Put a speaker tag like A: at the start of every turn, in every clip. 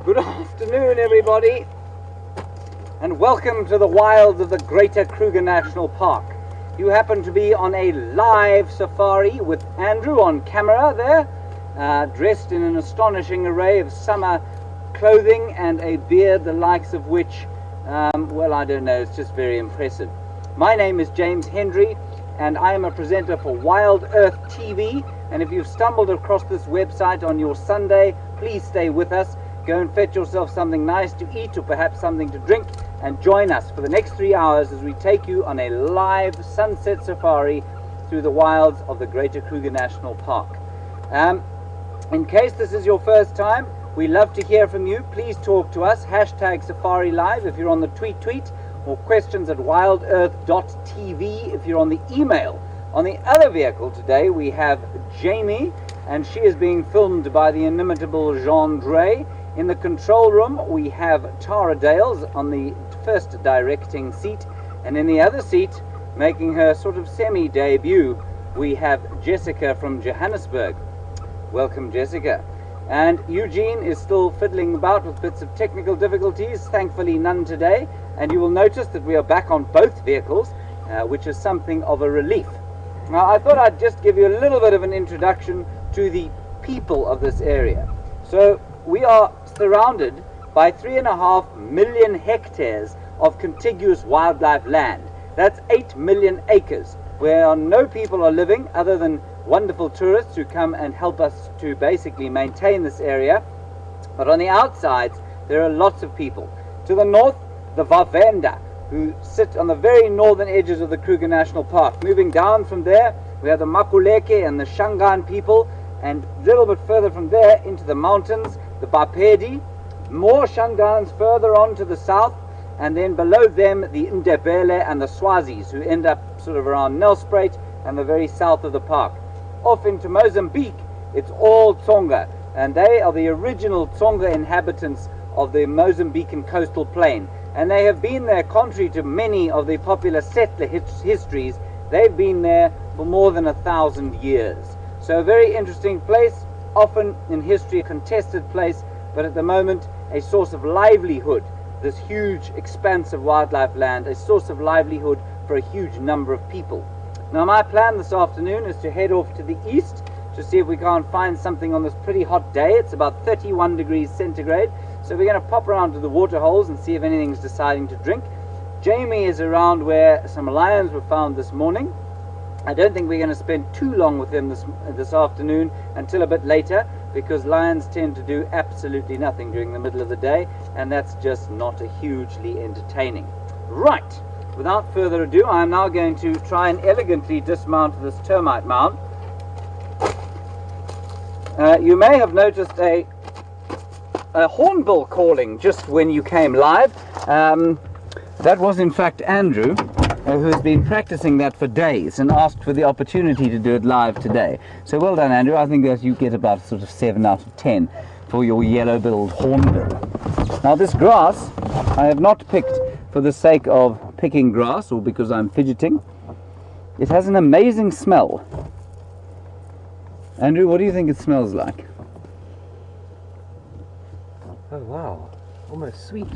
A: Good afternoon, everybody, and welcome to the wilds of the Greater Kruger National Park. You happen to be on a live safari with Andrew on camera there, dressed in an astonishing array of summer clothing and a beard the likes of which, well, I don't know, it's just very impressive. My name is James Hendry, and I am a presenter for WildEarth TV, and if you've stumbled across this website on your Sunday, please stay with us. Go and fetch yourself something nice to eat or perhaps something to drink, and join us for the next 3 hours as we take you on a live sunset safari through the wilds of the Greater Kruger National Park. In case this is your first time, we love to hear from you. Please talk to us, hashtag Safari Live if you're on the tweet, or questions at wildearth.tv if you're on the email. On the other vehicle today we have Jamie, and she is being filmed by the inimitable Jean Drey. In the control room we have Tara Dales on the first directing seat, and in the other seat, making her sort of semi-debut, we have Jessica from Johannesburg. Welcome, Jessica. And Eugene is still fiddling about with bits of technical difficulties, thankfully none today, and you will notice that we are back on both vehicles, which is something of a relief. Now, I thought I'd just give you a little bit of an introduction to the people of this area. So we are surrounded by 3.5 million hectares of contiguous wildlife land. That's 8 million acres, where no people are living other than wonderful tourists who come and help us to basically maintain this area. But on the outsides, there are lots of people. To the north, the Vavenda, who sit on the very northern edges of the Kruger National Park. Moving down from there, we have the Makuleke and the Shangaan people, and a little bit further from there into the mountains, the Bapedi, more Shangaans further on to the south, and then below them the Ndebele and the Swazis, who end up sort of around Nelspruit and the very south of the park. Off into Mozambique, it's all Tsonga, and they are the original Tsonga inhabitants of the Mozambican coastal plain, and they have been there, contrary to many of the popular settler histories, they've been there for more than 1,000 years. So a very interesting place, often in history a contested place, but at the moment a source of livelihood. This huge expanse of wildlife land, a source of livelihood for a huge number of people. Now my plan this afternoon is to head off to the east to see if we can't find something on this pretty hot day. It's about 31 degrees centigrade, so we're going to pop around to the water holes and see if anything's deciding to drink. Jamie is around where some lions were found this morning. I don't think we're going to spend too long with them this afternoon until a bit later, because lions tend to do absolutely nothing during the middle of the day, and that's just not a hugely entertaining. Right, without further ado, I am now going to try and elegantly dismount this termite mound. You may have noticed a hornbill calling just when you came live. That was in fact Andrew, who has been practicing that for days and asked for the opportunity to do it live today. So well done, Andrew. I think that you get about sort of 7 out of 10 for your yellow-billed hornbill. Now this grass I have not picked for the sake of picking grass or because I'm fidgeting. It has an amazing smell. Andrew, what do you think it smells like?
B: Oh wow, almost sweet.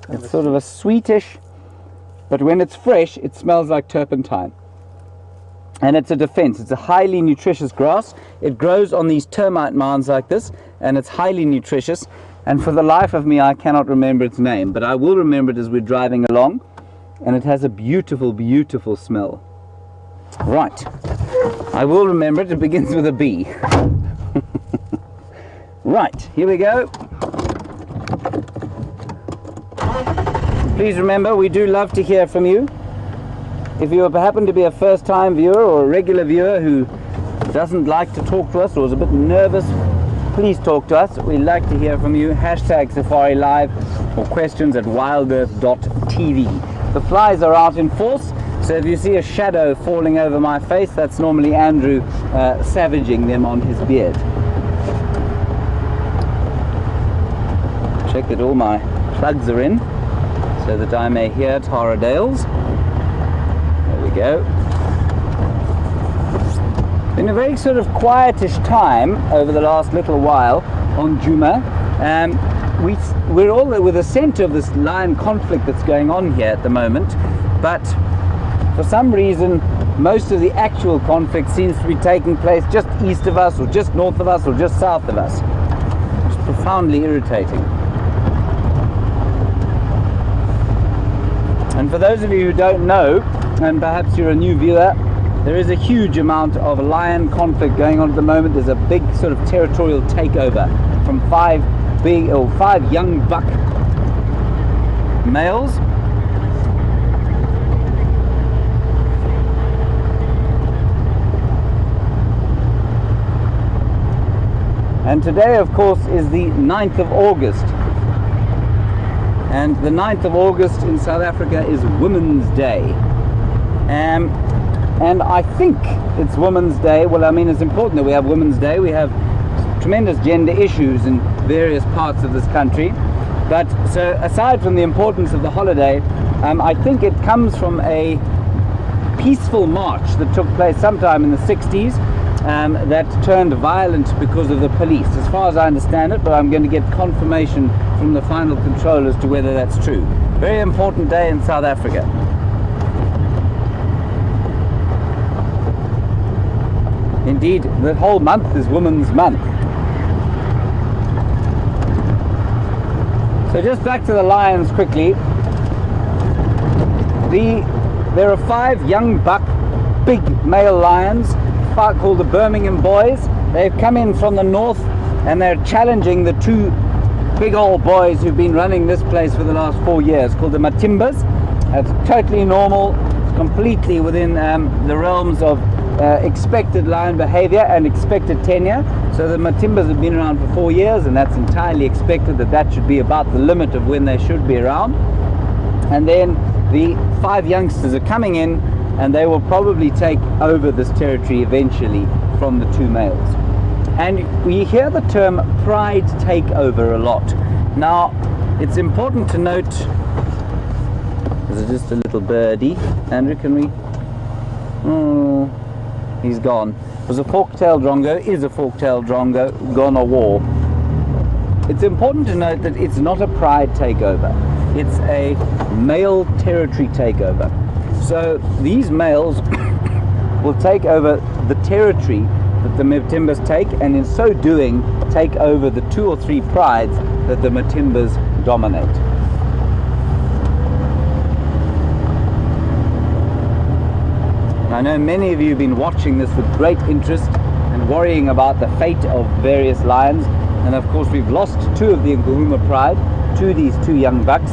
A: It's sort of a sweetish, but when it's fresh it smells like turpentine. And it's a defense. It's a highly nutritious grass. It grows on these termite mounds like this, and it's highly nutritious, and for the life of me I cannot remember its name, but I will remember it as we're driving along, and it has a beautiful, beautiful smell. Right, I will remember it. It begins with a B. Right, here we go. Please remember, we do love to hear from you. If you happen to be a first-time viewer or a regular viewer who doesn't like to talk to us or is a bit nervous, please talk to us. We like to hear from you. Hashtag Safari Live or questions at wildearth.tv. The flies are out in force, so if you see a shadow falling over my face, that's normally Andrew savaging them on his beard. Check that all my plugs are in so that I may hear Tara Dales. There we go. been a very sort of quietish time over the last little while on Djuma. We're all with the centre of this lion conflict that's going on here at the moment, but for some reason most of the actual conflict seems to be taking place just east of us, or just north of us, or just south of us. It's profoundly irritating. And for those of you who don't know, and perhaps you're a new viewer, there is a huge amount of lion conflict going on at the moment. There's a big sort of territorial takeover from five young buck males. And today, of course, is the 9th of August. And the 9th of August in South Africa is Women's Day. And I think it's Women's Day. Well, I mean, it's important that we have Women's Day. We have tremendous gender issues in various parts of this country. But so aside from the importance of the holiday, I think it comes from a peaceful march that took place sometime in the 60s that turned violent because of the police, as far as I understand it, but I'm going to get confirmation from the final control as to whether that's true. Very important day in South Africa. Indeed, the whole month is Women's Month. So just back to the lions quickly. There are 5 young buck, big male lions called the Birmingham Boys. They've come in from the north and they're challenging the 2 big old boys who've been running this place for the last 4 years, called the Matimbas. That's totally normal, completely within the realms of expected lion behavior and expected tenure. So the Matimbas have been around for 4 years, and that's entirely expected. That should be about the limit of when they should be around. And then the 5 youngsters are coming in, and they will probably take over this territory eventually from the 2 males. And we hear the term pride takeover a lot. Now, it's important to note, is it just a little birdie? Andrew, can we? Oh, he's gone. It was a fork-tailed drongo, is a fork-tailed drongo, gone a war. It's important to note that it's not a pride takeover. It's a male territory takeover. So these males will take over the territory that the Matimbas take, and in so doing take over the 2 or 3 prides that the Matimbas dominate. I know many of you have been watching this with great interest and worrying about the fate of various lions, and of course we've lost 2 of the Ngahuma pride to these 2 young bucks.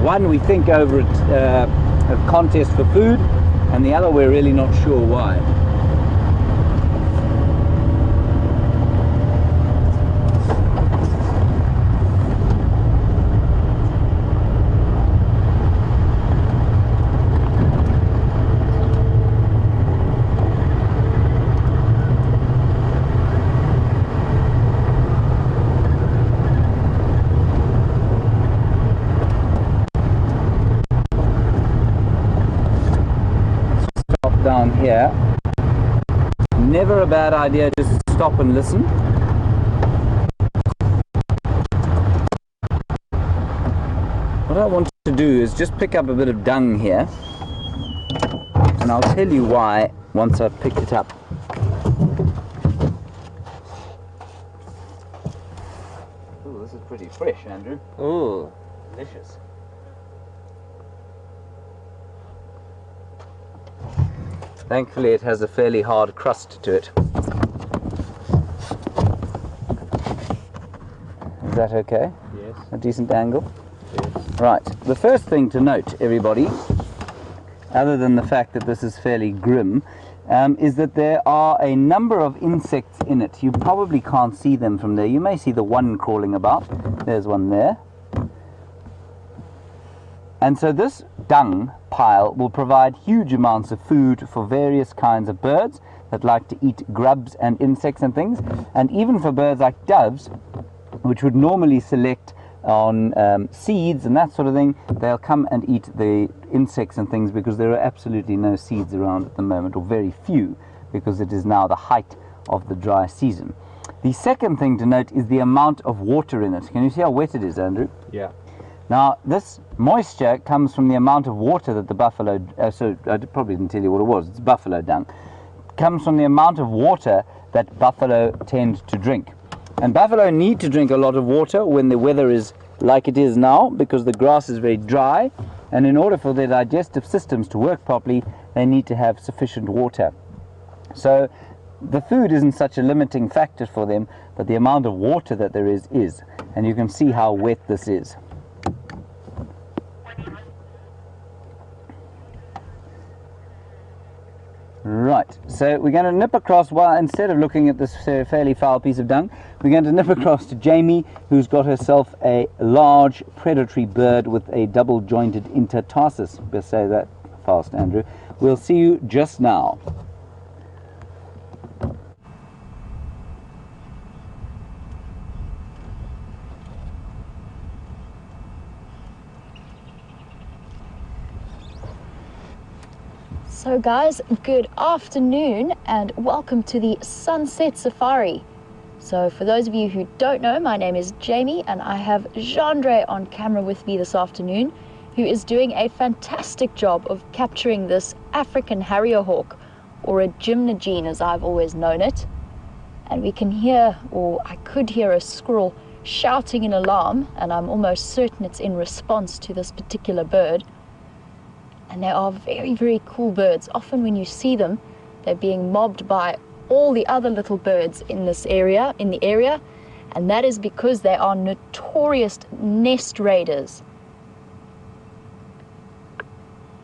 A: One we think over a contest for food, and the other we're really not sure why. Down here, never a bad idea just to stop and listen. What I want to do is just pick up a bit of dung here, and I'll tell you why once I've picked it up. Oh, this is pretty fresh, Andrew. Oh, delicious. Thankfully it has a fairly hard crust to it. Is that okay?
B: Yes.
A: A decent angle?
B: Yes.
A: Right. The first thing to note, everybody, other than the fact that this is fairly grim, is that there are a number of insects in it. You probably can't see them from there. You may see the one crawling about. There's one there. And so this dung pile will provide huge amounts of food for various kinds of birds that like to eat grubs and insects and things, and even for birds like doves, which would normally select on seeds and that sort of thing. They'll come and eat the insects and things because there are absolutely no seeds around at the moment, or very few. because it is now the height of the dry season. The second thing to note is the amount of water in it. Can you see how wet it is, Andrew?
B: Yeah.
A: Now, this moisture comes from the amount of water that the buffalo, so I probably didn't tell you what it was, it's buffalo dung, comes from the amount of water that buffalo tend to drink. And buffalo need to drink a lot of water when the weather is like it is now, because the grass is very dry, and in order for their digestive systems to work properly, they need to have sufficient water. So the food isn't such a limiting factor for them, but the amount of water that there is. And you can see how wet this is. Right, so we're going to nip across, well, instead of looking at this fairly foul piece of dung, we're going to nip across to Jamie, who's got herself a large predatory bird with a double-jointed intertarsus. We'll say that fast, Andrew. We'll see you just now.
C: So guys, good afternoon and welcome to the Sunset Safari. So for those of you who don't know, my name is Jamie and I have Jeandre on camera with me this afternoon, who is doing a fantastic job of capturing this African harrier hawk, or a Djuma as I've always known it. And we can hear, or I could hear, a squirrel shouting in alarm, and I'm almost certain it's in response to this particular bird. And they are very, very cool birds. Often when you see them, they're being mobbed by all the other little birds in the area, and that is because they are notorious nest raiders.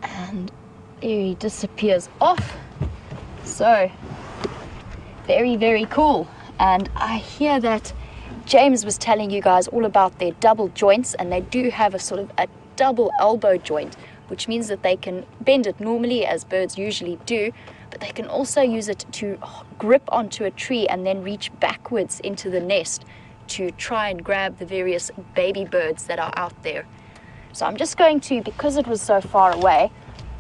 C: And there he disappears off. So, very, very cool. And I hear that James was telling you guys all about their double joints, and they do have a sort of a double elbow joint, which means that they can bend it normally as birds usually do, but they can also use it to grip onto a tree and then reach backwards into the nest to try and grab the various baby birds that are out there. So I'm just going to, because it was so far away,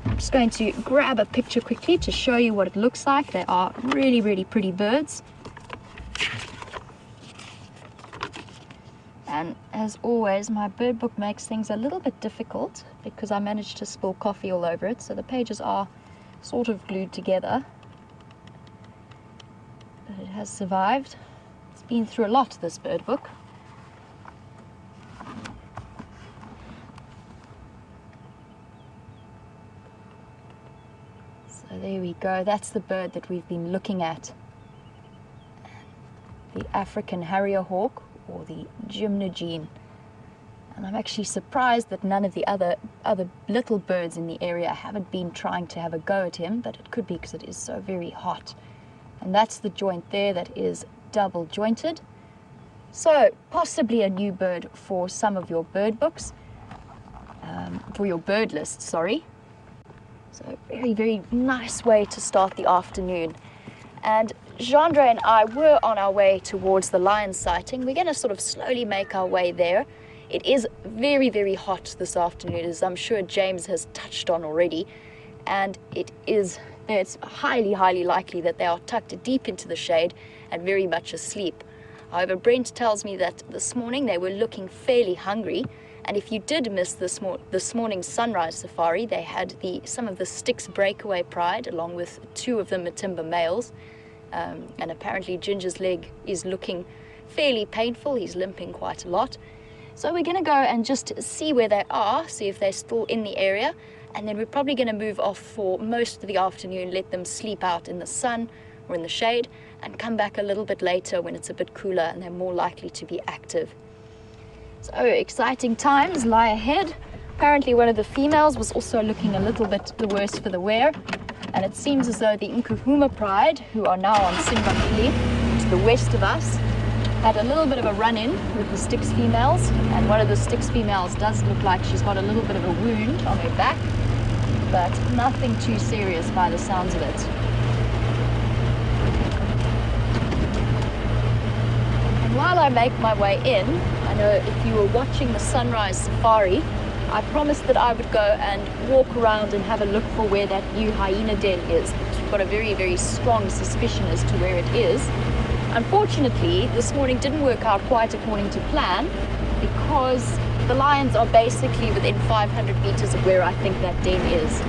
C: I'm just going to grab a picture quickly to show you what it looks like. They are really, really pretty birds. And as always, my bird book makes things a little bit difficult because I managed to spill coffee all over it, so the pages are sort of glued together. But it has survived. It's been through a lot, this bird book. So there we go. That's the bird that we've been looking at. The African harrier hawk, or the Djuma. And I'm actually surprised that none of the other little birds in the area haven't been trying to have a go at him, but it could be because it is so very hot. And that's the joint there that is double jointed. So possibly a new bird for some of your bird books, for your bird list, sorry. So very, very nice way to start the afternoon. And Jeandre and I were on our way towards the lion sighting. We're going to sort of slowly make our way there. It is very, very hot this afternoon, as I'm sure James has touched on already. And it's highly, highly likely that they are tucked deep into the shade and very much asleep. However, Brent tells me that this morning they were looking fairly hungry. And if you did miss this morning's sunrise safari, they had some of the Styx breakaway pride along with 2 of the Matimba males. And apparently Ginger's leg is looking fairly painful. He's limping quite a lot. So we're going to go and just see where they are, see if they're still in the area. And then we're probably going to move off for most of the afternoon, let them sleep out in the sun or in the shade, and come back a little bit later when it's a bit cooler and they're more likely to be active. So exciting times lie ahead. Apparently one of the females was also looking a little bit the worse for the wear. And it seems as though the Nkuhuma pride, who are now on Simbakili, to the west of us, had a little bit of a run-in with the Styx females. And one of the Styx females does look like she's got a little bit of a wound on her back, but nothing too serious by the sounds of it. And while I make my way in, I know if you were watching the sunrise safari, I promised that I would go and walk around and have a look for where that new hyena den is. It's I've got a very, very strong suspicion as to where it is. Unfortunately, this morning didn't work out quite according to plan because the lions are basically within 500 meters of where I think that den is.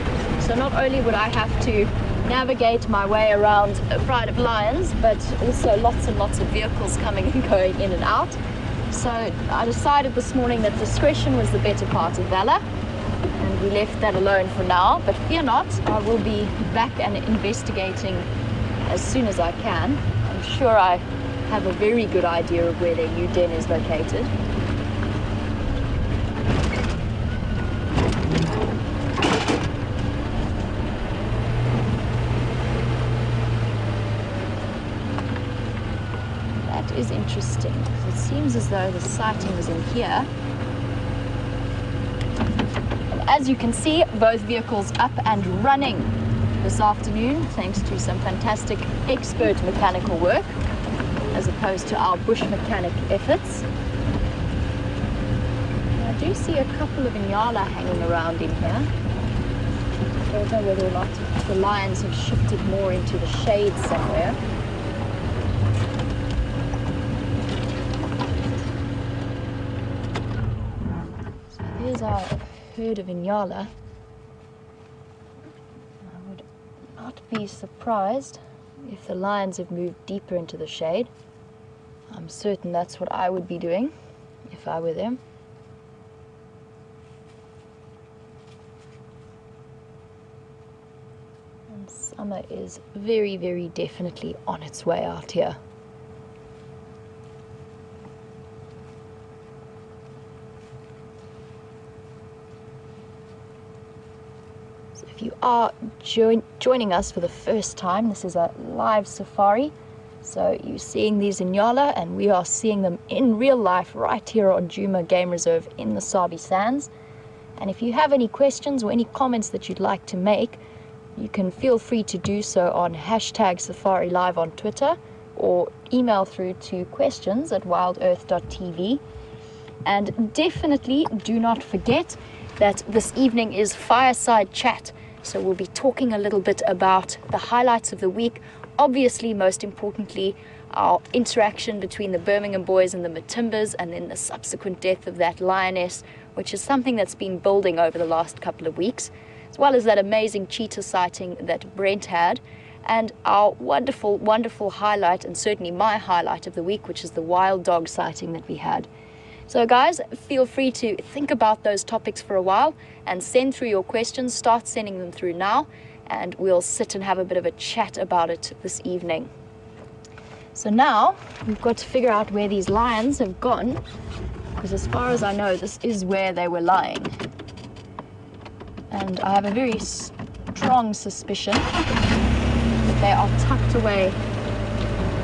C: So not only would I have to navigate my way around a pride of lions, but also lots and lots of vehicles coming and going in and out. So I decided this morning that discretion was the better part of valor, and we left that alone for now. But fear not, I will be back and investigating as soon as I can. I'm sure I have a very good idea of where their new den is located. That is interesting, because it seems as though the sighting was in here. And as you can see, both vehicles up and running this afternoon, thanks to some fantastic expert mechanical work, as opposed to our bush mechanic efforts. And I do see a couple of Inyala hanging around in here. I don't know whether or not the lions have shifted more into the shade somewhere. So here's our herd of Inyala. I would not be surprised if the lions have moved deeper into the shade. I'm certain that's what I would be doing if I were them. And summer is very, very definitely on its way out here. If you are joining us for the first time, this is a live safari. So you're seeing these Inyala, and we are seeing them in real life right here on Djuma Game Reserve in the Sabi Sands. And if you have any questions or any comments that you'd like to make, you can feel free to do so on #SafariLive on Twitter, or email through to questions@wildearth.tv. And definitely do not forget that this evening is Fireside Chat. So we'll be talking a little bit about the highlights of the week. Obviously, most importantly, our interaction between the Birmingham boys and the Matimbas, and then the subsequent death of that lioness, which is something that's been building over the last couple of weeks, as well as that amazing cheetah sighting that Brent had, and our wonderful, wonderful highlight, and certainly my highlight of the week, which is the wild dog sighting that we had. So guys, feel free to think about those topics for a while and send through your questions. Start sending them through now, and we'll sit and have a bit of a chat about it this evening. So now we've got to figure out where these lions have gone, because as far as I know, this is where they were lying. And I have a very strong suspicion that they are tucked away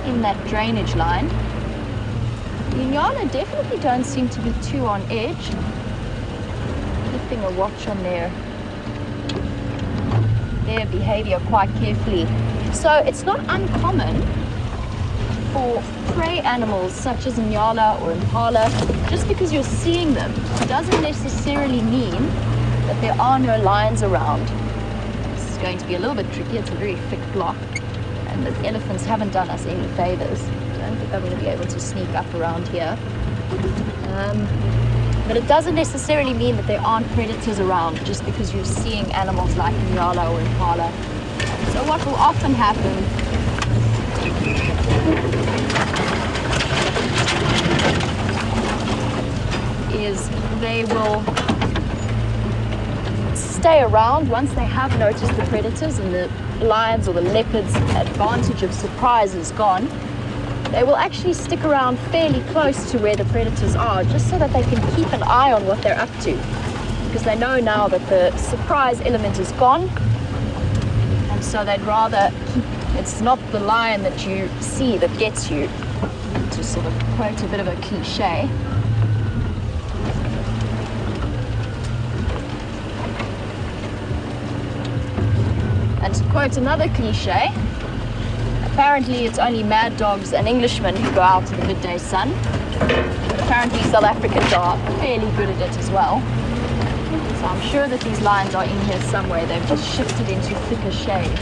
C: in that drainage line. The Inyala definitely don't seem to be too on edge. Keeping a watch on their behavior quite carefully. So it's not uncommon for prey animals such as Inyala or Impala, just because you're seeing them doesn't necessarily mean that there are no lions around. This is going to be a little bit tricky. It's a very thick block, and the elephants haven't done us any favors. I don't think I'm going to be able to sneak up around here. But it doesn't necessarily mean that there aren't predators around just because you're seeing animals like Inyala or Impala. So what will often happen is they will stay around once they have noticed the predators and the lions or the leopards' advantage of surprise is gone. They will actually stick around fairly close to where the predators are, just so that they can keep an eye on what they're up to, because they know now that the surprise element is gone, and so they'd rather keep, it's not the lion that you see that gets you, to sort of quote a bit of a cliche. And to quote another cliche, apparently it's only mad dogs and Englishmen who go out in the midday sun. But apparently South Africans are fairly good at it as well. So I'm sure that these lions are in here somewhere. They've just shifted into thicker shade.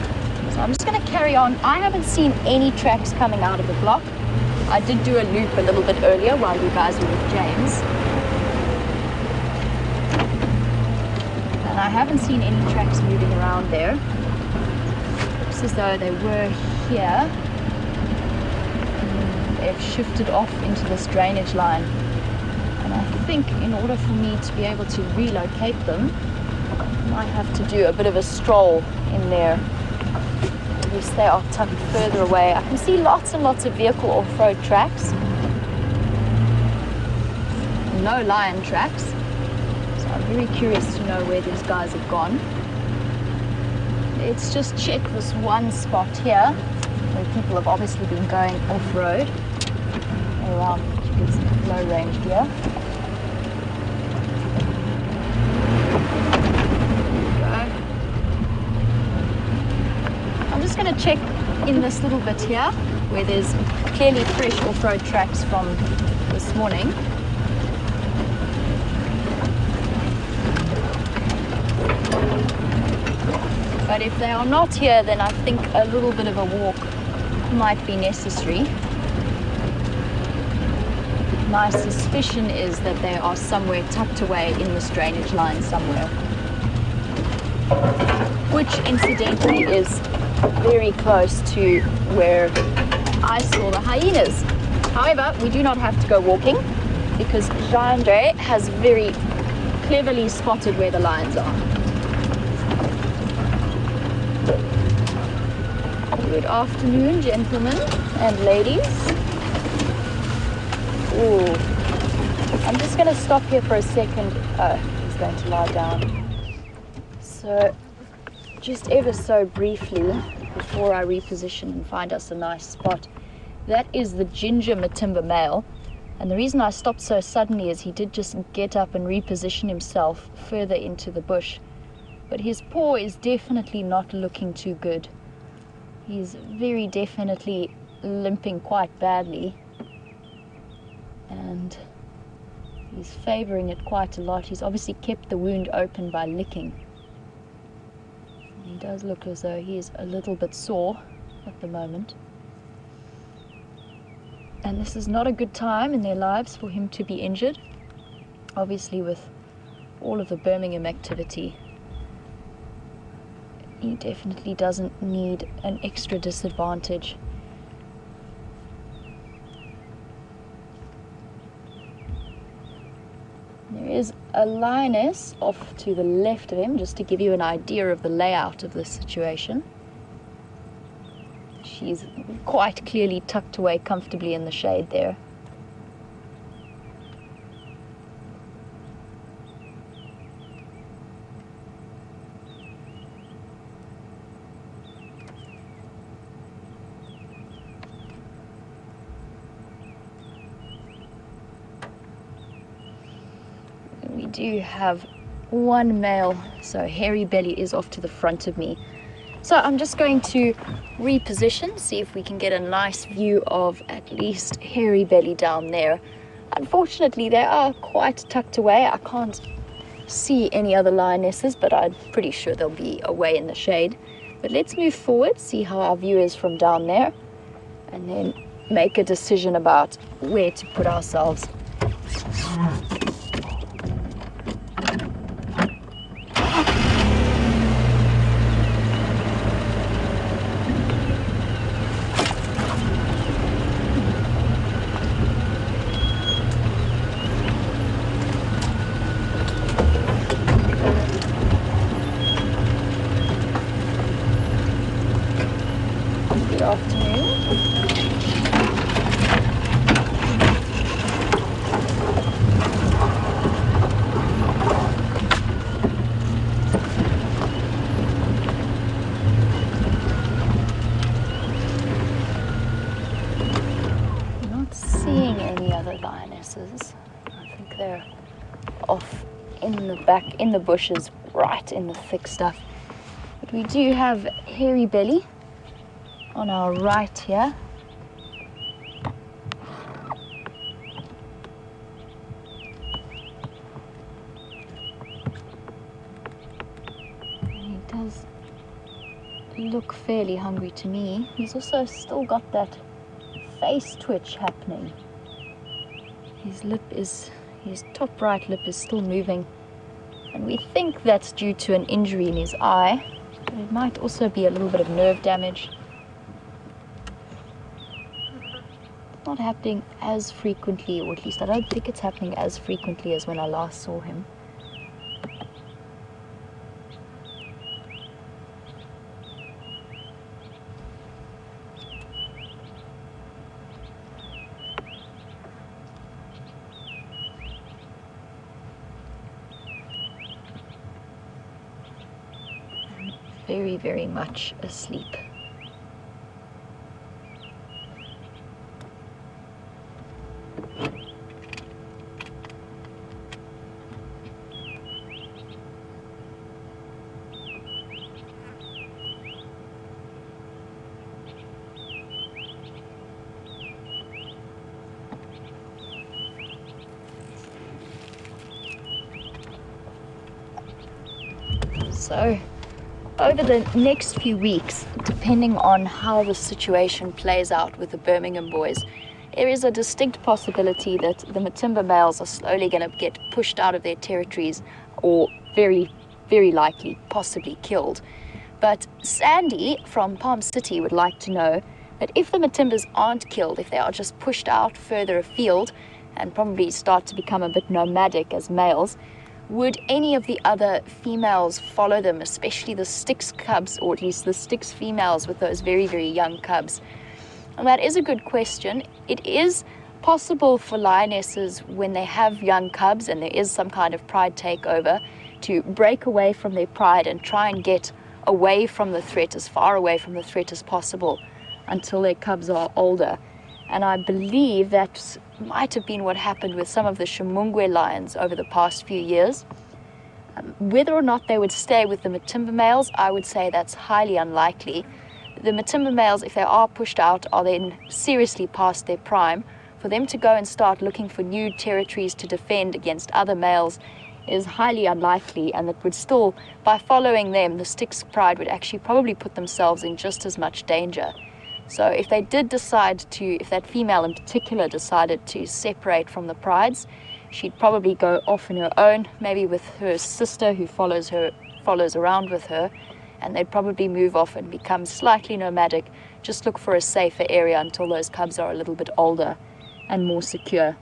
C: So I'm just going to carry on. I haven't seen any tracks coming out of the block. I did do a loop a little bit earlier while you guys were with James. And I haven't seen any tracks moving around there. Looks as though they were here. And they've shifted off into this drainage line. And I think in order for me to be able to relocate them, I might have to do a bit of a stroll in there. At least they are tucked further away. I can see lots and lots of vehicle off-road tracks. No lion tracks. So I'm very curious to know where these guys have gone. Let's just check this one spot here where people have obviously been going off-road around this low range here. I'm just going to check in this little bit here where there's clearly fresh off-road tracks from this morning. But if they are not here, then I think a little bit of a walk might be necessary. My suspicion is that they are somewhere tucked away in this drainage line somewhere, which incidentally is very close to where I saw the hyenas. However, we do not have to go walking because Jean-Andre has very cleverly spotted where the lions are. Good afternoon, gentlemen and ladies. Ooh. I'm just going to stop here for a second. Oh, he's going to lie down. So, just ever so briefly, before I reposition and find us a nice spot, that is the ginger Matimba male. And the reason I stopped so suddenly is he did just get up and reposition himself further into the bush. But his paw is definitely not looking too good. He's very definitely limping quite badly. And he's favoring it quite a lot. He's obviously kept the wound open by licking. He does look as though he is a little bit sore at the moment. And this is not a good time in their lives for him to be injured. Obviously with all of the Birmingham activity, he definitely doesn't need an extra disadvantage. There is a lioness off to the left of him, just to give you an idea of the layout of the situation. She's quite clearly tucked away comfortably in the shade there. We do have one male, so Hairy Belly is off to the front of me. So I'm just going to reposition, see if we can get a nice view of at least Hairy Belly down there. Unfortunately, they are quite tucked away. I can't see any other lionesses, but I'm pretty sure they'll be away in the shade. But let's move forward, see how our view is from down there, and then make a decision about where to put ourselves. I think they're off in the back, in the bushes, right in the thick stuff. But we do have Hairy Belly on our right here. And he does look fairly hungry to me. He's also still got that face twitch happening. His top right lip is still moving, and we think that's due to an injury in his eye, but it might also be a little bit of nerve damage. Not happening as frequently, or at least I don't think it's happening as frequently as when I last saw him. Very, very much asleep. So, over the next few weeks, depending on how the situation plays out with the Birmingham boys, there is a distinct possibility that the Matimba males are slowly going to get pushed out of their territories, or very, very likely, possibly killed. But Sandy from Palm City would like to know that if the Matimbas aren't killed, if they are just pushed out further afield and probably start to become a bit nomadic as males, would any of the other females follow them, especially the Styx cubs, or at least the Styx females with those very, very young cubs? And that is a good question. It is possible for lionesses, when they have young cubs and there is some kind of pride takeover, to break away from their pride and try and get away from the threat, as far away from the threat as possible, until their cubs are older. And I believe that might have been what happened with some of the Shumungwe lions over the past few years. Whether or not they would stay with the Matimba males, I would say that's highly unlikely. The Matimba males, if they are pushed out, are then seriously past their prime. For them to go and start looking for new territories to defend against other males is highly unlikely, and that would still, by following them, the Styx pride would actually probably put themselves in just as much danger. So if they did decide to, if that female in particular decided to separate from the prides, she'd probably go off on her own, maybe with her sister who follows around with her, and they'd probably move off and become slightly nomadic, just look for a safer area until those cubs are a little bit older and more secure,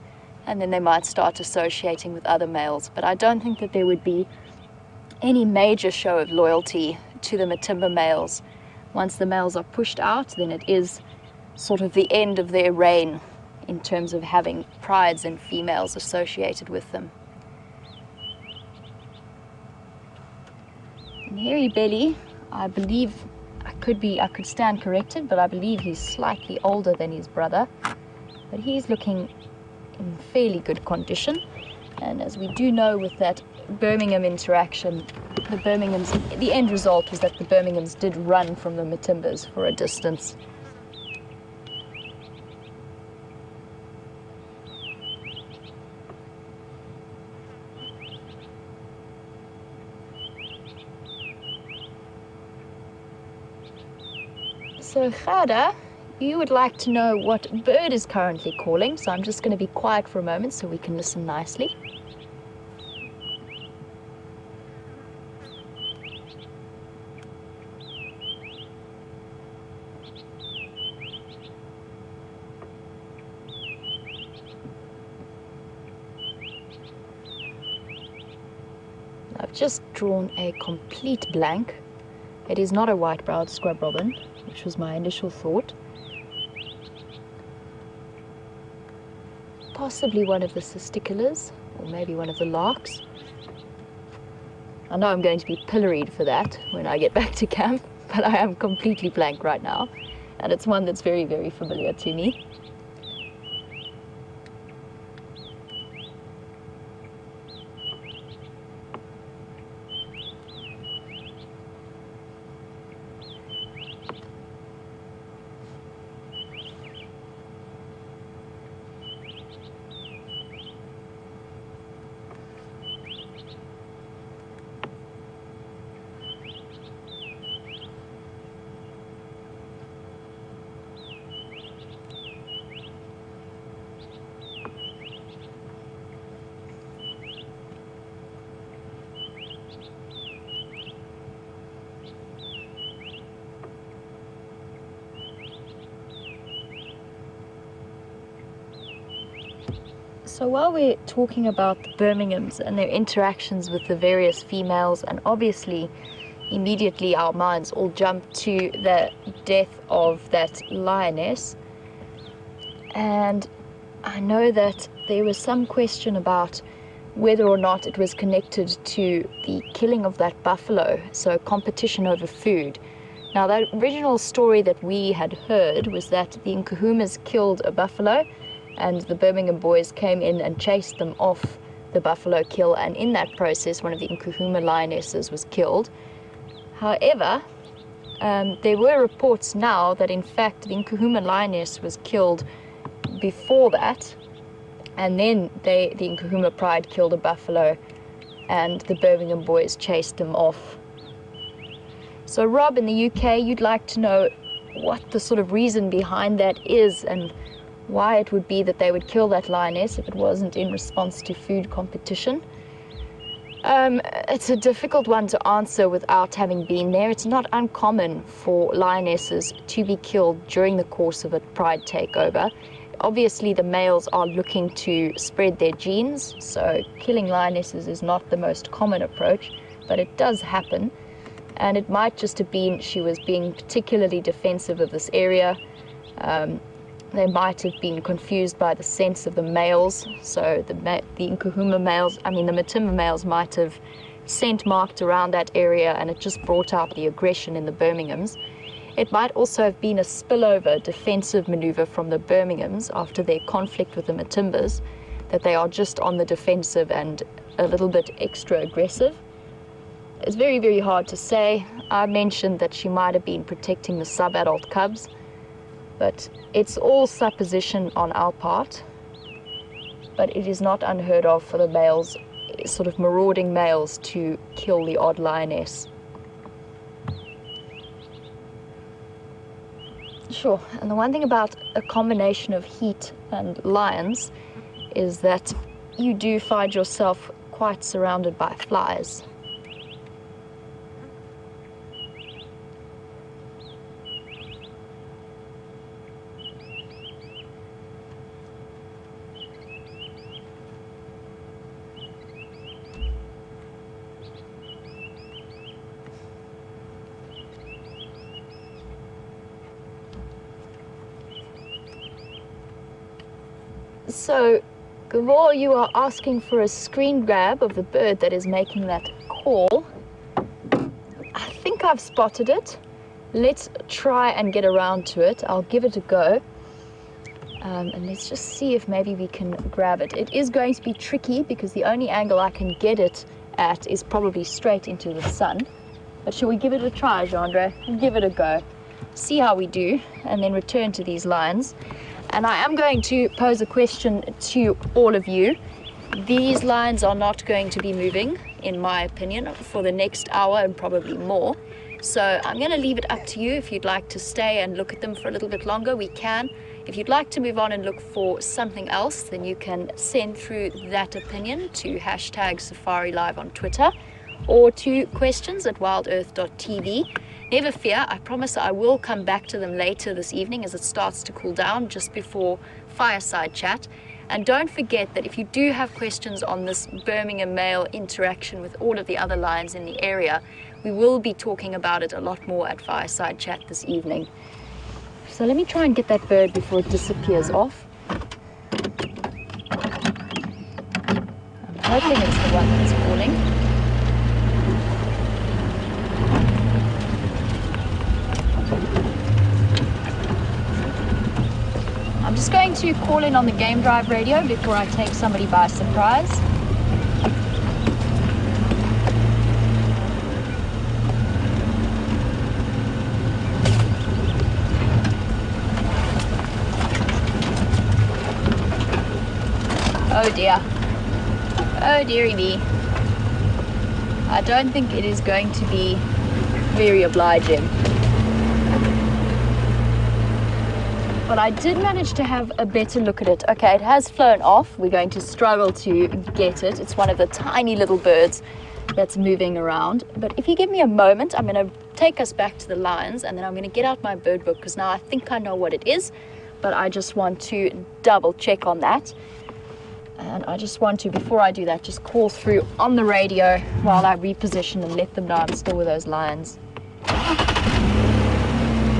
C: and then they might start associating with other males. But I don't think that there would be any major show of loyalty to the Matimba males. Once the males are pushed out, then it is sort of the end of their reign in terms of having prides and females associated with them. And Hairy Belly, I believe, I could stand corrected, but I believe he's slightly older than his brother. But he's looking in fairly good condition. And as we do know with that Birmingham interaction, the end result was that the Birminghams did run from the Matimbas for a distance. So Gada, you would like to know what bird is currently calling, so I'm just going to be quiet for a moment so we can listen nicely. I've just drawn a complete blank. It is not a white-browed scrub robin, which was my initial thought. Possibly one of the cisticolas, or maybe one of the larks. I know I'm going to be pilloried for that when I get back to camp, but I am completely blank right now, and it's one that's very, very familiar to me. So while we're talking about the Birminghams and their interactions with the various females, and obviously immediately our minds all jump to the death of that lioness, and I know that there was some question about whether or not it was connected to the killing of that buffalo, so competition over food. Now, that original story that we had heard was that the Nkuhumas killed a buffalo, and the Birmingham boys came in and chased them off the buffalo kill, and in that process one of the Nkuhuma lionesses was killed. However, there were reports now that in fact the Nkuhuma lioness was killed before that, and then the Nkuhuma pride killed a buffalo and the Birmingham boys chased them off. So Rob, in the UK, you'd like to know what the sort of reason behind that is and why it would be that they would kill that lioness if it wasn't in response to food competition. It's a difficult one to answer without having been there. It's not uncommon for lionesses to be killed during the course of a pride takeover. Obviously, the males are looking to spread their genes, so killing lionesses is not the most common approach, but it does happen. And it might just have been she was being particularly defensive of this area. They might have been confused by the sense of the males, so the Nkuhuma males, the Matimba males might have scent marked around that area, and it just brought out the aggression in the Birminghams. It might also have been a spillover defensive maneuver from the Birminghams after their conflict with the Matimbas, that they are just on the defensive and a little bit extra aggressive. It's very, very hard to say. I mentioned that she might have been protecting the sub-adult cubs, but it's all supposition on our part. But it is not unheard of for the males, sort of marauding males, to kill the odd lioness. Sure, and the one thing about a combination of heat and lions is that you do find yourself quite surrounded by flies. So, Gavor, you are asking for a screen grab of the bird that is making that call. I think I've spotted it. Let's try and get around to it. I'll give it a go. And let's just see if maybe we can grab it. It is going to be tricky because the only angle I can get it at is probably straight into the sun. But shall we give it a try, Gendre? Give it a go. See how we do, and then return to these lines. And I am going to pose a question to all of you. These lines are not going to be moving, in my opinion, for the next hour and probably more. So I'm going to leave it up to you. If you'd like to stay and look at them for a little bit longer, we can. If you'd like to move on and look for something else, then you can send through that opinion to #SafariLive on Twitter or to questions@wildearth.tv. Never fear, I promise I will come back to them later this evening as it starts to cool down just before fireside chat. And don't forget that if you do have questions on this Birmingham male interaction with all of the other lions in the area, we will be talking about it a lot more at fireside chat this evening. So let me try and get that bird before it disappears off. I'm hoping it's the one that's calling. I'm just going to call in on the Game Drive radio before I take somebody by surprise. Oh dear. Oh dearie me. I don't think it is going to be very obliging. But I did manage to have a better look at it. Okay, it has flown off. We're going to struggle to get it. It's one of the tiny little birds that's moving around. But if you give me a moment, I'm going to take us back to the lions, and then I'm going to get out my bird book because now I think I know what it is, but I just want to double check on that. And I just want to, before I do that, just call through on the radio while I reposition and let them know I'm still with those lions.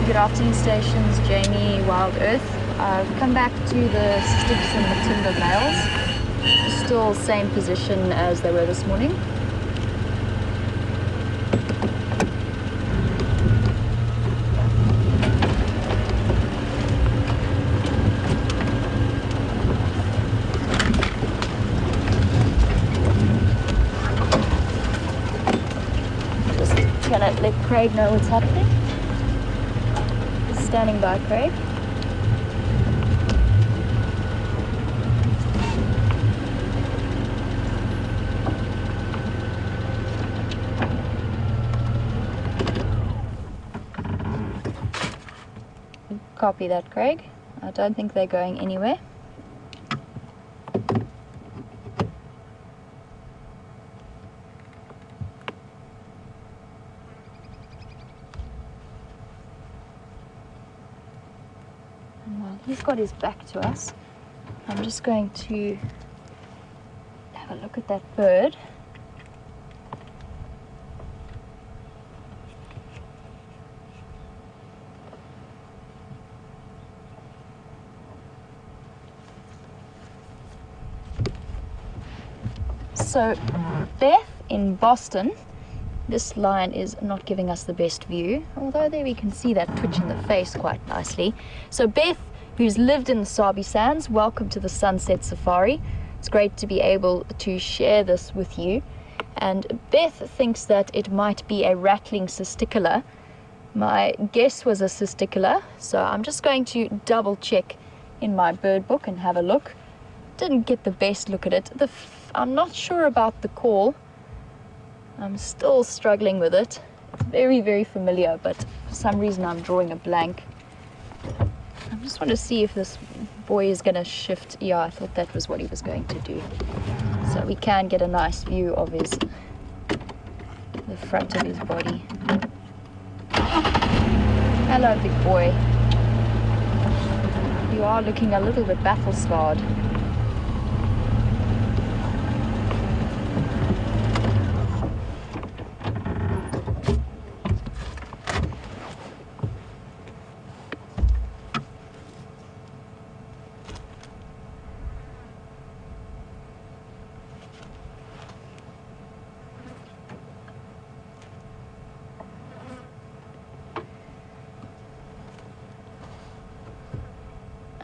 C: Good afternoon, stations. Jamie, WildEarth. I've come back to the Styx and Matimba males. Still same position as they were this morning. Just gonna let Craig know what's happening. Standing by, Craig. Copy that, Craig. I don't think they're going anywhere. And while he's got his back to us, I'm just going to have a look at that bird. So, Beth in Boston, this lion is not giving us the best view, although there we can see that twitch in the face quite nicely. So Beth, who's lived in the Sabi Sands, welcome to the Sunset Safari. It's great to be able to share this with you. And Beth thinks that it might be a rattling cisticola. My guess was a cisticola, so I'm just going to double check in my bird book and have a look. Didn't get the best look at it. I'm not sure about the call. I'm still struggling with it. It's very, very familiar, but for some reason I'm drawing a blank. I just want to see if this boy is going to shift. Yeah, I thought that was what he was going to do. So we can get a nice view of the front of his body. Hello, big boy. You are looking a little bit battle-scarred.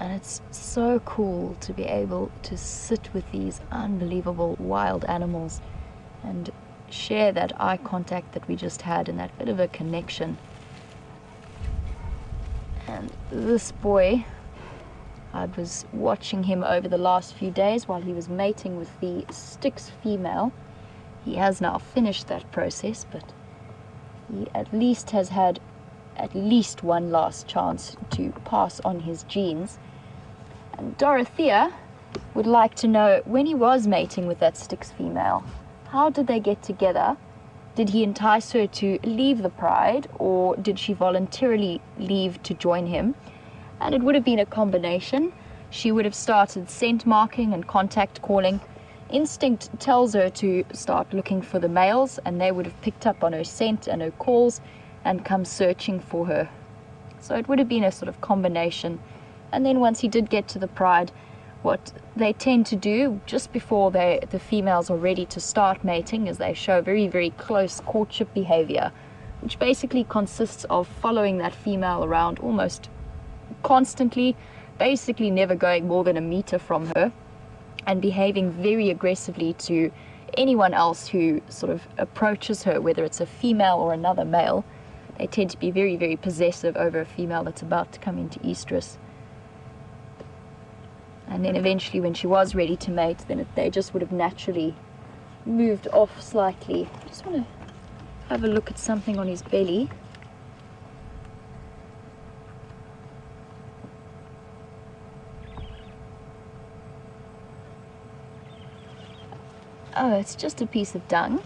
C: And it's so cool to be able to sit with these unbelievable wild animals and share that eye contact that we just had and that bit of a connection. And this boy, I was watching him over the last few days while he was mating with the Styx female. He has now finished that process, but he at least has had at least one last chance to pass on his genes. And Dorothea would like to know, when he was mating with that Styx female, how did they get together? Did he entice her to leave the pride, or did she voluntarily leave to join him? And it would have been a combination. She would have started scent marking and contact calling. Instinct tells her to start looking for the males, and they would have picked up on her scent and her calls and come searching for her. So it would have been a sort of combination. And then once he did get to the pride, what they tend to do just before the females are ready to start mating is they show very, very close courtship behavior, which basically consists of following that female around almost constantly, basically never going more than a meter from her, and behaving very aggressively to anyone else who sort of approaches her, whether it's a female or another male. They tend to be very, very possessive over a female that's about to come into estrus. And then eventually when she was ready to mate, then they just would have naturally moved off slightly. I just want to have a look at something on his belly. Oh, it's just a piece of dung.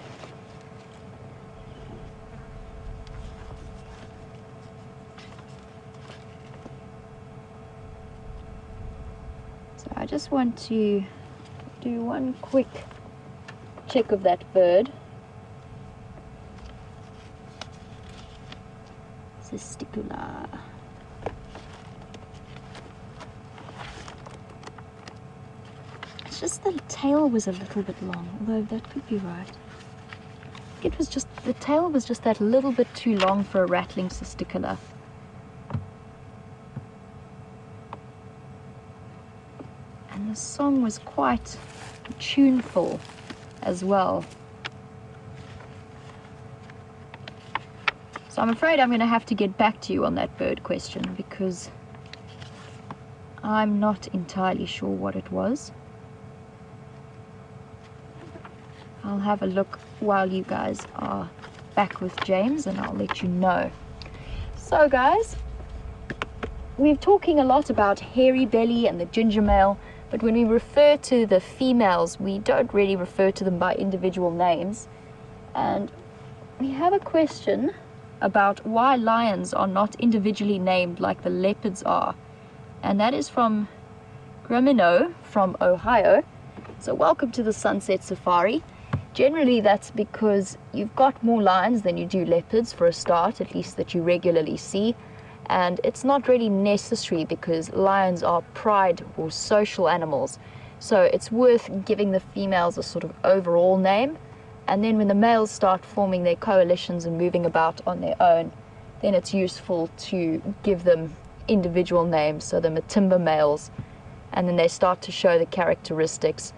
C: So I just want to do one quick check of that bird. Cisticula. It's just the tail was a little bit long, although that could be right. It was just, the tail was just that little bit too long for a rattling cisticula. And the song was quite tuneful as well. So I'm afraid I'm going to have to get back to you on that bird question because I'm not entirely sure what it was. I'll have a look while you guys are back with James and I'll let you know. So guys, we're talking a lot about hairy belly and the ginger male, but when we refer to the females, we don't really refer to them by individual names. And we have a question about why lions are not individually named like the leopards are. And that is from Gramino from Ohio. So welcome to the Sunset Safari. Generally that's because you've got more lions than you do leopards for a start, at least that you regularly see. And it's not really necessary because lions are pride or social animals. So it's worth giving the females a sort of overall name. And then when the males start forming their coalitions and moving about on their own, then it's useful to give them individual names, so the Matimba males, and then they start to show the characteristics.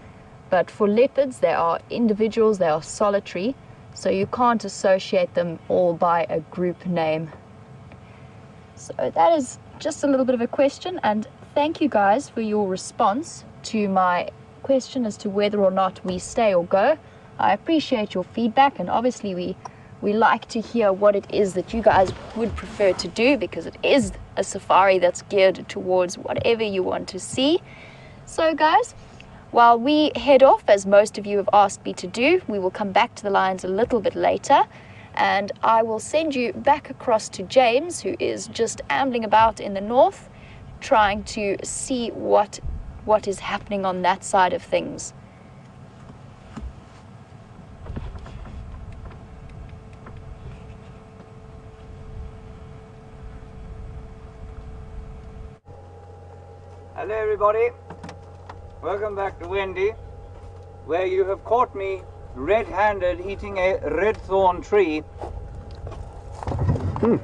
C: But for leopards, they are individuals, they are solitary, so you can't associate them all by a group name. So that is just a little bit of a question, and thank you guys for your response to my question as to whether or not we stay or go. I appreciate your feedback, and obviously we like to hear what it is that you guys would prefer to do, because it is a safari that's geared towards whatever you want to see. So guys, while we head off, as most of you have asked me to do, we will come back to the lions a little bit later, and I will send you back across to James, who is just ambling about in the north, trying to see what is happening on that side of things.
A: Hello everybody, welcome back to Wendy, where you have caught me red-handed eating a red thorn tree. And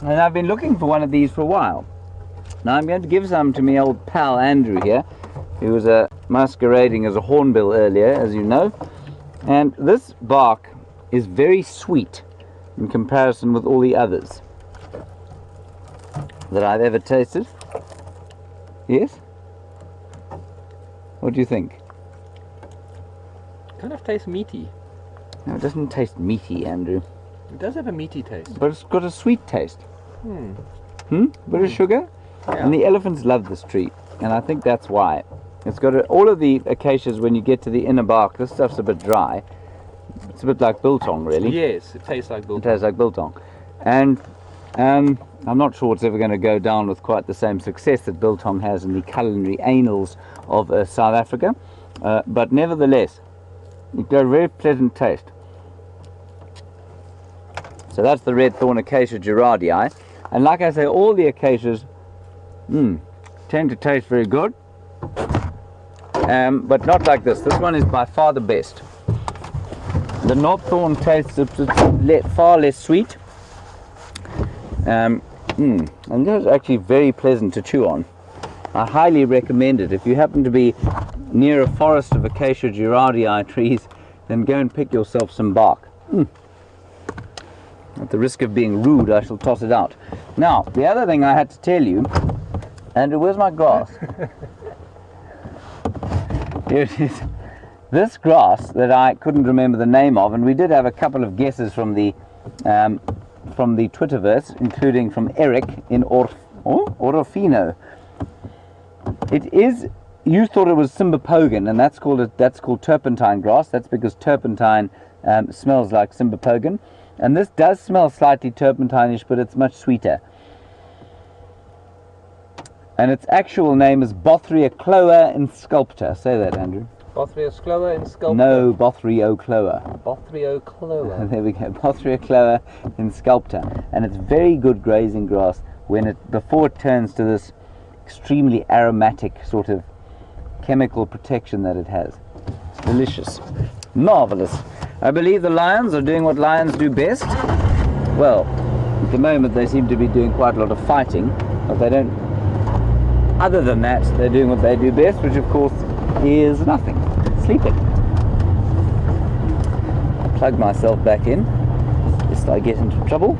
A: I've been looking for one of these for a while. Now I'm going to give some to my old pal Andrew here, who was masquerading as a hornbill earlier, as you know. And this bark is very sweet in comparison with all the others that I've ever tasted. Yes? What do you think?
B: Kind of tastes meaty.
A: No, it doesn't taste meaty, Andrew.
B: It does have a meaty taste.
A: But it's got a sweet taste. Bit of sugar?
B: Yeah.
A: And the elephants love this tree. And I think that's why. It's got all of the acacias, when you get to the inner bark, this stuff's a bit dry. It's a bit like biltong, really.
B: Yes, it tastes like biltong.
A: It tastes like biltong. And I'm not sure it's ever going to go down with quite the same success that biltong has in the culinary annals of South Africa. But nevertheless, it's got a very pleasant taste. So that's the red thorn acacia gerardii. And like I say, all the acacias tend to taste very good. But not like this. This one is by far the best. The knob thorn tastes far less sweet. And it's actually very pleasant to chew on. I highly recommend it. If you happen to be near a forest of acacia gerardii trees, then go and pick yourself some bark. At the risk of being rude, I shall toss it out. Now, the other thing I had to tell you, Andrew, where's my grass? Here it is. This grass that I couldn't remember the name of, and we did have a couple of guesses from the Twitterverse, including from Eric in Orofino. It is. You thought it was Cymbopogon, and that's called turpentine grass. That's because turpentine smells like Cymbopogon, and this does smell slightly turpentine-ish, but it's much sweeter. And its actual name is Bothria cloa in sculpta. Say that, Andrew.
B: Bothria cloa in sculpta.
A: No, Bothrio cloa.
B: Bothrio cloa.
A: There we go, Bothria cloa in sculpta. And it's very good grazing grass before it turns to this extremely aromatic sort of chemical protection that it has. It's delicious. Marvelous. I believe the lions are doing what lions do best. Well, at the moment they seem to be doing quite a lot of fighting, but they don't. Other than that, they're doing what they do best, which of course is nothing. Sleeping. I'll plug myself back in, lest I get into trouble.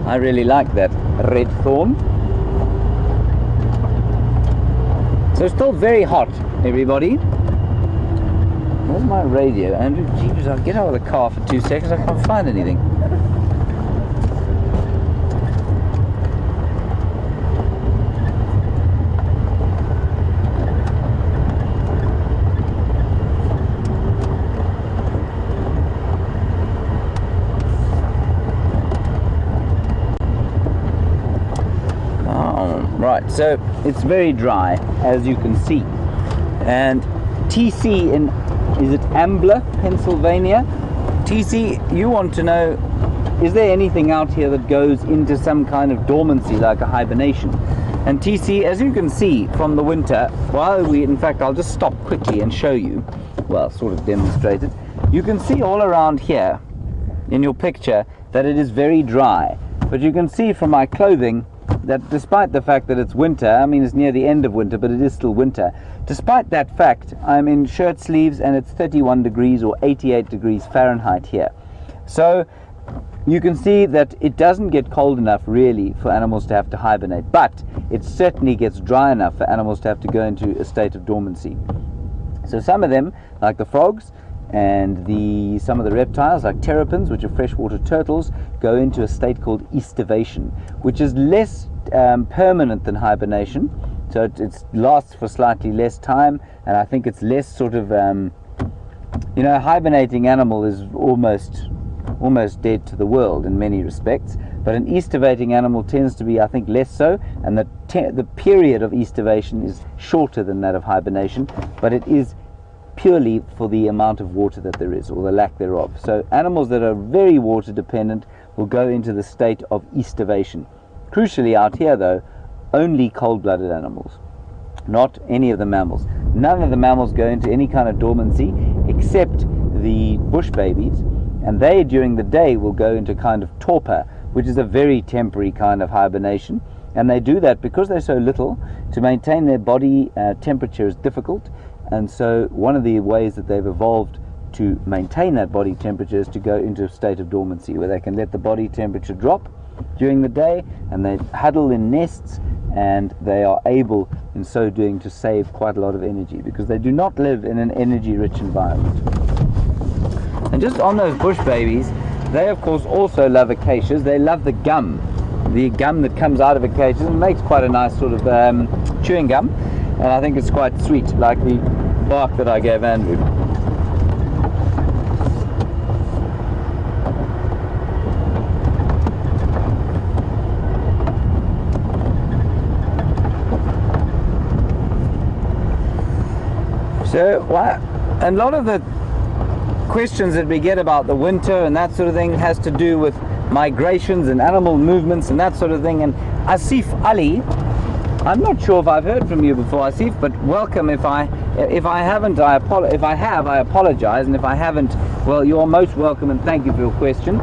A: I really like that red thorn. So it's still very hot, everybody. Where's my radio? Andrew, jeepers, I'll get out of the car for 2 seconds. I can't find anything. Right, so it's very dry, as you can see. And TC is it Ambler, Pennsylvania? TC, you want to know, is there anything out here that goes into some kind of dormancy, like a hibernation? And TC, as you can see from the winter, in fact, I'll just stop quickly and show you, well, sort of demonstrate it. You can see all around here, in your picture, that it is very dry. But you can see from my clothing that despite the fact that it's winter, I mean it's near the end of winter, but it is still winter. Despite that fact, I'm in shirt sleeves and it's 31 degrees or 88 degrees Fahrenheit here. So you can see that it doesn't get cold enough really for animals to have to hibernate, but it certainly gets dry enough for animals to have to go into a state of dormancy. So some of them, like the frogs, and some of the reptiles like terrapins, which are freshwater turtles, go into a state called estivation, which is less permanent than hibernation. So it lasts for slightly less time, and I think it's less sort of a hibernating animal is almost dead to the world in many respects, but an estivating animal tends to be, I think, less so, and the period of estivation is shorter than that of hibernation, but it is purely for the amount of water that there is, or the lack thereof. So animals that are very water dependent will go into the state of estivation. Crucially out here though, only cold-blooded animals, not any of the mammals. None of the mammals go into any kind of dormancy except the bush babies, and they during the day will go into kind of torpor, which is a very temporary kind of hibernation, and they do that because they're so little. To maintain their body temperature is difficult. And so one of the ways that they've evolved to maintain that body temperature is to go into a state of dormancy where they can let the body temperature drop during the day, and they huddle in nests, and they are able in so doing to save quite a lot of energy because they do not live in an energy rich environment. And just on those bush babies, they of course also love acacias. They love the gum that comes out of acacias, and makes quite a nice sort of chewing gum. And I think it's quite sweet, like the bark that I gave Andrew. So, a lot of the questions that we get about the winter and that sort of thing has to do with migrations and animal movements and that sort of thing. And Asif Ali, I'm not sure if I've heard from you before, Asif, but welcome. If I haven't, if I have, I apologize, and if I haven't, well, you're most welcome, and thank you for your question.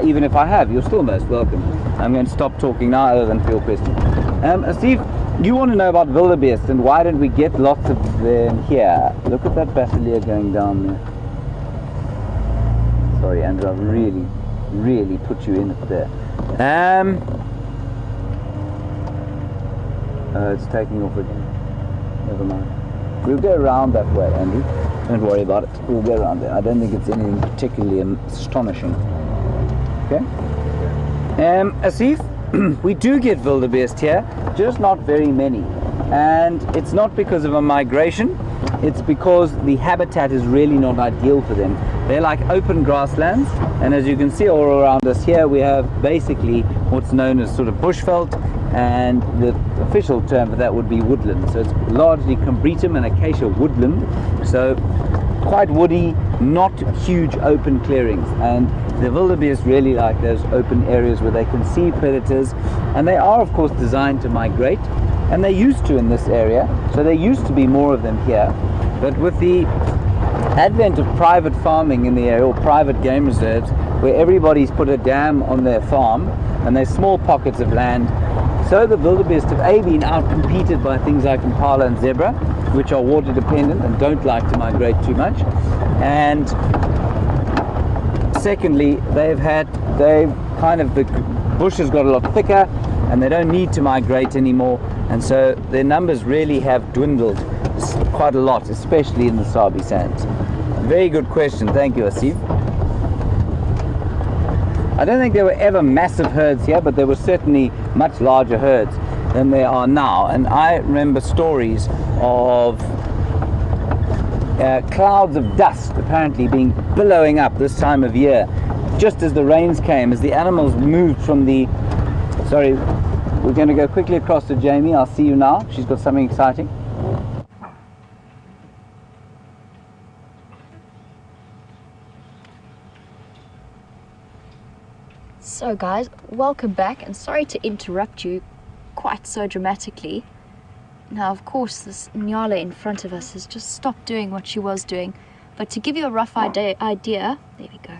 A: Even if I have, you're still most welcome. I'm going to stop talking now, other than for your question. Asif, you want to know about wildebeest, and why don't we get lots of them here? Look at that basilia going down there. Sorry, Andrew, I've really put you in it there. It's taking off again. Never mind. We'll go around that way, Andrew. Don't worry about it. We'll go around there. I don't think it's anything particularly astonishing. Okay? Asif, we do get wildebeest here, just not very many. And it's not because of a migration. It's because the habitat is really not ideal for them. They're like open grasslands, and as you can see all around us here, we have basically what's known as sort of bushveld, and the official term for that would be woodland. So it's largely combretum and acacia woodland, so quite woody, not huge open clearings. And the wildebeest really like those open areas where they can see predators, and they are of course designed to migrate, and they used to in this area, so there used to be more of them here. But with the advent of private farming in the area, or private game reserves, where everybody's put a dam on their farm and there's small pockets of land, so the wildebeest have been outcompeted by things like impala and zebra, which are water dependent and don't like to migrate too much. And secondly, the bush has got a lot thicker and they don't need to migrate anymore, and so their numbers really have dwindled quite a lot, especially in the Sabi Sands. Very good question, thank you, Asif. I don't think there were ever massive herds here, but there were certainly much larger herds than there are now. And I remember stories of clouds of dust apparently being billowing up this time of year, just as the rains came, as the animals moved from the... Sorry, we're going to go quickly across to Jamie. I'll see you now. She's got something exciting.
C: So guys, welcome back, and sorry to interrupt you quite so dramatically. Now of course this Nyala in front of us has just stopped doing what she was doing, but to give you a rough idea, there we go.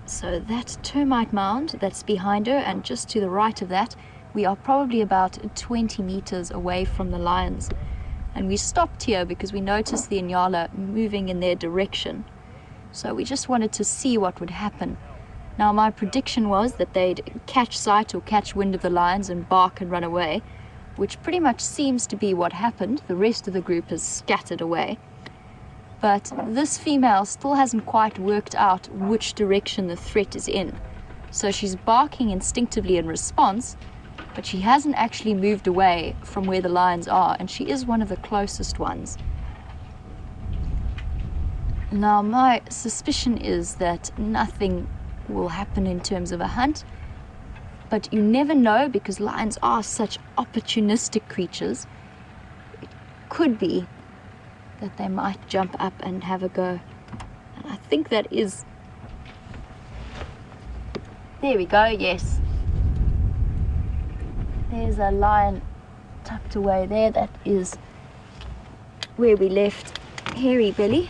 C: So that termite mound that's behind her, and just to the right of that, we are probably about 20 meters away from the lions. And we stopped here because we noticed the Inyala moving in their direction. So we just wanted to see what would happen. Now my prediction was that they'd catch sight or catch wind of the lions and bark and run away, which pretty much seems to be what happened. The rest of the group has scattered away. But this female still hasn't quite worked out which direction the threat is in. So she's barking instinctively in response, but she hasn't actually moved away from where the lions are, and she is one of the closest ones. Now my suspicion is that nothing will happen in terms of a hunt, but you never know because lions are such opportunistic creatures. It could be that they might jump up and have a go. And I think that is... There we go, yes. There's a lion tucked away there. That is where we left Hairy Belly.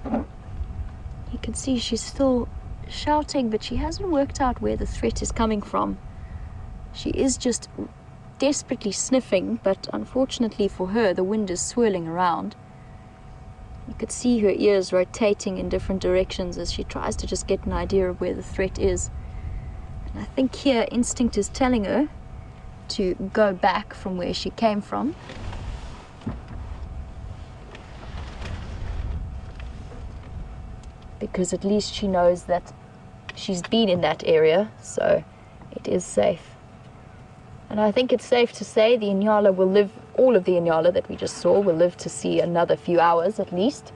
C: You can see she's still shouting, but she hasn't worked out where the threat is coming from. She is just desperately sniffing, but unfortunately for her, the wind is swirling around. You could see her ears rotating in different directions as she tries to just get an idea of where the threat is. And I think here instinct is telling her to go back from where she came from. Because at least she knows that she's been in that area, so it is safe. And I think it's safe to say the Inyala will live, all of the Inyala that we just saw will live to see another few hours at least.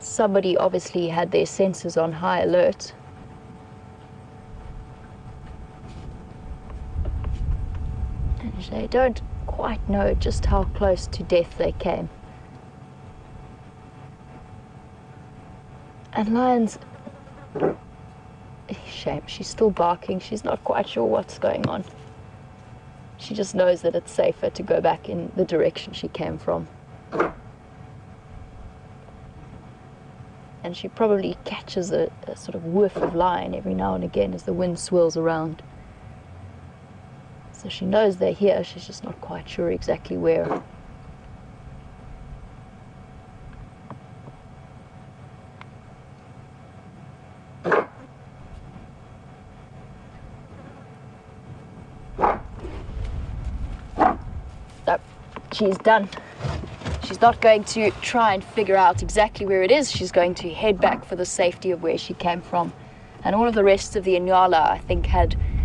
C: Somebody obviously had their senses on high alert. And they don't quite know just how close to death they came. And lions, shame, she's still barking. She's not quite sure what's going on. She just knows that it's safer to go back in the direction she came from. And she probably catches a sort of whiff of lion every now and again as the wind swirls around. So she knows they're here, she's just not quite sure exactly where. She's done. She's not going to try and figure out exactly where it is. She's going to head back for the safety of where she came from. And all of the rest of the Inyala, I think,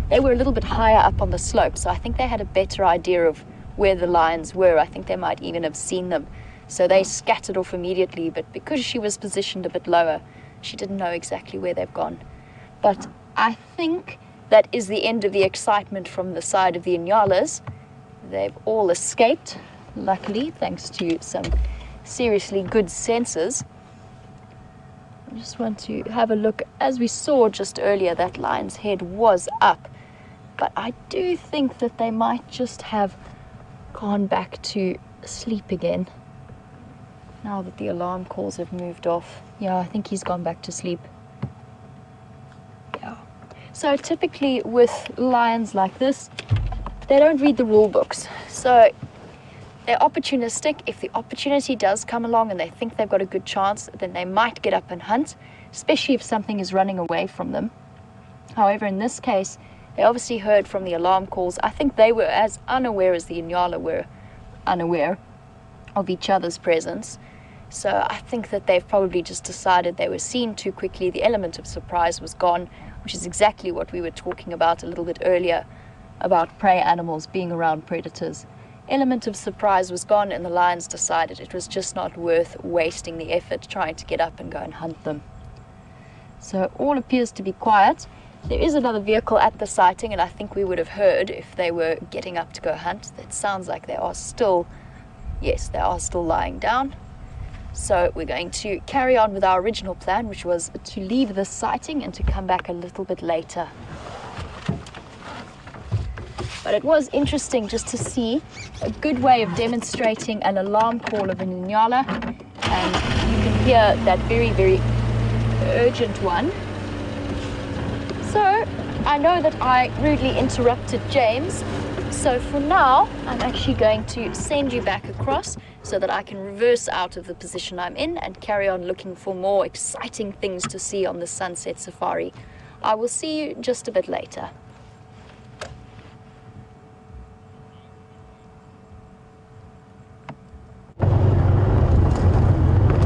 C: they were a little bit higher up on the slope, so I think they had a better idea of where the lions were. I think they might even have seen them. So they scattered off immediately, but because she was positioned a bit lower, she didn't know exactly where they've gone. But I think that is the end of the excitement from the side of the Inyalas. They've all escaped, luckily, thanks to some seriously good sensors. I just want to have a look. As we saw just earlier, that lion's head was up. But I do think that they might just have gone back to sleep again. Now that the alarm calls have moved off. Yeah, I think he's gone back to sleep. Yeah. So typically with lions like this, they don't read the rule books. So they're opportunistic. If the opportunity does come along and they think they've got a good chance, then they might get up and hunt, especially if something is running away from them. However, in this case, they obviously heard from the alarm calls. I think they were as unaware as the Inyala were unaware of each other's presence. So I think that they've probably just decided they were seen too quickly. The element of surprise was gone, which is exactly what we were talking about a little bit earlier, about prey animals being around predators. Element of surprise was gone, and the lions decided it was just not worth wasting the effort trying to get up and go and hunt them. So all appears to be quiet. There is another vehicle at the sighting, and I think we would have heard if they were getting up to go hunt. It sounds like they are still, yes, they are still lying down. So we're going to carry on with our original plan, which was to leave this sighting and to come back a little bit later. But it was interesting just to see a good way of demonstrating an alarm call of an Inyala, and you can hear that very, very urgent one. So I know that I rudely interrupted James, so for now I'm actually going to send you back across so that I can reverse out of the position I'm in and carry on looking for more exciting things to see on the sunset safari. I will see you just a bit later.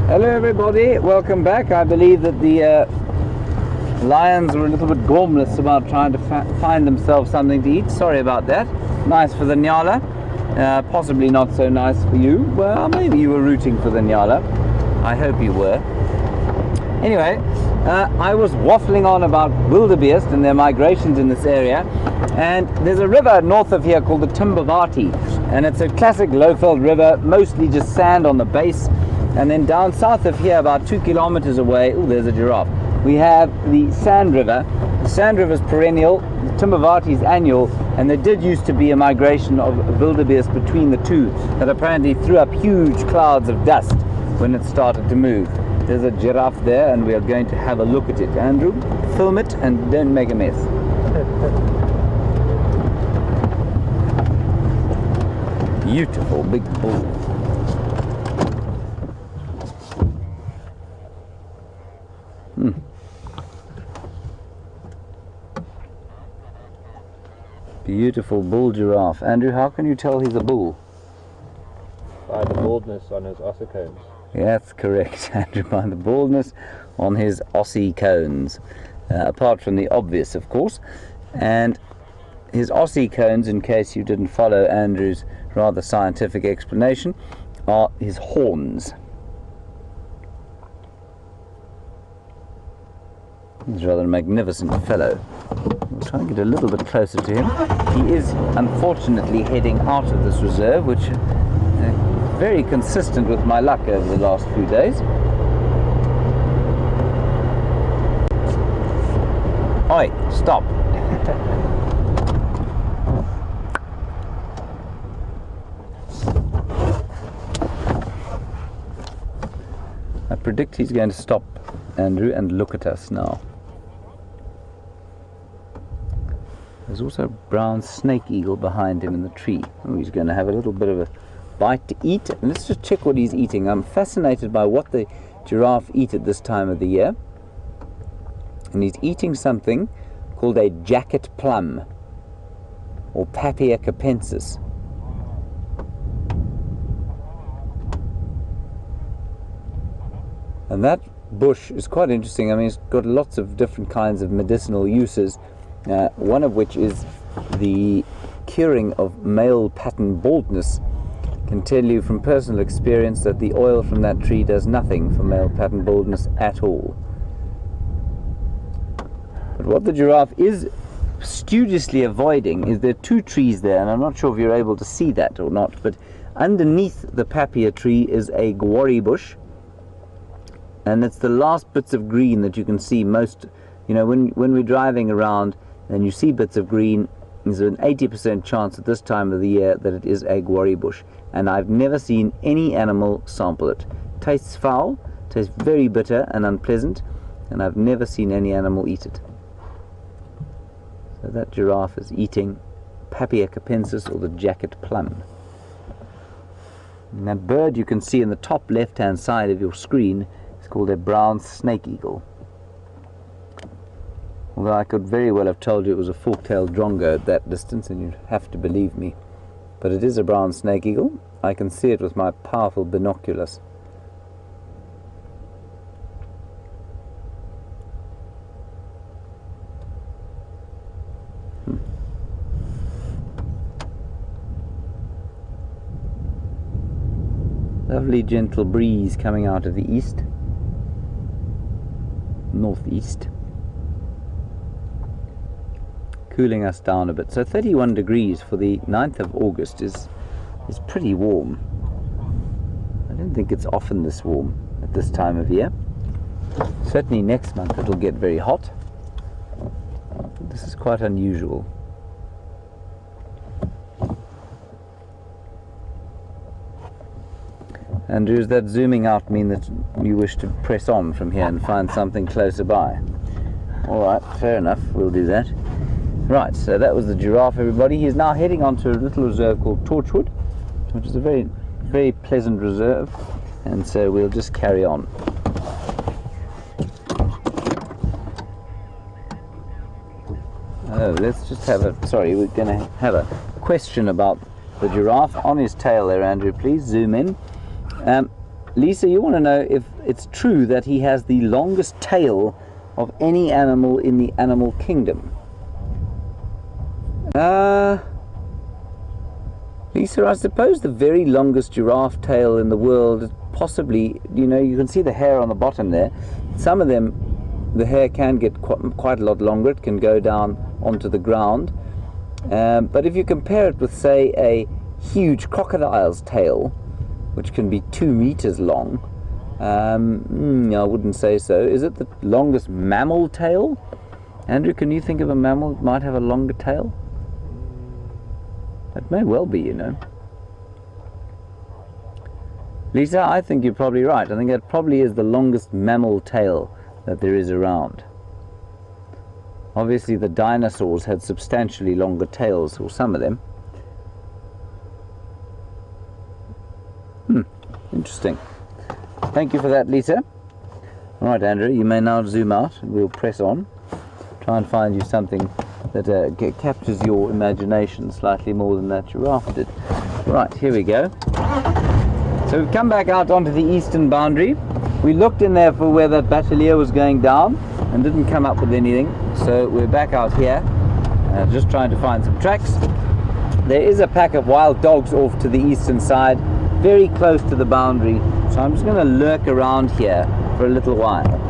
A: Hello everybody, welcome back. I believe that the lions were a little bit gormless about trying to find themselves something to eat. Sorry about that. Nice for the Nyala, possibly not so nice for you. Well, maybe you were rooting for the Nyala. I hope you were. Anyway, I was waffling on about wildebeest and their migrations in this area, and there's a river north of here called the Timbavati, and it's a classic low-filled river, mostly just sand on the base. And then down south of here, about 2 kilometers away, oh, there's a giraffe, we have the Sand River. The Sand River is perennial, the Timbavati is annual, and there did used to be a migration of wildebeest between the two that apparently threw up huge clouds of dust when it started to move. There's a giraffe there, and we are going to have a look at it. Andrew, film it and don't make a mess. Beautiful big bull. Beautiful bull giraffe. Andrew, how can you tell he's a bull?
B: By the baldness on his ossicones.
A: Yeah, that's correct, Andrew, by the baldness on his ossicones. Apart from the obvious, of course. And his ossicones, in case you didn't follow Andrew's rather scientific explanation, are his horns. He's rather a magnificent fellow. We'll try and get a little bit closer to him. He is unfortunately heading out of this reserve, which is very consistent with my luck over the last few days. Oi, stop. I predict he's going to stop, Andrew, and look at us now. There's also a brown snake eagle behind him in the tree. Oh, he's going to have a little bit of a bite to eat. And let's just check what he's eating. I'm fascinated by what the giraffe eat at this time of the year. And he's eating something called a jacket plum, or Papia capensis. And that bush is quite interesting. I mean, it's got lots of different kinds of medicinal uses, one of which is the curing of male pattern baldness. I can tell you from personal experience that the oil from that tree does nothing for male pattern baldness at all. But what the giraffe is studiously avoiding is there are two trees there, and I'm not sure if you're able to see that or not, but underneath the papaya tree is a gwari bush, and it's the last bits of green that you can see most. You know, when we're driving around and you see bits of green, there's an 80% chance at this time of the year that it is a gwari bush, and I've never seen any animal sample it. Tastes foul, tastes very bitter and unpleasant, and I've never seen any animal eat it. So that giraffe is eating Papia capensis, or the jacket plum. And that bird you can see in the top left hand side of your screen is called a brown snake eagle. Although I could very well have told you it was a fork-tailed drongo at that distance, and you'd have to believe me. But it is a brown snake eagle. I can see it with my powerful binoculars. Lovely gentle breeze coming out of the east, northeast, cooling us down a bit. So 31 degrees for the 9th of August is pretty warm. I don't think it's often this warm at this time of year. Certainly next month it'll get very hot. This is quite unusual. And does that zooming out mean that you wish to press on from here and find something closer by? Alright, fair enough, we'll do that. Right, so that was the giraffe, everybody. He's now heading on to a little reserve called Torchwood, which is a very, very pleasant reserve, and so we'll just carry on. Oh, let's just have a, sorry, we're going to have a question about the giraffe. On his tail there, Andrew, please zoom in. Lisa, you want to know if it's true that he has the longest tail of any animal in the animal kingdom. Lisa, I suppose the very longest giraffe tail in the world is possibly, you know, you can see the hair on the bottom there. Some of them, the hair can get quite a lot longer. It can go down onto the ground. But if you compare it with, say, a huge crocodile's tail, which can be 2 meters long, I wouldn't say so. Is it the longest mammal tail? Andrew, can you think of a mammal that might have a longer tail? That may well be, you know. Lisa, I think you're probably right. I think that probably is the longest mammal tail that there is around. Obviously the dinosaurs had substantially longer tails, or some of them. Interesting. Thank you for that, Lisa. Alright, Andrew, you may now zoom out and we'll press on. Try and find you something that captures your imagination slightly more than that giraffe did. Right, here we go. So we've come back out onto the eastern boundary. We looked in there for where that battalier was going down and didn't come up with anything. So we're back out here, just trying to find some tracks. There is a pack of wild dogs off to the eastern side, very close to the boundary. So I'm just going to lurk around here for a little while.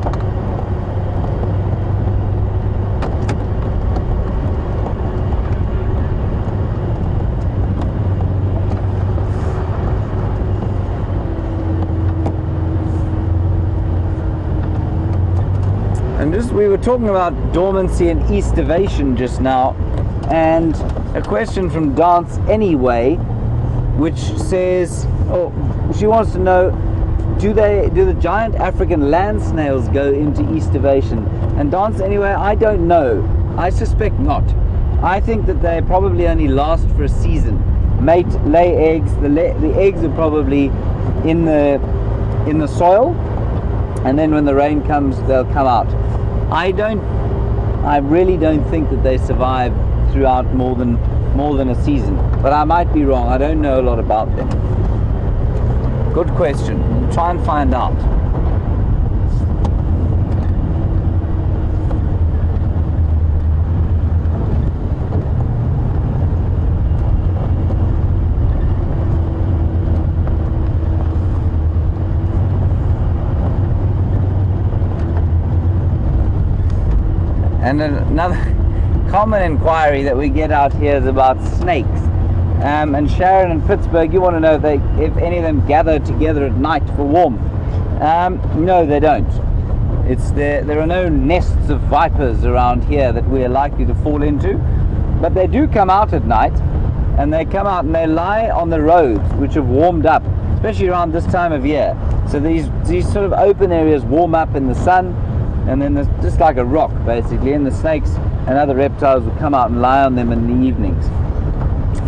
A: We were talking about dormancy and estivation just now, and a question from Dance Anyway, which says, oh, she wants to know, do the giant African land snails go into estivation? And Dance Anyway, I don't know. I suspect not. I think that they probably only last for a season. Mate, lay eggs. The eggs are probably in the soil, and then when the rain comes, they'll come out. I really don't think that they survive throughout more than a season, but I might be wrong. I don't know a lot about them. Good question. We'll try and find out. And another common inquiry that we get out here is about snakes. And Sharon in Pittsburgh, you want to know if any of them gather together at night for warmth. No, they don't. There are no nests of vipers around here that we are likely to fall into, but they do come out at night, and they come out and they lie on the roads which have warmed up, especially around this time of year. So these sort of open areas warm up in the sun, and then there's just like a rock basically, and the snakes and other reptiles will come out and lie on them in the evenings.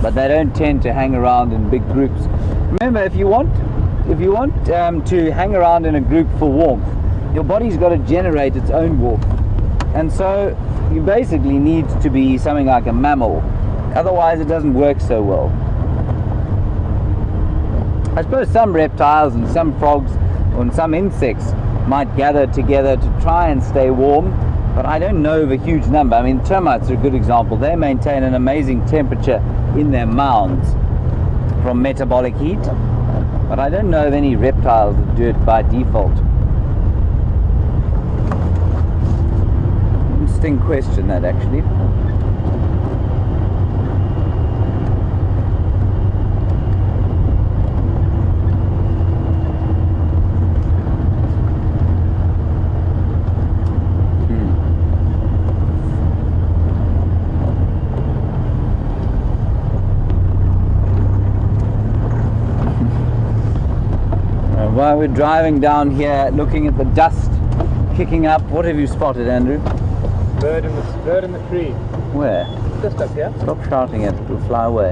A: But they don't tend to hang around in big groups. Remember, if you want to hang around in a group for warmth, your body's got to generate its own warmth, and so you basically need to be something like a mammal. Otherwise, it doesn't work so well. I suppose some reptiles and some frogs and some insects might gather together to try and stay warm, but I don't know of a huge number. I mean, termites are a good example. They maintain an amazing temperature in their mounds from metabolic heat, but I don't know of any reptiles that do it by default. Interesting question, that, actually. While we're driving down here, looking at the dust kicking up, what have you spotted, Andrew?
B: Bird in the tree.
A: Where?
B: Just up here.
A: Stop shouting at it, it'll fly away.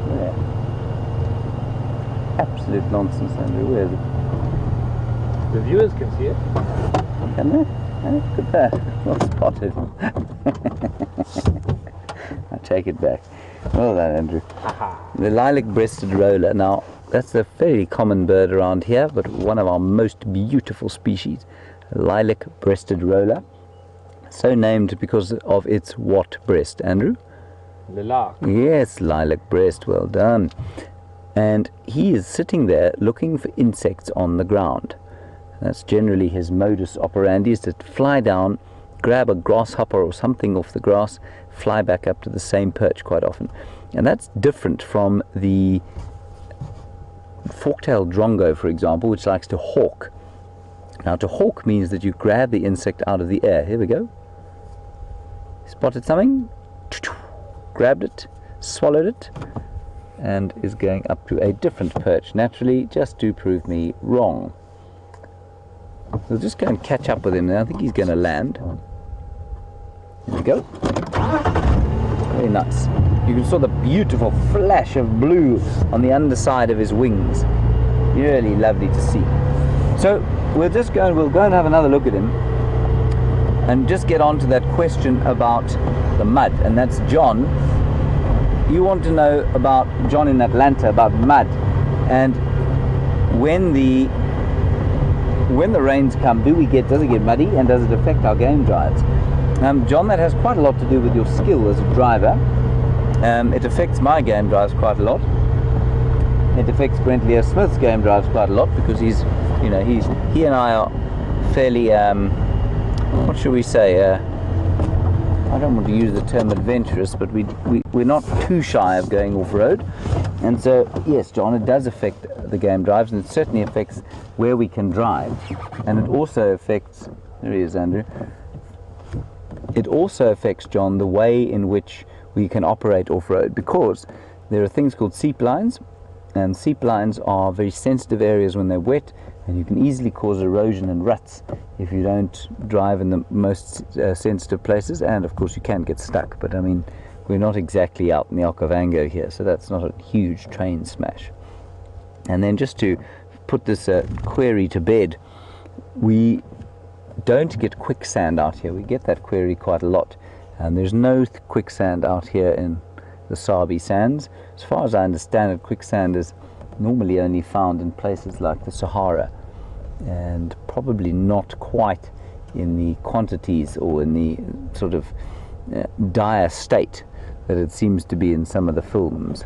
A: Where? Absolute nonsense, Andrew. Where is it?
B: The viewers can see it.
A: Can they? Oh, look at that. Well spotted. I take it back. Well done, Andrew. The lilac-breasted roller. Now, that's a fairly common bird around here, but one of our most beautiful species. Lilac-breasted roller. So named because of its what breast, Andrew?
B: Lilac.
A: Yes, lilac breast. Well done. And he is sitting there looking for insects on the ground. That's generally his modus operandi, is to fly down, grab a grasshopper or something off the grass, fly back up to the same perch quite often. And that's different from the fork-tailed drongo, for example, which likes to hawk. Now, to hawk means that you grab the insect out of the air. Here we go. Spotted something, grabbed it, swallowed it, and is going up to a different perch, naturally, just to prove me wrong. We'll just go and catch up with him now. I think he's going to land. Here we go. Very nice. You can saw the beautiful flash of blue on the underside of his wings. Really lovely to see. So we'll go and have another look at him and just get on to that question about the mud. And that's John. You want to know about John in Atlanta, about mud, and when the rains come, does it get muddy, and does it affect our game drives? John, that has quite a lot to do with your skill as a driver. It affects my game drives quite a lot. It affects Brent Leo Smith's game drives quite a lot, because he and I are fairly, what should we say, I don't want to use the term adventurous, but we're not too shy of going off-road. And so, yes, John, it does affect the game drives, and it certainly affects where we can drive. And it also affects, there he is, Andrew. It also affects, John, the way in which we can operate off-road, because there are things called seep lines, and seep lines are very sensitive areas when they're wet, and you can easily cause erosion and ruts if you don't drive in the most sensitive places. And of course you can get stuck, but I mean, we're not exactly out in the Okavango here, so that's not a huge train smash. And then just to put this query to bed, we don't get quicksand out here. We get that query quite a lot, and there's no quicksand out here in the Sabi Sands. As far as I understand it, quicksand is normally only found in places like the Sahara, and probably not quite in the quantities or in the sort of dire state that it seems to be in some of the films.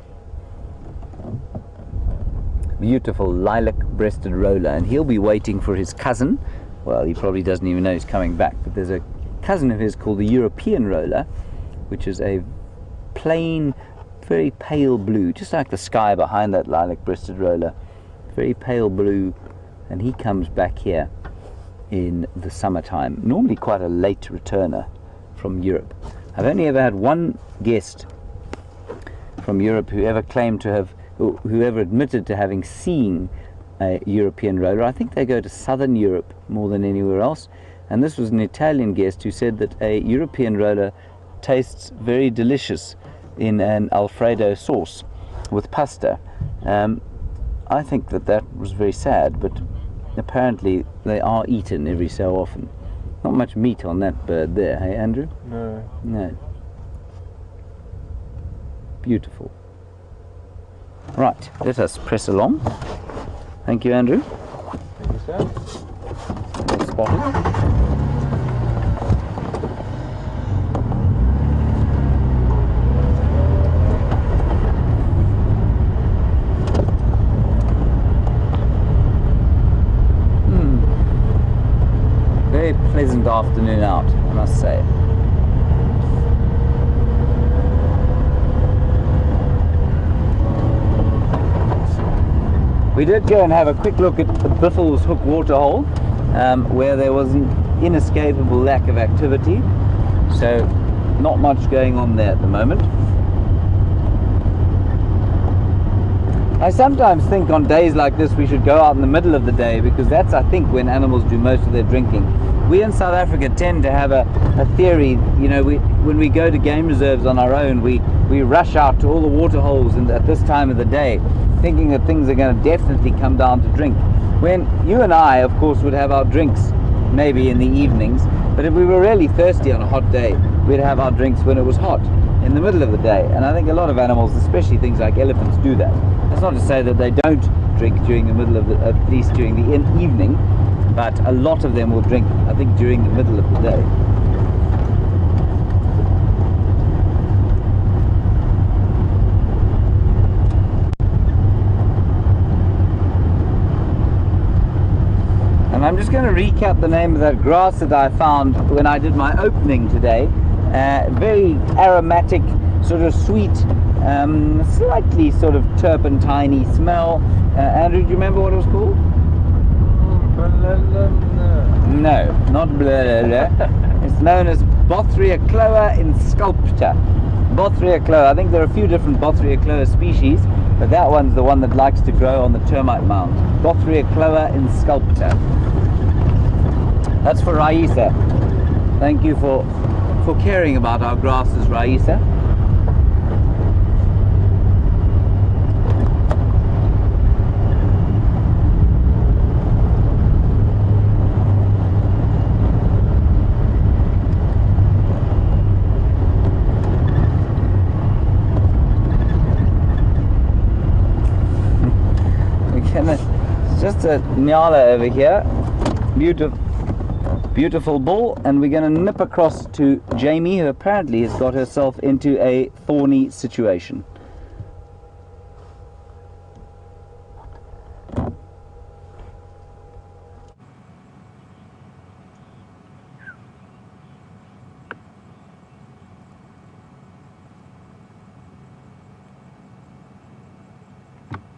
A: Beautiful lilac-breasted roller, and he'll be waiting for his cousin well, he probably doesn't even know he's coming back, but there's a cousin of his called the European roller, which is a plain, very pale blue, just like the sky behind that lilac-breasted roller, very pale blue, and he comes back here in the summertime, normally quite a late returner from Europe. I've only ever had one guest from Europe who ever claimed to have, or whoever admitted to having seen a European roller. I think they go to southern Europe more than anywhere else, and this was an Italian guest who said that a European roller tastes very delicious in an Alfredo sauce with pasta. I think that was very sad, but apparently they are eaten every so often. Not much meat on that bird there, hey Andrew?
B: No.
A: No. Beautiful. Right, let us press along. Thank you, Andrew.
B: Thank you, sir.
A: Well spotted. Very pleasant afternoon out, I must say. We did go and have a quick look at the Biffles Hook waterhole, where there was an inescapable lack of activity, so not much going on there at the moment. I sometimes think on days like this we should go out in the middle of the day, because that's, I think, when animals do most of their drinking. We in South Africa tend to have a theory, you know, when we go to game reserves on our own, we rush out to all the water holes at this time of the day, thinking that things are going to definitely come down to drink. When you and I, of course, would have our drinks maybe in the evenings, but if we were really thirsty on a hot day, we'd have our drinks when it was hot, in the middle of the day. And I think a lot of animals, especially things like elephants, do that. That's not to say that they don't drink during the middle of the, at least during the evening, but a lot of them will drink, I think, during the middle of the day. And I'm just going to recap the name of that grass that I found when I did my opening today. Very aromatic, sort of sweet, slightly sort of turpentine-y smell. Andrew, do you remember what it was called? No, not blah, blah, blah. It's known as Bothria cloa in sculpta. Bothria cloa. I think there are a few different Bothria cloa species, but that one's the one that likes to grow on the termite mound. Bothria cloa in sculpta. That's for Raisa. Thank you for caring about our grasses, Raisa. Just a nyala over here, beautiful bull, and we're going to nip across to Jamie, who apparently has got herself into a thorny situation.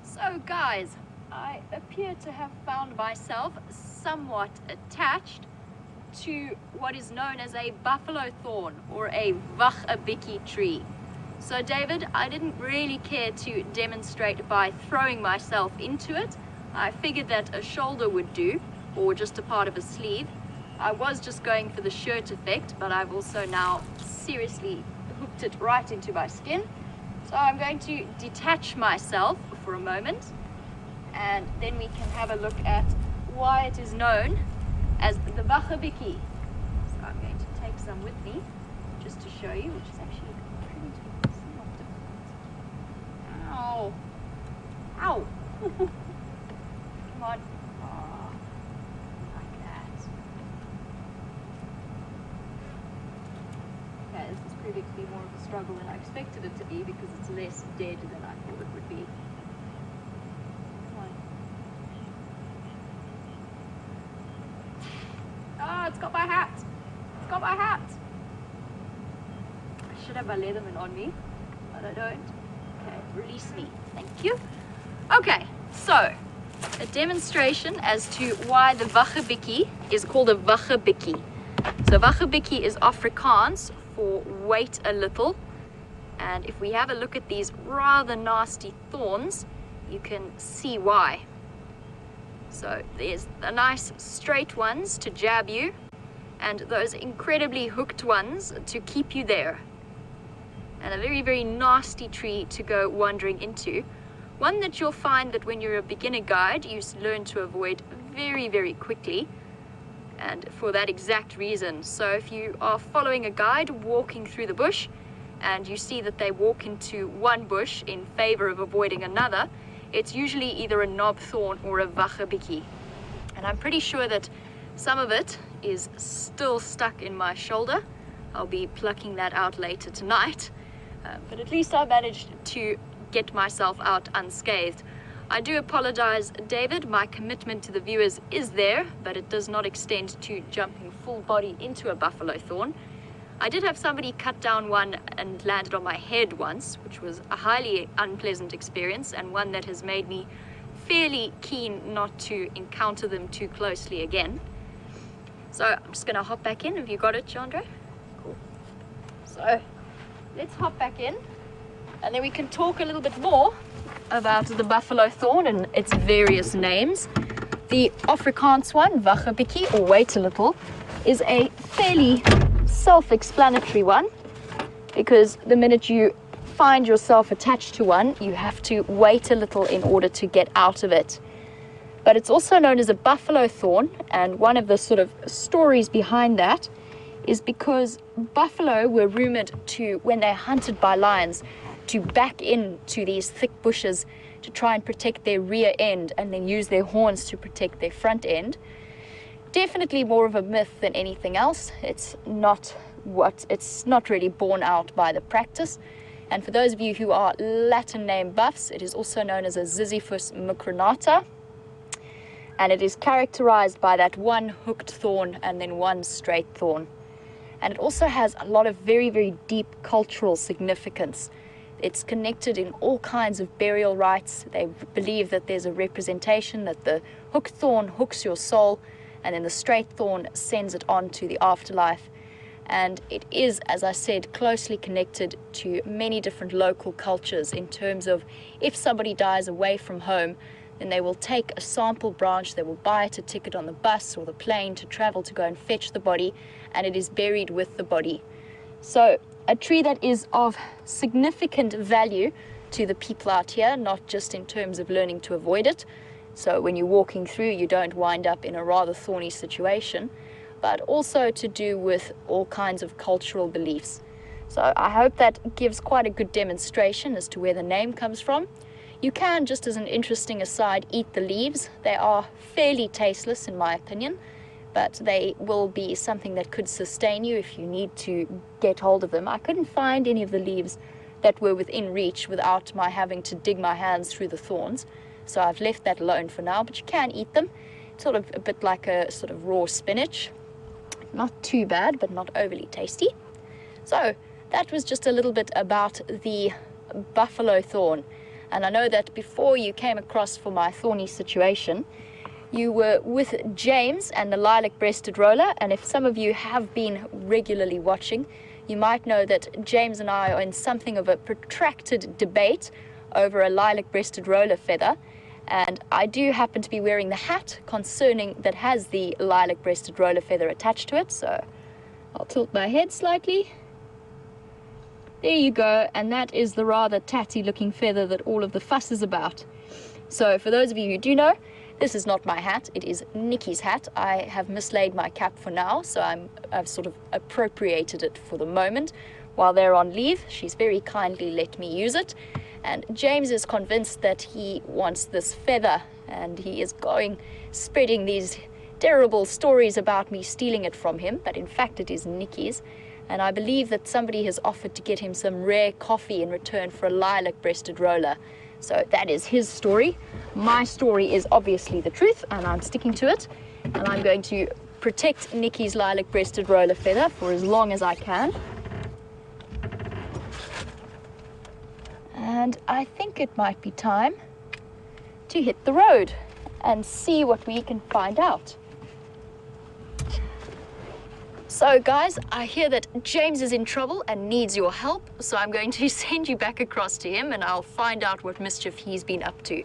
C: So guys, I appear to have found myself somewhat attached to what is known as a buffalo thorn or a wachabiki tree. So David, I didn't really care to demonstrate by throwing myself into it. I figured that a shoulder would do, or just a part of a sleeve. I was just going for the shirt effect, but I've also now seriously hooked it right into my skin. So I'm going to detach myself for a moment, and then we can have a look at why it is known as the wachabiki. So I'm going to take some with me just to show you, which is actually pretty somewhat difficult. Ow! Ow! Come on. Oh, like that. Okay, this is proving to be more of a struggle than I expected it to be, because it's less dead than I thought it would be. Come on. it's got my hat. It's got my hat. I should have my Leatherman on me, but I don't. Okay, release me. Thank you. Okay, so a demonstration as to why the waggebikkie is called a waggebikkie. So waggebikkie is Afrikaans for wait a little. And if we have a look at these rather nasty thorns, you can see why. So there's the nice straight ones to jab you, and those incredibly hooked ones to keep you there. And a very, very nasty tree to go wandering into. One that you'll find that when you're a beginner guide, you learn to avoid very, very quickly. And for that exact reason. So if you are following a guide walking through the bush, and you see that they walk into one bush in favor of avoiding another, it's usually either a knob thorn or a waggebikkie. And I'm pretty sure that some of it is still stuck in my shoulder. I'll be plucking that out later tonight. But at least I managed to get myself out unscathed. I do apologize, David. My commitment to the viewers is there, but it does not extend to jumping full body into a buffalo thorn. I did have somebody cut down one and landed on my head once, which was a highly unpleasant experience and one that has made me fairly keen not to encounter them too closely again. So I'm just going to hop back in. Have you got it, Chandra? Cool. So let's hop back in, and then we can talk a little bit more about the buffalo thorn and its various names. The Afrikaans one, waggebikkie, or wait a little, is a fairly self-explanatory one, because the minute you find yourself attached to one, you have to wait a little in order to get out of it. But it's also known as a buffalo thorn, and one of the sort of stories behind that is because buffalo were rumored to, when they're hunted by lions, to back into these thick bushes to try and protect their rear end and then use their horns to protect their front end. Definitely more of a myth than anything else. It's not really borne out by the practice. And for those of you who are Latin name buffs, it is also known as a Ziziphus mucronata. And it is characterized by that one hooked thorn and then one straight thorn. And it also has a lot of very, very deep cultural significance. It's connected in all kinds of burial rites. They believe that there's a representation that the hooked thorn hooks your soul, and then the straight thorn sends it on to the afterlife. And it is, as I said, closely connected to many different local cultures in terms of if somebody dies away from home, then they will take a sample branch, they will buy it a ticket on the bus or the plane to travel to go and fetch the body, and it is buried with the body. So a tree that is of significant value to the people out here, not just in terms of learning to avoid it. So when you're walking through, you don't wind up in a rather thorny situation, but also to do with all kinds of cultural beliefs. So I hope that gives quite a good demonstration as to where the name comes from. You can, just as an interesting aside, eat the leaves. They are fairly tasteless in my opinion, but they will be something that could sustain you if you need to get hold of them. I couldn't find any of the leaves that were within reach without my having to dig my hands through the thorns. So I've left that alone for now, but you can eat them. It's sort of a bit like a sort of raw spinach. Not too bad, but not overly tasty. So that was just a little bit about the buffalo thorn. And I know that before you came across for my thorny situation, you were with James and the lilac-breasted roller, and if some of you have been regularly watching, you might know that James and I are in something of a protracted debate over a lilac-breasted roller feather, and I do happen to be wearing the hat concerning that has the lilac-breasted roller feather attached to it, so I'll tilt my head slightly. There you go, and that is the rather tatty looking feather that all of the fuss is about. So for those of you who do know, this is not my hat, it is Nikki's hat. I have mislaid my cap for now, so I've sort of appropriated it for the moment. While they're on leave, she's very kindly let me use it. And James is convinced that he wants this feather, and he is spreading these terrible stories about me stealing it from him, but in fact it is Nikki's. And I believe that somebody has offered to get him some rare coffee in return for a lilac-breasted roller. So that is his story. My story is obviously the truth, and I'm sticking to it. And I'm going to protect Nikki's lilac-breasted roller feather for as long as I can. And I think it might be time to hit the road and see what we can find out. So guys, I hear that James is in trouble and needs your help, so I'm going to send you back across to him and I'll find out what mischief he's been up to.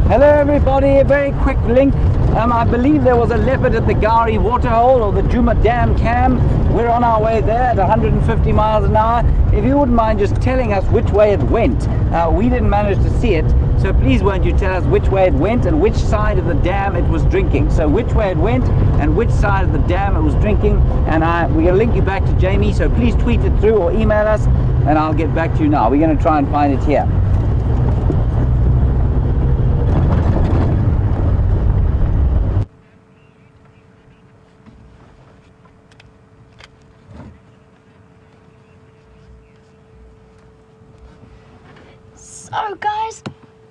A: Hello everybody, a very quick link. I believe there was a leopard at the Gari waterhole or the Djuma Dam Cam. We're on our way there at 150 miles an hour. If you wouldn't mind just telling us which way it went. We didn't manage to see it, so please won't you tell us which way it went and which side of the dam it was drinking. So which way it went and which side of the dam it was drinking, and we're going to link you back to Jamie, so please tweet it through or email us and I'll get back to you now. We're going to try and find it here.
C: So guys,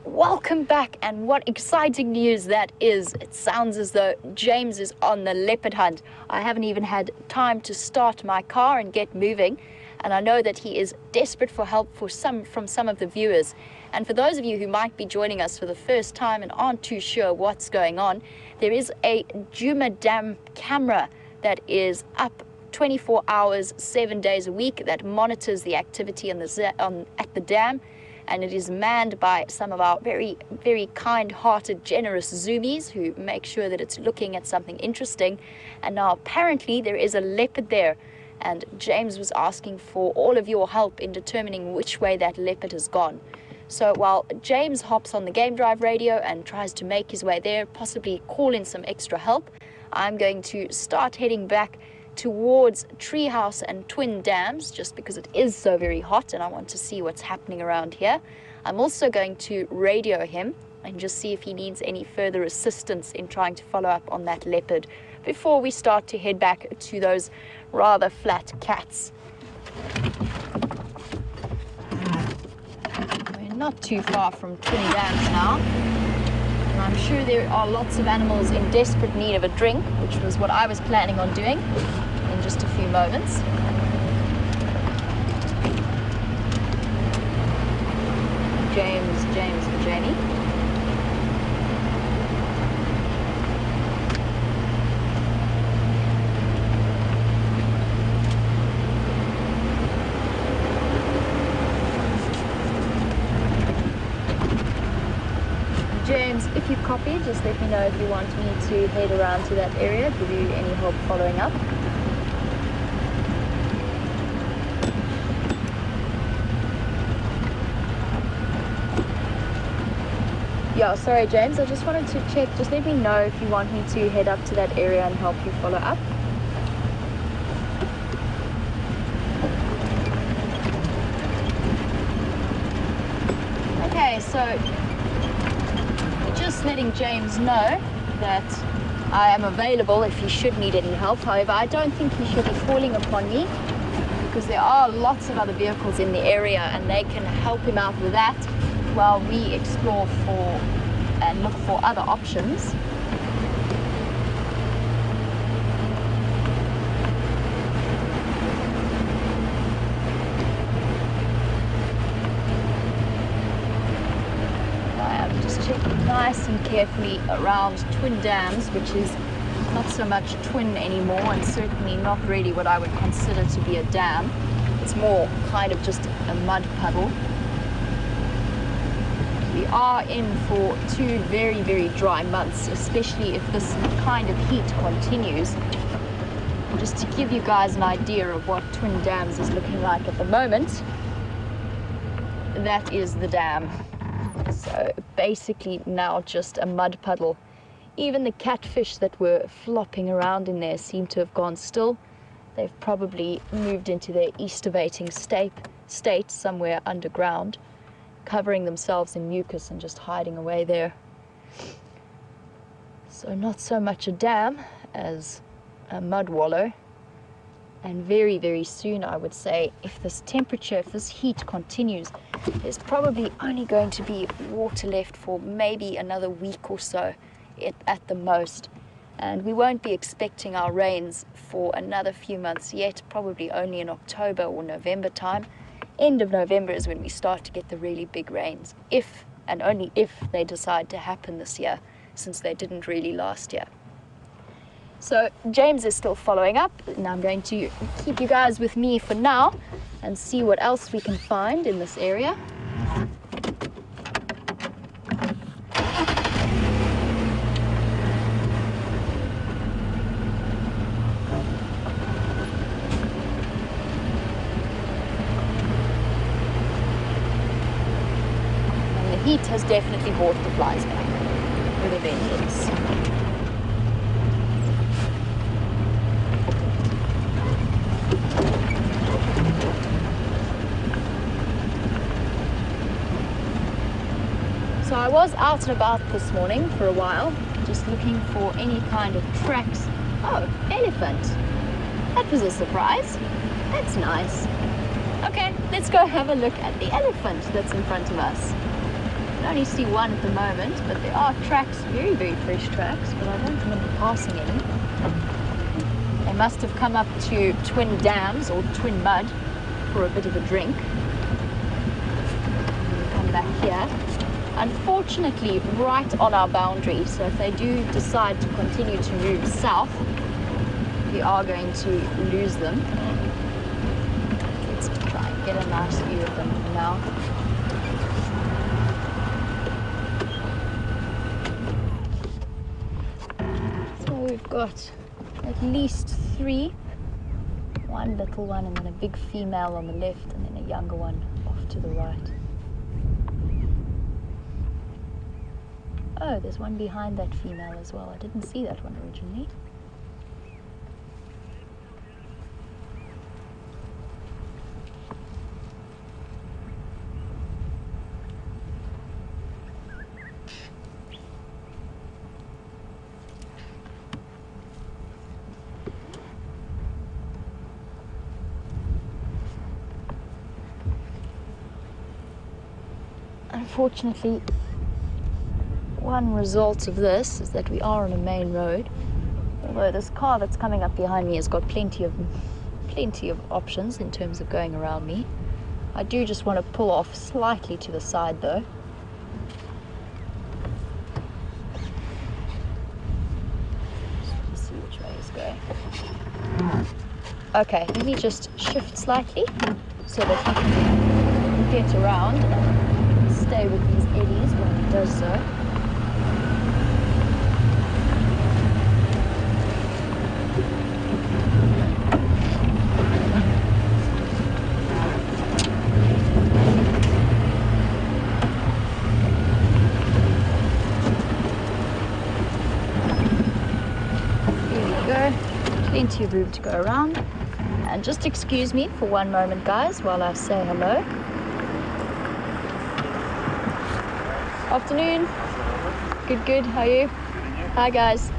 C: welcome back, and what exciting news that is. It sounds as though James is on the leopard hunt. I haven't even had time to start my car and get moving, and I know that he is desperate for help from some of the viewers. And for those of you who might be joining us for the first time and aren't too sure what's going on, there is a Djuma Dam camera that is up 24 hours, 7 days a week that monitors the activity at the dam. And it is manned by some of our very, very kind-hearted, generous zoomies who make sure that it's looking at something interesting. And now apparently there is a leopard there, and James was asking for all of your help in determining which way that leopard has gone. So while James hops on the game drive radio and tries to make his way there, possibly call in some extra help, I'm going to start heading back towards Treehouse and Twin Dams, just because it is so very hot and I want to see what's happening around here. I'm also going to radio him and just see if he needs any further assistance in trying to follow up on that leopard before we start to head back to those rather flat cats. We're not too far from Twin Dams now, and I'm sure there are lots of animals in desperate need of a drink, which was what I was planning on doing in just a few moments. James for Jamie. James, if you copy, just let me know if you want me to head around to that area, give you any help following up. Yeah, sorry James, I just wanted to check, just let me know if you want me to head up to that area and help you follow up. Okay, so just letting James know that I am available if he should need any help. However, I don't think he should be calling upon me because there are lots of other vehicles in the area and they can help him out with that while we explore for and look for other options. Checking nice and carefully around Twin Dams, which is not so much twin anymore and certainly not really what I would consider to be a dam. It's more kind of just a mud puddle. We are in for 2 very, very dry months, especially if this kind of heat continues. And just to give you guys an idea of what Twin Dams is looking like at the moment, that is the dam. So basically now just a mud puddle. Even the catfish that were flopping around in there seem to have gone still. They've probably moved into their estivating state somewhere underground, covering themselves in mucus and just hiding away there. So not so much a dam as a mud wallow. And very, very soon, I would say, if this temperature, if this heat continues, There's probably only going to be water left for maybe another week or so at the most. And we won't be expecting our rains for another few months yet, probably only in October or November time. End of November is when we start to get the really big rains, if and only if they decide to happen this year, since they didn't really last year. So James is still following up, and I'm going to keep you guys with me for now and see what else we can find in this area. And the heat has definitely brought the flies back with a vengeance. So I was out and about this morning for a while, just looking for any kind of tracks. Oh, elephant. That was a surprise. That's nice. Okay, let's go have a look at the elephant that's in front of us. I can only see one at the moment, but there are tracks, very, very fresh tracks, but I don't remember passing any. They must have come up to Twin Dams or Twin Mud for a bit of a drink. Come back here. Unfortunately, right on our boundary, so if they do decide to continue to move south, we are going to lose them. Let's try and get a nice view of them now. So we've got at least 3, one little one and then a big female on the left and then a younger one off to the right. Oh, there's one behind that female as well. I didn't see that one originally. Unfortunately, one result of this is that we are on a main road, although this car that's coming up behind me has got plenty of options in terms of going around me. I do just want to pull off slightly to the side though. Let's see which way he's going. Okay, let me just shift slightly so that he can get around and stay with these eddies when he does so. Plenty of room to go around, and just excuse me for one moment guys while I say hello. Afternoon. Good, how are you? Hi guys.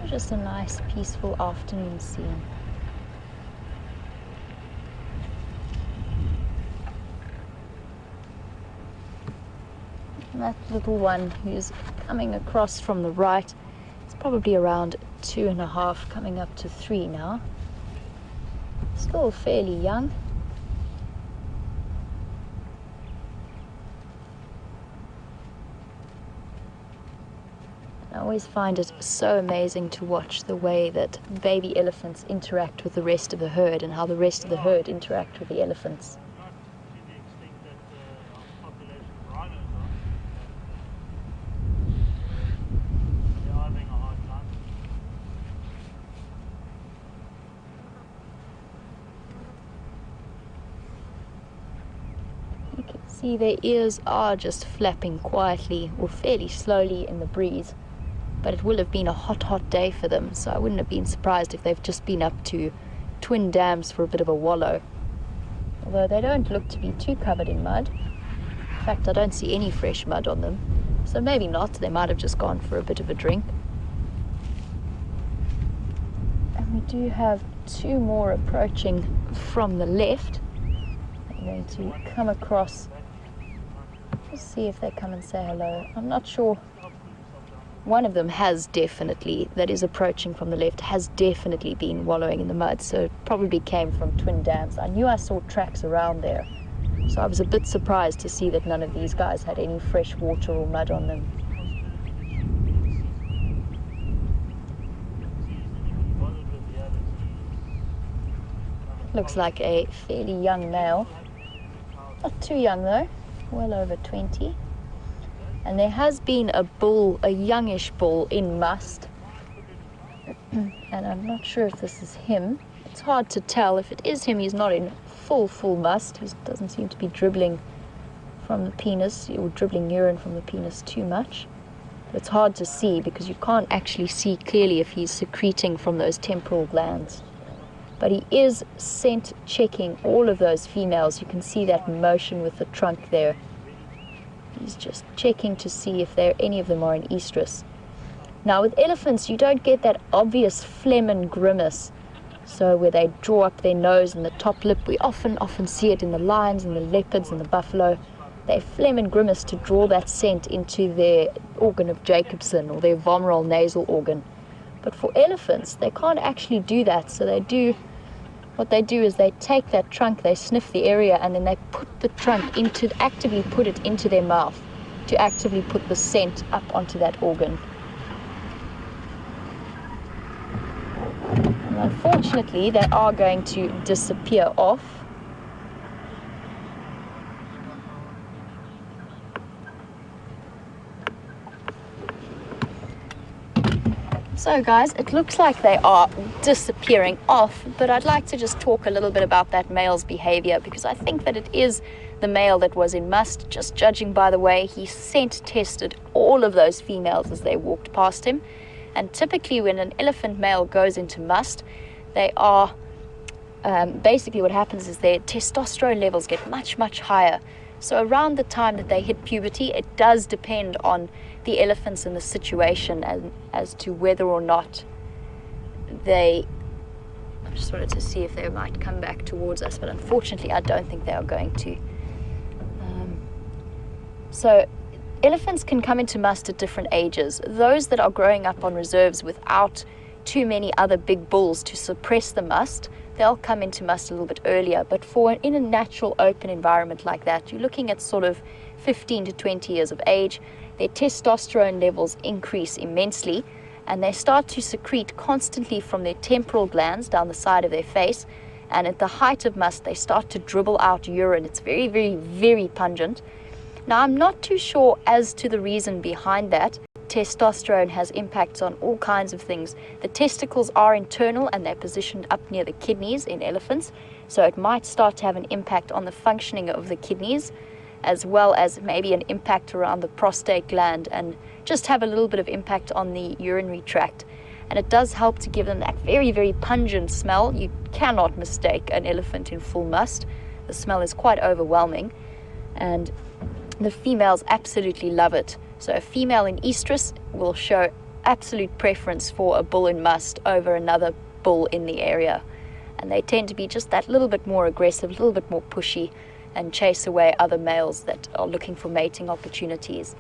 C: Just a nice peaceful afternoon scene. That little one who's coming across from the right is probably around 2.5, coming up to 3 now. Still fairly young. I always find it so amazing to watch the way that baby elephants interact with the rest of the herd and how the rest of the herd interact with the elephants. See, their ears are just flapping quietly or fairly slowly in the breeze, but it will have been a hot day for them, so I wouldn't have been surprised if they've just been up to Twin Dams for a bit of a wallow. Although they don't look to be too covered in mud. In fact, I don't see any fresh mud on them. So maybe not. They might have just gone for a bit of a drink. And we do have 2 more approaching from the left. I'm going to come across, just see if they come and say hello. I'm not sure. One of them has definitely, that is approaching from the left, has definitely been wallowing in the mud, so it probably came from twin dams. I knew I saw tracks around there, so I was a bit surprised to see that none of these guys had any fresh water or mud on them. Looks like a fairly young male. Not too young though, well over 20. And there has been a bull, a youngish bull in must. And I'm not sure if this is him. It's hard to tell. If it is him, he's not in full must. He doesn't seem to be dribbling from the penis or dribbling urine from the penis too much. But it's hard to see because you can't actually see clearly if he's secreting from those temporal glands. But he is scent checking all of those females. You can see that motion with the trunk there. He's just checking to see if any of them are in estrus. Now with elephants, you don't get that obvious phlegm and grimace. So where they draw up their nose and the top lip, we often see it in the lions and the leopards and the buffalo. They phlegm and grimace to draw that scent into their organ of Jacobson or their vomeral nasal organ. But for elephants, they can't actually do that. So what they do is they take that trunk, they sniff the area, and then they put the trunk actively put it into their mouth to actively put the scent up onto that organ. And unfortunately, they are going to disappear off. So guys, it looks like they are disappearing off, but I'd like to just talk a little bit about that male's behavior, because I think that it is the male that was in must, just judging by the way he scent tested all of those females as they walked past him. And typically when an elephant male goes into must, they are, basically what happens is their testosterone levels get much higher. So around the time that they hit puberty, it does depend on the elephants and the situation and as to whether or not I just wanted to see if they might come back towards us, but unfortunately I don't think they are going to. So elephants can come into must at different ages. Those that are growing up on reserves without too many other big bulls to suppress the must, they'll come into must a little bit earlier. But in a natural open environment like that, you're looking at sort of 15 to 20 years of age. Their testosterone levels increase immensely, and they start to secrete constantly from their temporal glands down the side of their face. And at the height of must, they start to dribble out urine. It's very pungent. Now, I'm not too sure as to the reason behind that. Testosterone has impacts on all kinds of things. The testicles are internal and they're positioned up near the kidneys in elephants, so it might start to have an impact on the functioning of the kidneys, as well as maybe an impact around the prostate gland, and just have a little bit of impact on the urinary tract. And it does help to give them that very pungent smell. You cannot mistake an elephant in full must. The smell is quite overwhelming, and the females absolutely love it. So a female in estrus will show absolute preference for a bull in must over another bull in the area. And they tend to be just that little bit more aggressive, a little bit more pushy, and chase away other males that are looking for mating opportunities.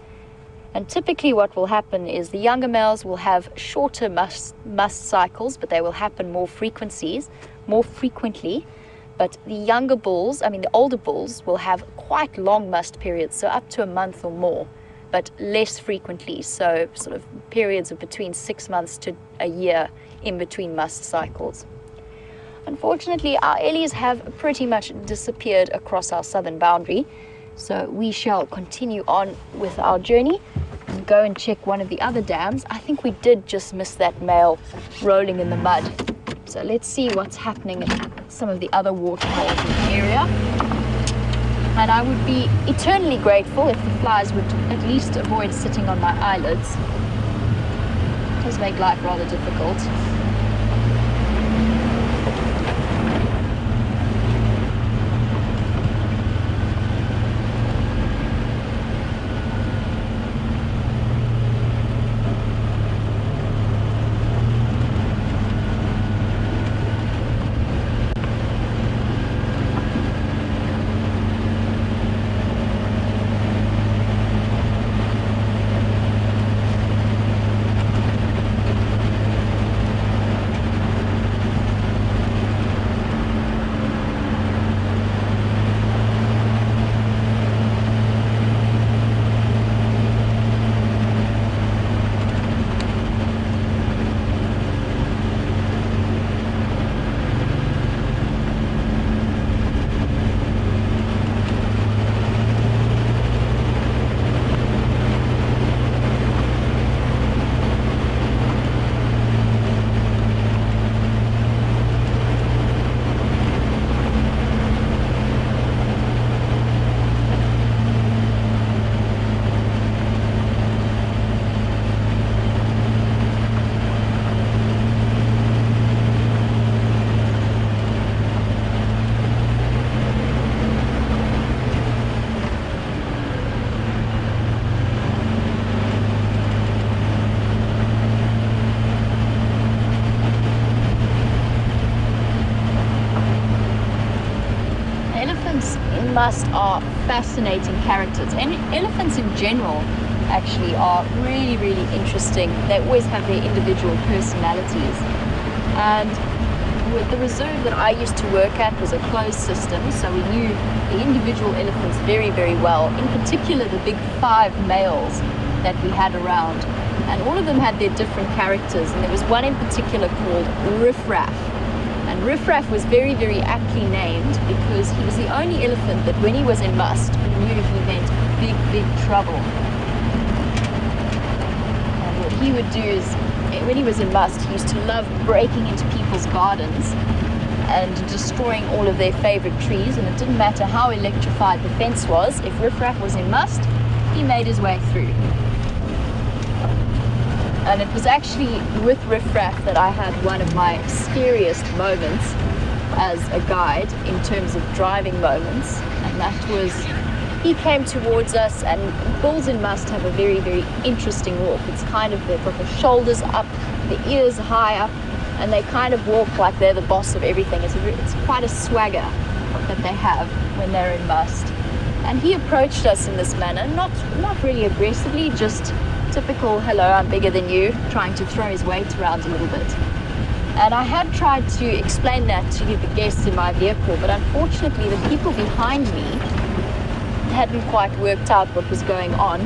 C: And typically what will happen is the younger males will have shorter must cycles, but they will happen more frequently. But the younger bulls, the older bulls, will have quite long must periods, so up to a month or more, but less frequently, so sort of periods of between 6 months to a year in between must cycles. Unfortunately, our Ellies have pretty much disappeared across our southern boundary, so we shall continue on with our journey and go and check one of the other dams. I think we did just miss that male rolling in the mud, so let's see what's happening at some of the other waterholes in the area. And I would be eternally grateful if the flies would at least avoid sitting on my eyelids. It does make life rather difficult. in must are fascinating characters, and elephants in general actually are really, really interesting. They always have their individual personalities. And with the reserve that I used to work at was a closed system, so we knew the individual elephants very, very well, in particular the big 5 males that we had around. And all of them had their different characters, and there was one in particular called Riffraff. And Riffraff was very, very aptly named because he was the only elephant that when he was in must, we knew he meant big, big trouble. And what he would do is, when he was in must, he used to love breaking into people's gardens and destroying all of their favorite trees, and it didn't matter how electrified the fence was. If Riffraff was in must, he made his way through. And it was actually with Riffraff that I had one of my scariest moments as a guide in terms of driving moments, and that was, he came towards us, and bulls in must have a very, very interesting walk. It's kind of, they've got the shoulders up, the ears high up, and they kind of walk like they're the boss of everything. It's quite a swagger that they have when they're in must. And he approached us in this manner, not really aggressively, just typical, hello, I'm bigger than you, trying to throw his weight around a little bit. And I had tried to explain that to the guests in my vehicle, but unfortunately the people behind me hadn't quite worked out what was going on.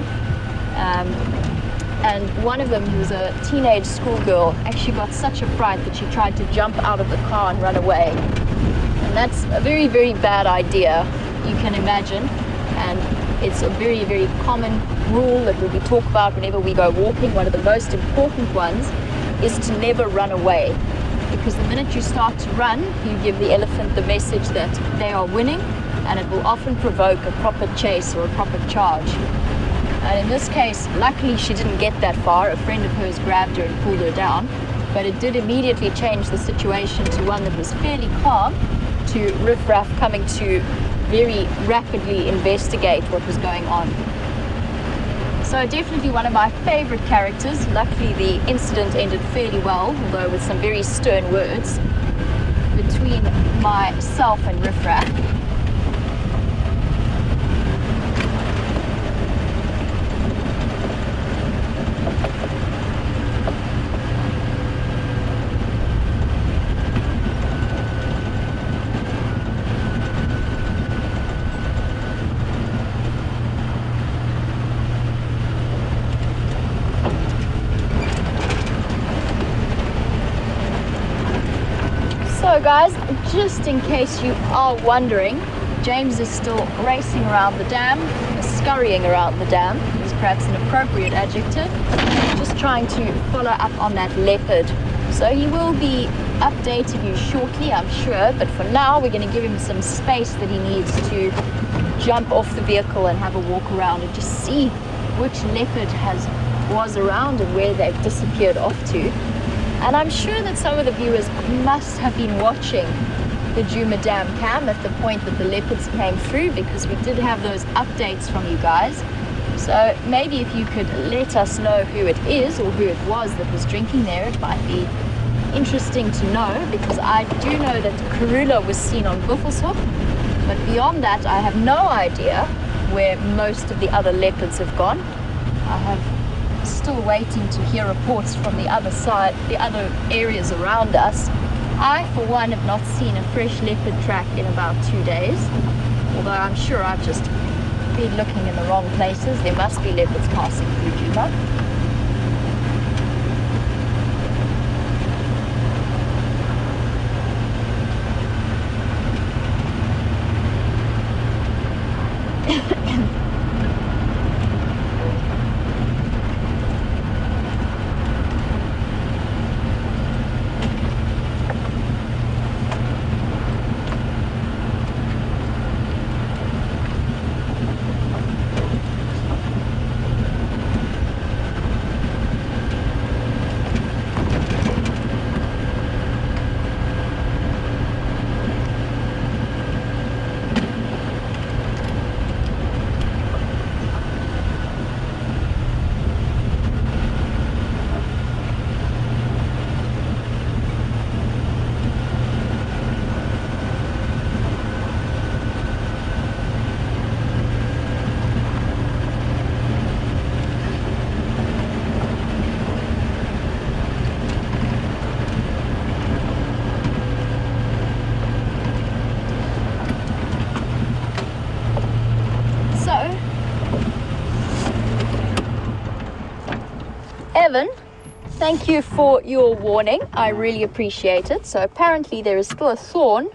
C: And one of them, who was a teenage schoolgirl, actually got such a fright that she tried to jump out of the car and run away. And that's a very, very bad idea, you can imagine. And it's a very, very common rule that we talk about whenever we go walking. One of the most important ones is to never run away, because the minute you start to run, you give the elephant the message that they are winning, and it will often provoke a proper chase or a proper charge. And in this case, luckily she didn't get that far. A friend of hers grabbed her and pulled her down, but it did immediately change the situation to one that was fairly calm, to Riffraff coming to very rapidly investigate what was going on. So definitely one of my favorite characters. Luckily the incident ended fairly well, although with some very stern words between myself and Riffraff. So guys, just in case you are wondering, James is still racing around the dam, scurrying around the dam, is perhaps an appropriate adjective, just trying to follow up on that leopard. So he will be updating you shortly, I'm sure, but for now we're going to give him some space that he needs to jump off the vehicle and have a walk around and just see which leopard was around and where they've disappeared off to. And I'm sure that some of the viewers must have been watching the Djuma Dam cam at the point that the leopards came through, because we did have those updates from you guys. So maybe if you could let us know who it is or who it was that was drinking there, it might be interesting to know, because I do know that Karula was seen on Buffelshoek, but beyond that I have no idea where most of the other leopards have gone. I have still waiting to hear reports from the other side, the other areas around us. I, for one, have not seen a fresh leopard track in about 2 days, although I'm sure I've just been looking in the wrong places. There must be leopards passing through Djuma. Evan, thank you for your warning. I really appreciate it. So apparently there is still a thorn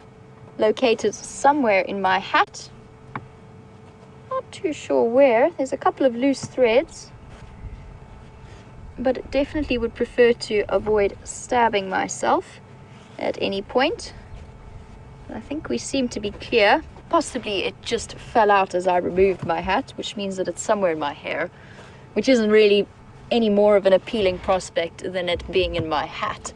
C: located somewhere in my hat. Not too sure where. There's a couple of loose threads, but definitely would prefer to avoid stabbing myself at any point. I think we seem to be clear. Possibly it just fell out as I removed my hat, which means that it's somewhere in my hair, which isn't really any more of an appealing prospect than it being in my hat.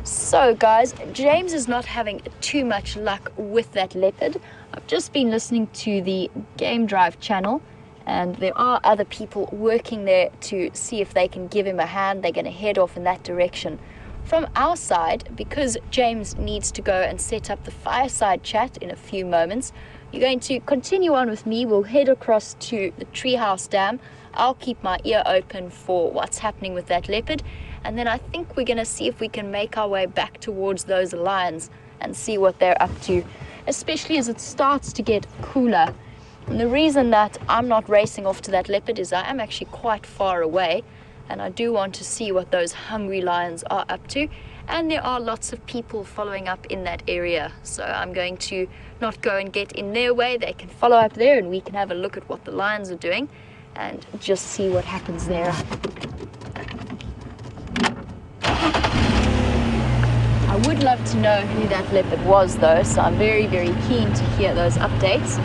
C: So guys, James is not having too much luck with that leopard. I've just been listening to the Game Drive channel, and there are other people working there to see if they can give him a hand. They're going to head off in that direction. From our side, because James needs to go and set up the fireside chat in a few moments, you're going to continue on with me. We'll head across to the treehouse dam. I'll keep my ear open for what's happening with that leopard, and then I think we're going to see if we can make our way back towards those lions and see what they're up to, especially as it starts to get cooler. And the reason that I'm not racing off to that leopard is I am actually quite far away, and I do want to see what those hungry lions are up to. And there are lots of people following up in that area, so I'm going to not go and get in their way. They can follow up there and we can have a look at what the lions are doing and just see what happens there. I would love to know who that leopard was though, so I'm very, very keen to hear those updates.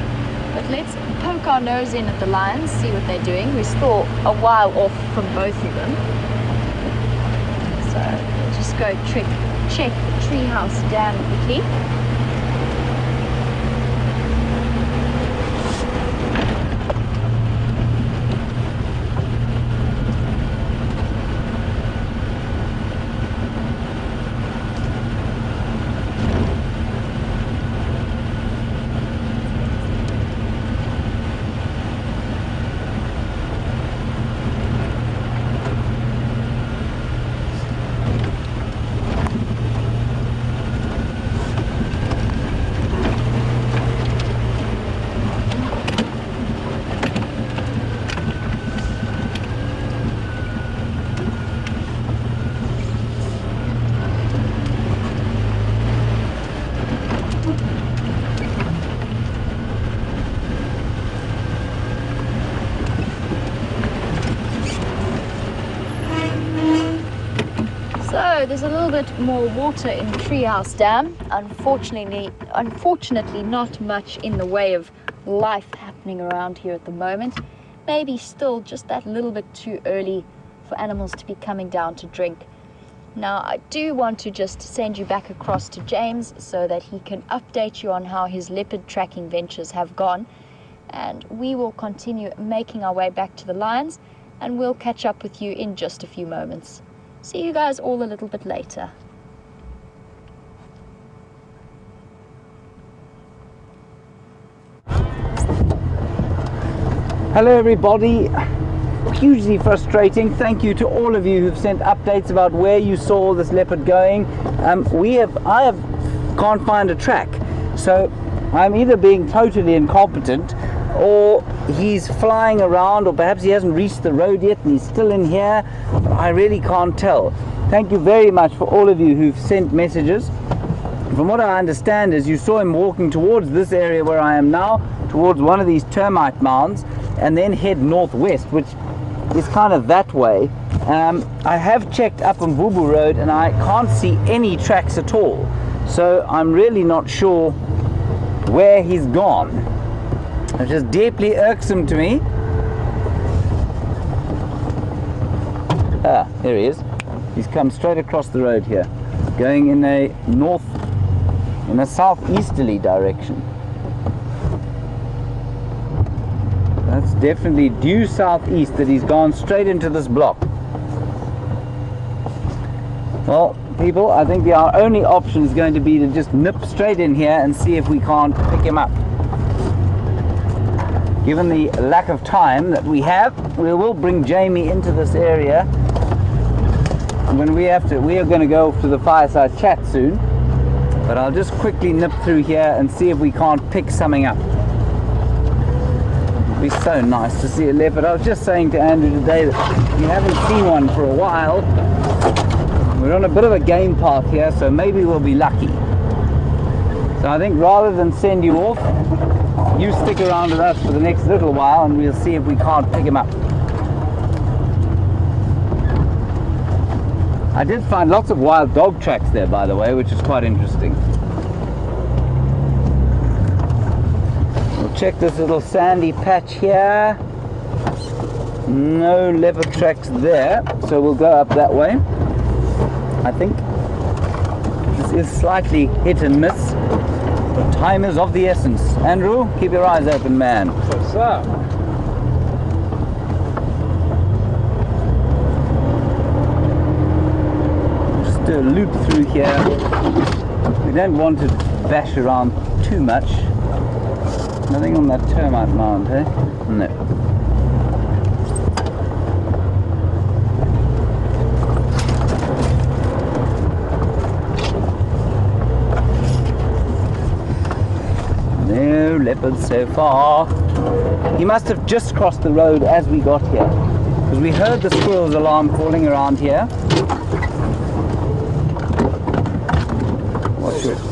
C: But let's poke our nose in at the lions, see what they're doing. We're still a while off from both of them. So we'll just go check the treehouse dam quickly. So there's a little bit more water in the treehouse dam. Unfortunately not much in the way of life happening around here at the moment. Maybe still just that little bit too early for animals to be coming down to drink. Now I do want to just send you back across to James so that he can update you on how his leopard tracking ventures have gone, and we will continue making our way back to the lions, and we'll catch up with you in just a few moments. See you guys all a little bit later.
A: Hello everybody. Hugely frustrating. Thank you to all of you who've sent updates about where you saw this leopard going. I can't find a track, so I'm either being totally incompetent, or he's flying around, or perhaps he hasn't reached the road yet and he's still in here. I really can't tell. Thank you very much for all of you who've sent messages. From what I understand is you saw him walking towards this area where I am now, towards one of these termite mounds, and then head northwest, which is kind of that way. I have checked up on Vubu Road and I can't see any tracks at all, so I'm really not sure where he's gone, which is deeply irksome to me. Ah, there he is. He's come straight across the road here, going in a southeasterly direction. That's definitely due southeast, that he's gone straight into this block. Well, people, I think our only option is going to be to just nip straight in here and see if we can't pick him up. Given the lack of time that we have, we will bring Jamie into this area when we are going to go to the fireside chat soon, but I'll just quickly nip through here and see if we can't pick something up. It'd be so nice to see a leopard. I was just saying to Andrew today that we haven't seen one for a while. We're on a bit of a game path here, so maybe we'll be lucky. So I think rather than send you off, you stick around with us for the next little while and we'll see if we can't pick him up. I did find lots of wild dog tracks there, by the way, which is quite interesting. We'll check this little sandy patch here. No leopard tracks there, so we'll go up that way. I think this is slightly hit and miss, but time is of the essence. Andrew, keep your eyes open, man.
B: What's up?
A: Just do a loop through here. We don't want to bash around too much. Nothing on that termite mound, eh? No. No leopards so far. He must have just crossed the road as we got here, because we heard the squirrel's alarm calling around here.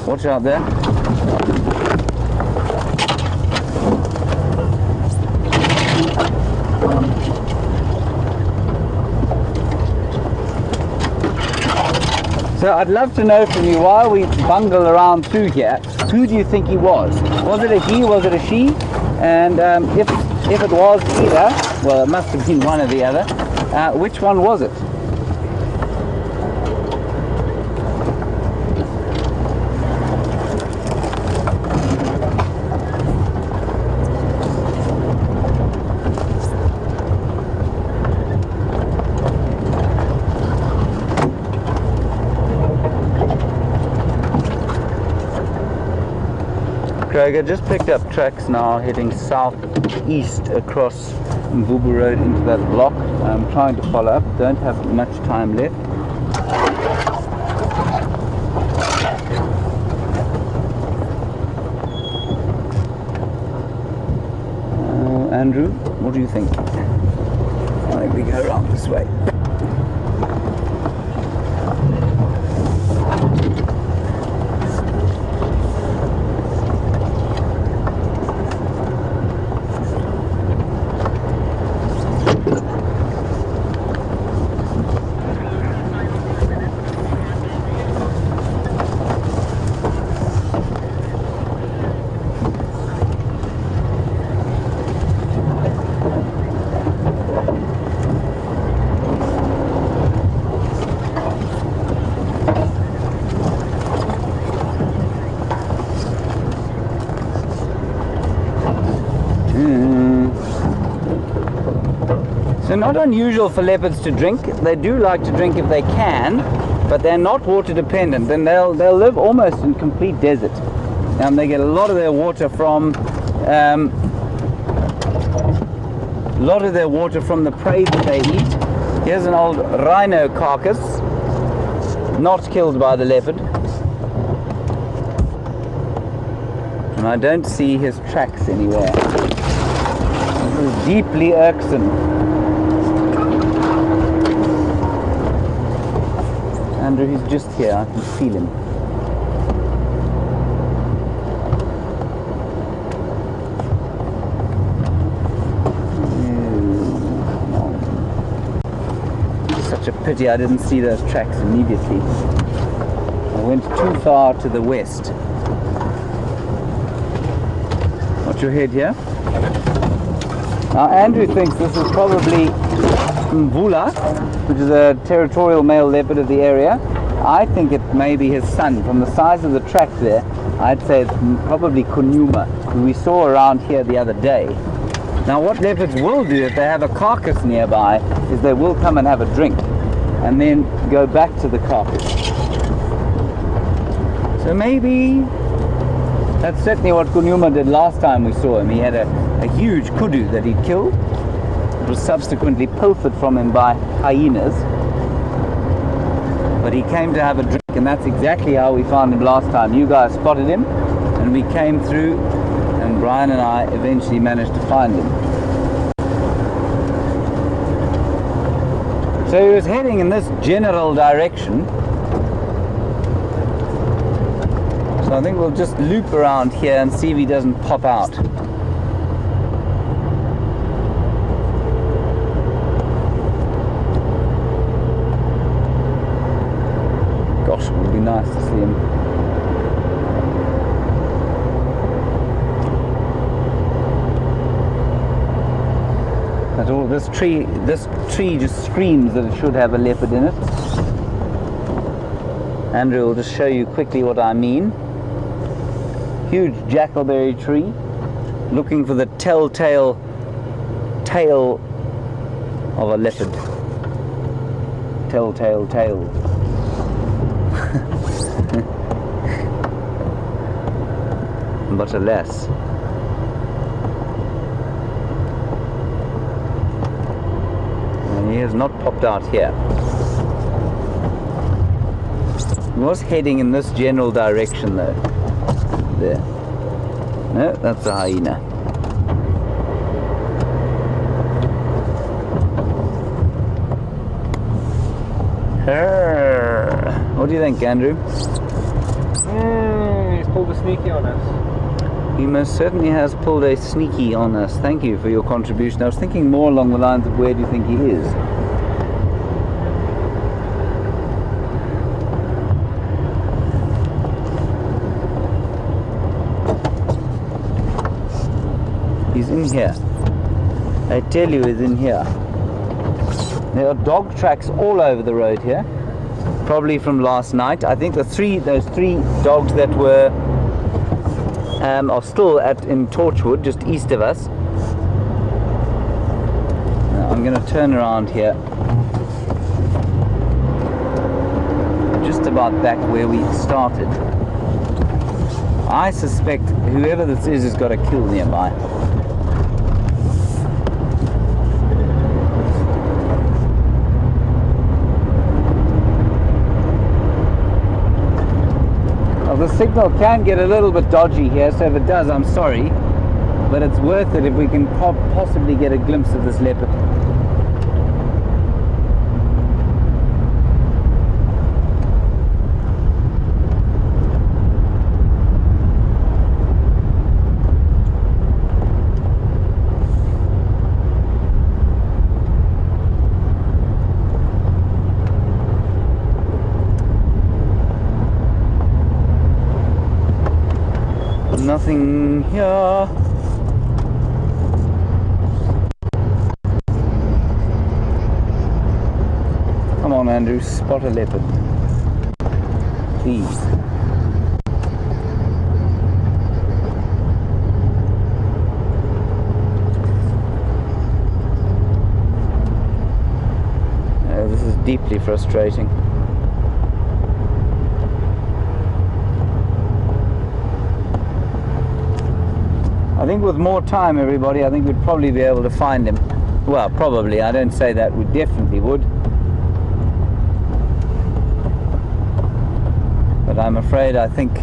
A: Watch out there. So I'd love to know from you, while we bungle around through here, who do you think he was? Was it a he, was it a she? And if it was either, well, it must have been one or the other, which one was it? Kroger just picked up tracks now heading southeast across Mvubu Road into that block. I'm trying to follow up, don't have much time left. Andrew, what do you think? I think we go around this way. So not unusual for leopards to drink. They do like to drink if they can, but they're not water dependent, and they'll live almost in complete desert. They get a lot of their water from the prey that they eat. Here's an old rhino carcass, not killed by the leopard. And I don't see his tracks anywhere. This is deeply irksome. Andrew, he's just here. I can feel him. Such a pity I didn't see those tracks immediately. I went too far to the west. Watch your head here. Now Andrew thinks this is probably Mvula, which is a territorial male leopard of the area. I think it may be his son. From the size of the track there, I'd say it's probably Kunyuma, who we saw around here the other day. Now what leopards will do if they have a carcass nearby is they will come and have a drink and then go back to the carcass. So maybe that's certainly what Kunyuma did last time we saw him. He had a huge kudu that he'd killed. It was subsequently pilfered from him by hyenas. But he came to have a drink, and that's exactly how we found him last time. You guys spotted him, and we came through, and Brian and I eventually managed to find him. So he was heading in this general direction. So I think we'll just loop around here and see if he doesn't pop out. Gosh, it would be nice to see him. At all, this tree just screams that it should have a leopard in it. Andrew will just show you quickly what I mean. Huge jackalberry tree, looking for the telltale tail of a leopard. Telltale tail. But alas. He has not popped out here. He was heading in this general direction though. There. No, that's a hyena. What do you think, Andrew?
B: He's pulled a sneaky on us.
A: He most certainly has pulled a sneaky on us. Thank you for your contribution. I was thinking more along the lines of where do you think he is? He's in here. I tell you, he's in here. There are dog tracks all over the road here. Probably from last night. I think those three dogs that were are still in Torchwood, just east of us. Now I'm going to turn around here, just about back where we started. I suspect whoever this is has got a kill nearby. The signal can get a little bit dodgy here, so if it does, I'm sorry, but it's worth it if we can possibly get a glimpse of this leopard. Nothing here. Come on, Andrew, spot a leopard. Please. This is deeply frustrating. I think with more time, everybody, I think we'd probably be able to find him. Well, probably. I don't say that. We definitely would. But I'm afraid I think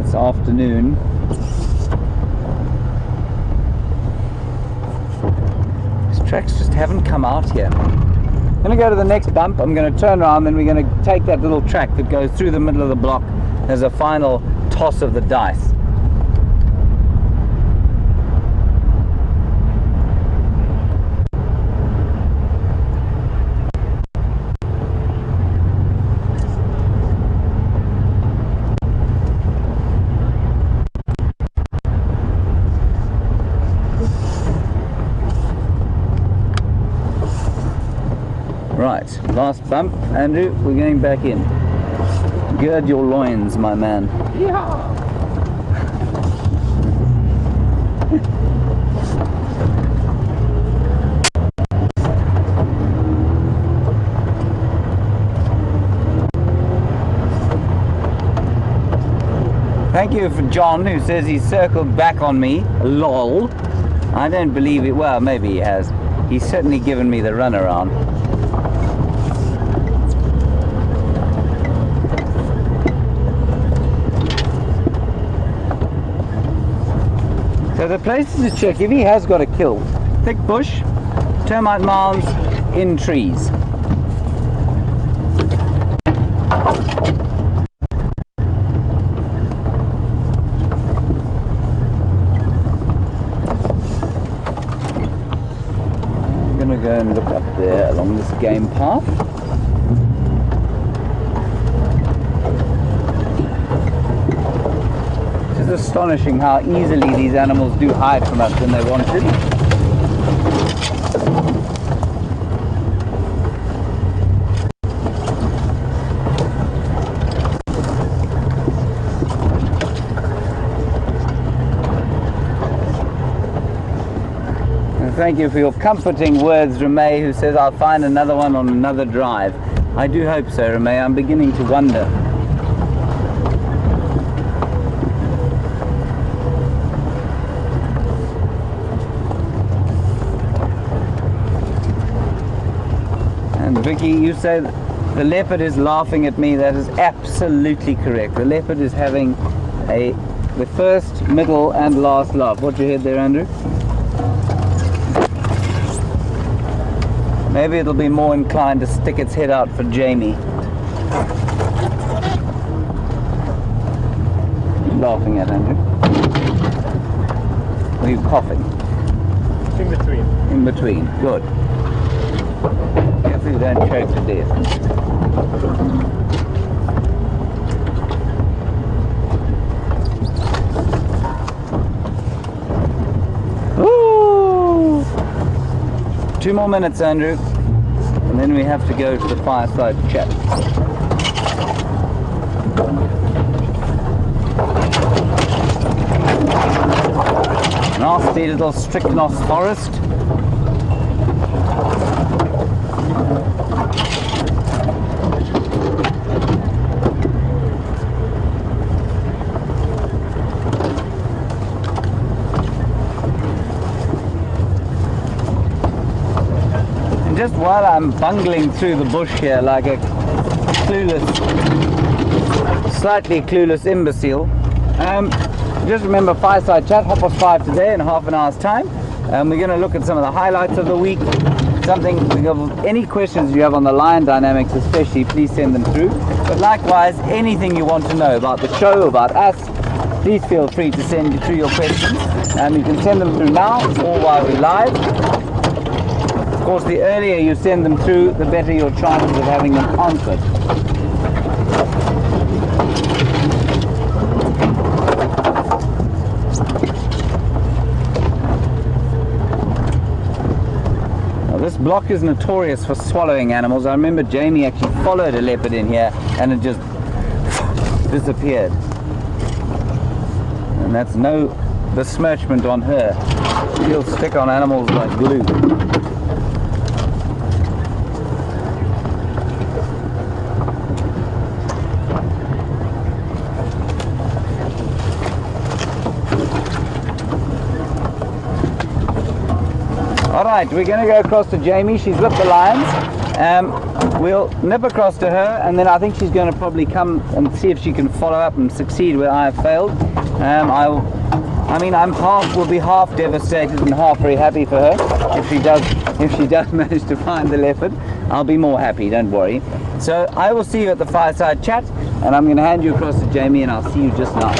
A: this afternoon these tracks just haven't come out here. I'm going to go to the next bump. I'm going to turn around, then we're going to take that little track that goes through the middle of the block as a final toss of the dice. Right, last bump, Andrew, we're going back in. Gird your loins, my man.
B: Yeehaw!
A: Thank you for John, who says he's circled back on me. Lol. I don't believe it. Well, maybe he has. He's certainly given me the runaround. So the places to check if he has got a kill: thick bush, termite mounds, in trees. along this game path. It's astonishing how easily these animals do hide from us when they want to. Thank you for your comforting words, Ramey, who says I'll find another one on another drive. I do hope so, Ramey. I'm beginning to wonder. And Vicky, you say the leopard is laughing at me. That is absolutely correct. The leopard is having the first, middle and last laugh. What you heard there, Andrew? Maybe it'll be more inclined to stick its head out for Jamie. Laughing at, Andrew? Are you coughing?
B: In between.
A: In between, good. Careful you don't choke to death. Woo! 2 more minutes, Andrew, and then we have to go to the fireside chat. Nasty little strychnos forest. Just while I'm bungling through the bush here like a slightly clueless imbecile, just remember fireside chat, 5:30 today in half an hour's time. We're going to look at some of the highlights of the week. Any questions you have on the lion dynamics especially, please send them through. But likewise, anything you want to know about the show, about us, please feel free to send through your questions. You can send them through now or while we're live. Of course, the earlier you send them through, the better your chances of having them answered. Now, this block is notorious for swallowing animals. I remember Jamie actually followed a leopard in here and it just disappeared. And that's no besmirchment on her. She'll stick on animals like glue. Alright, we're going to go across to Jamie. She's with the lions. We'll nip across to her, and then I think she's going to probably come and see if she can follow up and succeed where I have failed. We'll be half devastated and half very happy for her if she does manage to find the leopard. I'll be more happy, don't worry. So I will see you at the fireside chat, and I'm going to hand you across to Jamie, and I'll see you just now.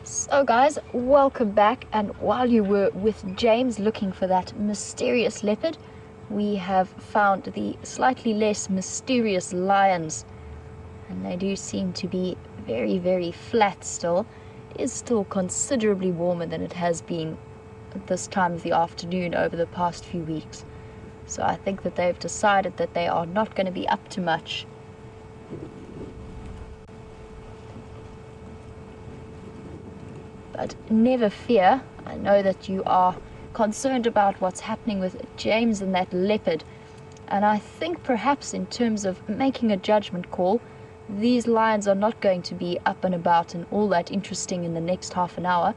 C: So guys, welcome back, and while you were with James looking for that mysterious leopard, we have found the slightly less mysterious lions, and they do seem to be very, very flat still. It is still considerably warmer than it has been at this time of the afternoon over the past few weeks, so I think that they've decided that they are not going to be up to much. But never fear, I know that you are concerned about what's happening with James and that leopard, and I think perhaps in terms of making a judgment call, these lions are not going to be up and about and all that interesting in the next half an hour,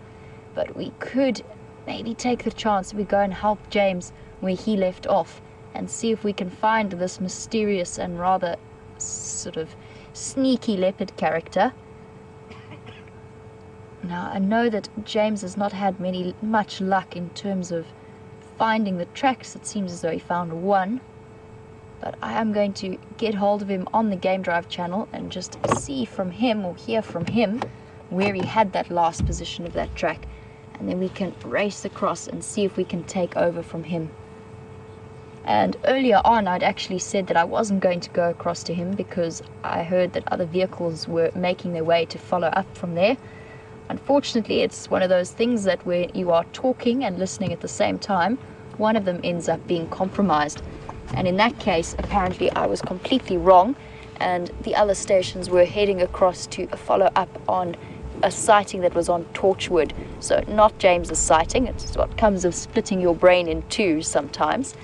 C: but we could maybe take the chance we go and help James where he left off and see if we can find this mysterious and rather sort of sneaky leopard character. Now, I know that James has not had much luck in terms of finding the tracks. It seems as though he found one. But I am going to get hold of him on the Game Drive channel and just see from him, or hear from him, where he had that last position of that track. And then we can race across and see if we can take over from him. And earlier on, I'd actually said that I wasn't going to go across to him because I heard that other vehicles were making their way to follow up from there. Unfortunately, it's one of those things that where you are talking and listening at the same time, one of them ends up being compromised. And in that case, apparently I was completely wrong, and the other stations were heading across to follow up on a sighting that was on Torchwood. So not James's sighting. It's what comes of splitting your brain in two sometimes.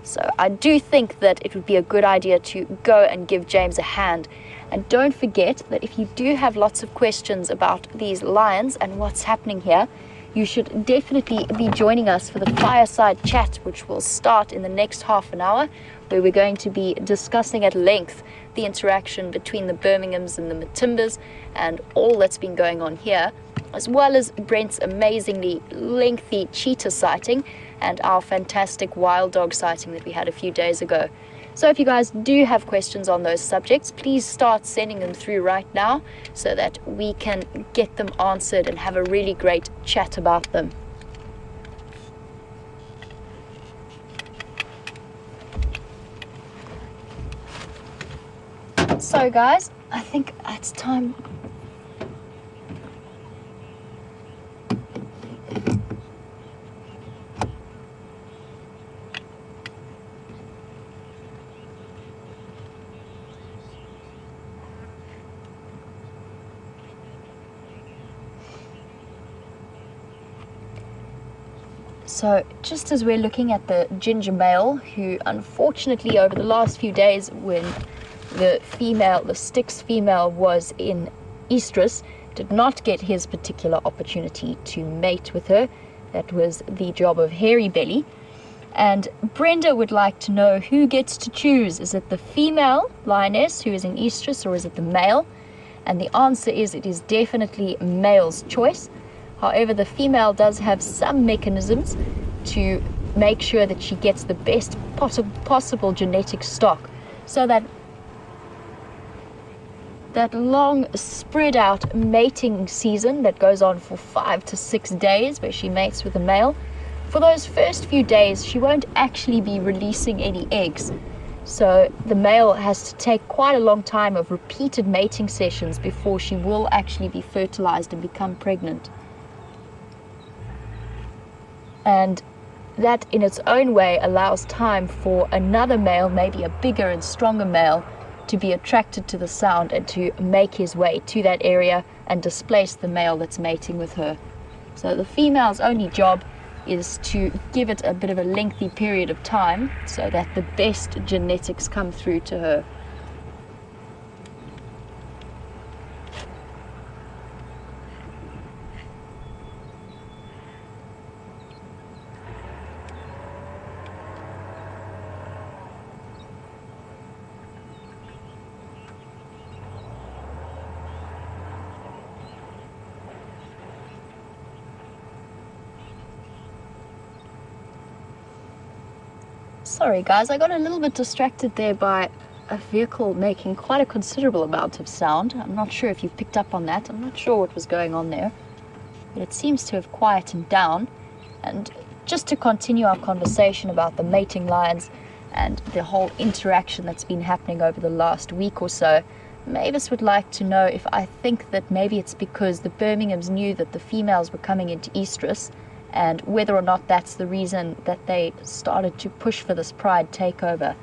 C: So I do think that it would be a good idea to go and give James a hand. And don't forget that if you do have lots of questions about these lions and what's happening here, you should definitely be joining us for the fireside chat, which will start in the next half an hour, where we're going to be discussing at length the interaction between the Birminghams and the Matimbas and all that's been going on here, as well as Brent's amazingly lengthy cheetah sighting and our fantastic wild dog sighting that we had a few days ago. So if you guys do have questions on those subjects, please start sending them through right now so that we can get them answered and have a really great chat about them. So guys, I think it's time. So just as we're looking at the ginger male, who unfortunately over the last few days when the Styx female was in estrus, did not get his particular opportunity to mate with her. That was the job of Hairy Belly. And Brenda would like to know who gets to choose. Is it the female lioness who is in estrus, or is it the male? And the answer is it is definitely male's choice. However, the female does have some mechanisms to make sure that she gets the best possible genetic stock, so that long spread out mating season that goes on for 5 to 6 days, where she mates with the male, for those first few days she won't actually be releasing any eggs. So the male has to take quite a long time of repeated mating sessions before she will actually be fertilized and become pregnant. And that in its own way allows time for another male, maybe a bigger and stronger male, to be attracted to the sound and to make his way to that area and displace the male that's mating with her. So the female's only job is to give it a bit of a lengthy period of time so that the best genetics come through to her. Sorry guys, I got a little bit distracted there by a vehicle making quite a considerable amount of sound. I'm not sure if you picked up on that. I'm not sure what was going on there, but it seems to have quietened down. And just to continue our conversation about the mating lions and the whole interaction that's been happening over the last week or so, Mavis would like to know if I think that maybe it's because the Birminghams knew that the females were coming into estrus, and whether or not that's the reason that they started to push for this pride takeover.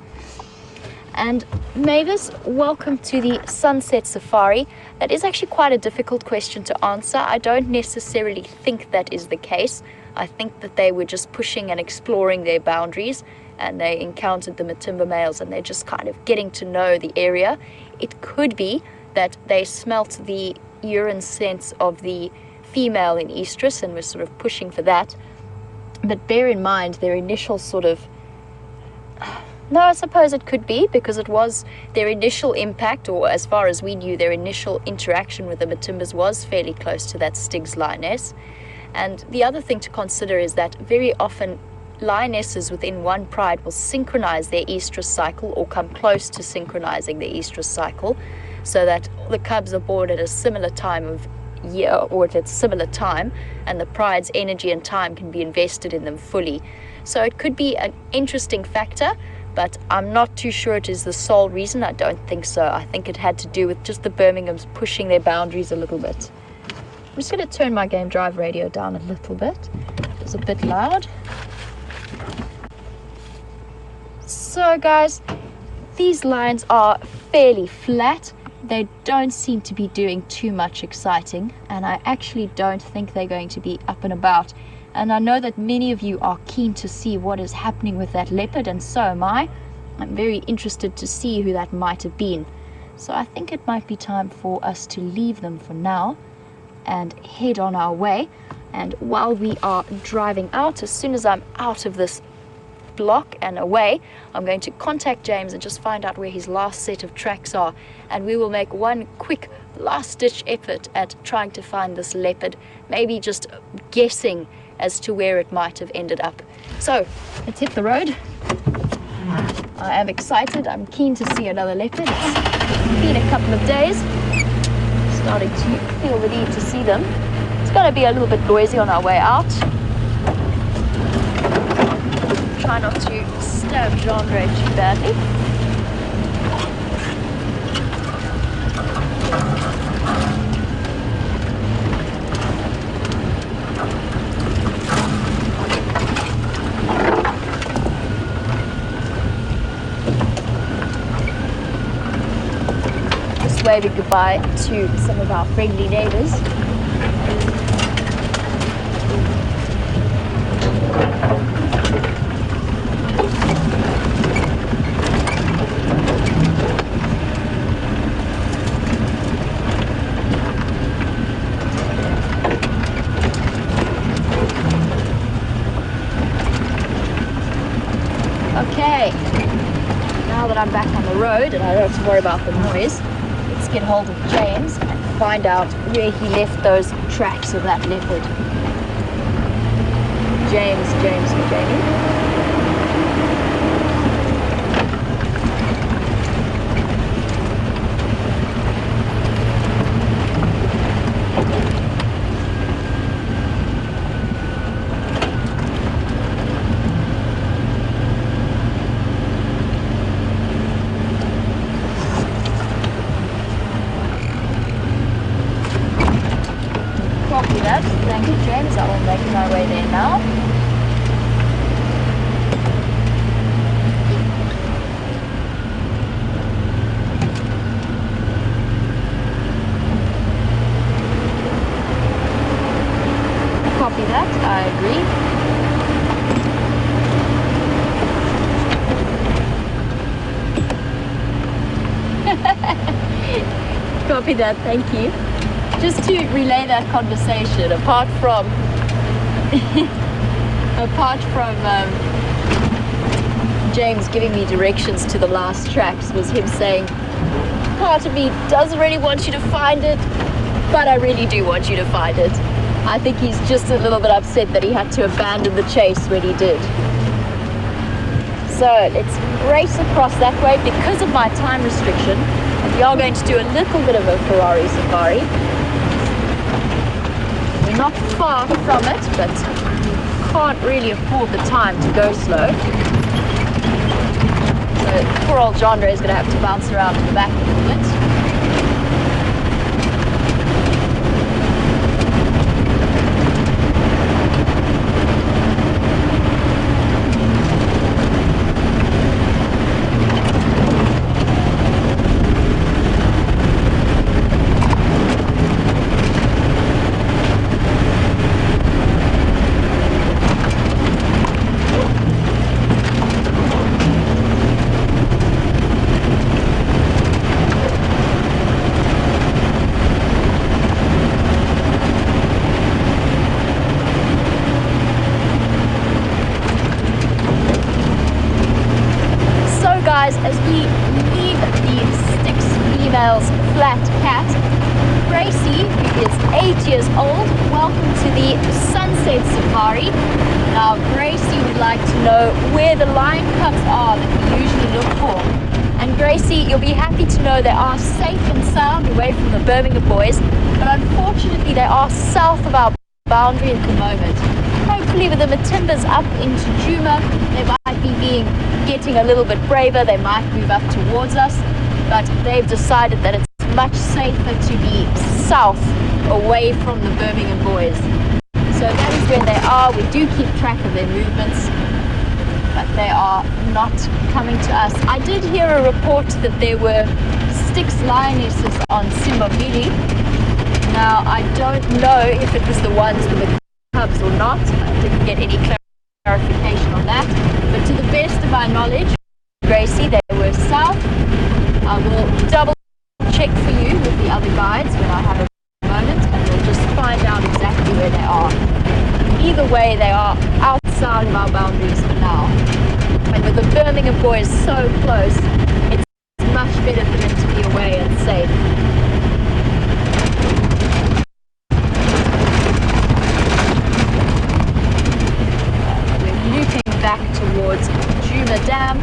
C: And Mavis, welcome to the Sunset Safari. That is actually quite a difficult question to answer. I don't necessarily think that is the case. I think that they were just pushing and exploring their boundaries, and they encountered the Matimba males and they're just kind of getting to know the area. It could be that they smelt the urine scents of the female in estrus and was sort of pushing for that. But bear in mind their initial sort of, no, I suppose it could be because it was their initial impact, or as far as we knew, their initial interaction with the Matimbas was fairly close to that Styx lioness. And the other thing to consider is that very often lionesses within one pride will synchronize their estrus cycle or come close to synchronizing their estrus cycle, so that the cubs are born at a similar time of year or at a similar time, and the pride's energy and time can be invested in them fully. So it could be an interesting factor, but I'm not too sure it is the sole reason. I don't think so. I think it had to do with just the Birminghams pushing their boundaries a little bit. I'm just going to turn my game drive radio down a little bit. It's a bit loud. So guys, these lines are fairly flat. They don't seem to be doing too much exciting, and I actually don't think they're going to be up and about. And I know that many of you are keen to see what is happening with that leopard, and so am I. I'm very interested to see who that might have been. So I think it might be time for us to leave them for now and head on our way. And while we are driving out, as soon as I'm out of this block and away, I'm going to contact James and just find out where his last set of tracks are, and we will make one quick last-ditch effort at trying to find this leopard, maybe just guessing as to where it might have ended up. So let's hit the road. I am excited. I'm keen to see another leopard. It's been a couple of days, starting to feel the need to see them. It's going to be a little bit noisy on our way out. Try not to stab Genre too badly. Just waving goodbye to some of our friendly neighbors. Okay, now that I'm back on the road and I don't have to worry about the noise, let's get hold of James and find out where he left those tracks of that leopard. James for Jamie. Thank you, James. I will make my way there now. Copy that. I agree. Copy that. Thank you. Just to relay that conversation, apart from James giving me directions to the last tracks, was him saying, part of me doesn't really want you to find it, but I really do want you to find it. I think he's just a little bit upset that he had to abandon the chase when he did. So let's race across that way because of my time restriction. And we are going to do a little bit of a Ferrari safari. We're not far from it, but can't really afford the time to go slow. So poor old Genre is going to have to bounce around in the back a little bit. As we leave the Styx female's flat cat, Gracie, who is 8 years old. Welcome to the Sunset Safari. Now, Gracie would like to know where the lion cubs are that we usually look for. And Gracie, you'll be happy to know they are safe and sound away from the Birmingham boys, but unfortunately they are south of our boundary at the moment. Hopefully with the Matimbas up into Djuma, they might be getting a little bit braver, they might move up towards us, but they've decided that it's much safer to be south away from the Birmingham boys. So that is where they are. We do keep track of their movements, but they are not coming to us. I did hear a report that there were Styx lionesses on Simbabili. Now I don't know if it was the ones with the cubs or not. I didn't get any clarification on that, but to the best of my knowledge, Gracie, they were south. I will double check for you with the other guides when I have a moment, and we'll just find out exactly where they are. Either way, they are outside of our boundaries for now. And with the Birmingham boys so close, it's much better for them to be away and safe. We're looping back towards Djuma Dam.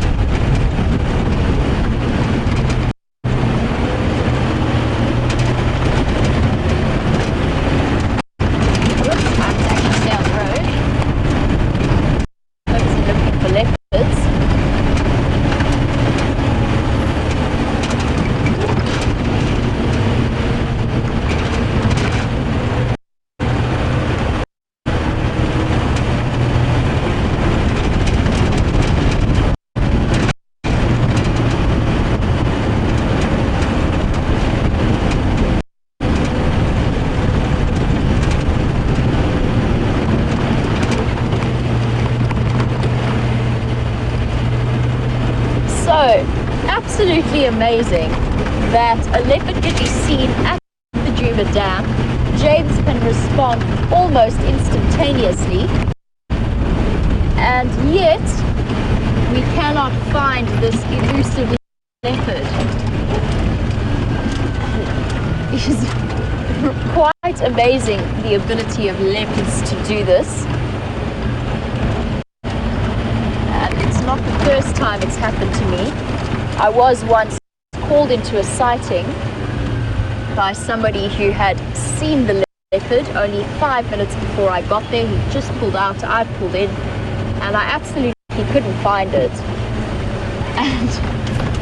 C: Absolutely amazing that a leopard can be seen at the Djuma Dam. James can respond almost instantaneously, and yet we cannot find this elusive leopard. It is quite amazing, the ability of leopards to do this. And it's not the first time it's happened to me. I was once called into a sighting by somebody who had seen the leopard only 5 minutes before I got there. He just pulled out, I pulled in, and I absolutely couldn't find it. And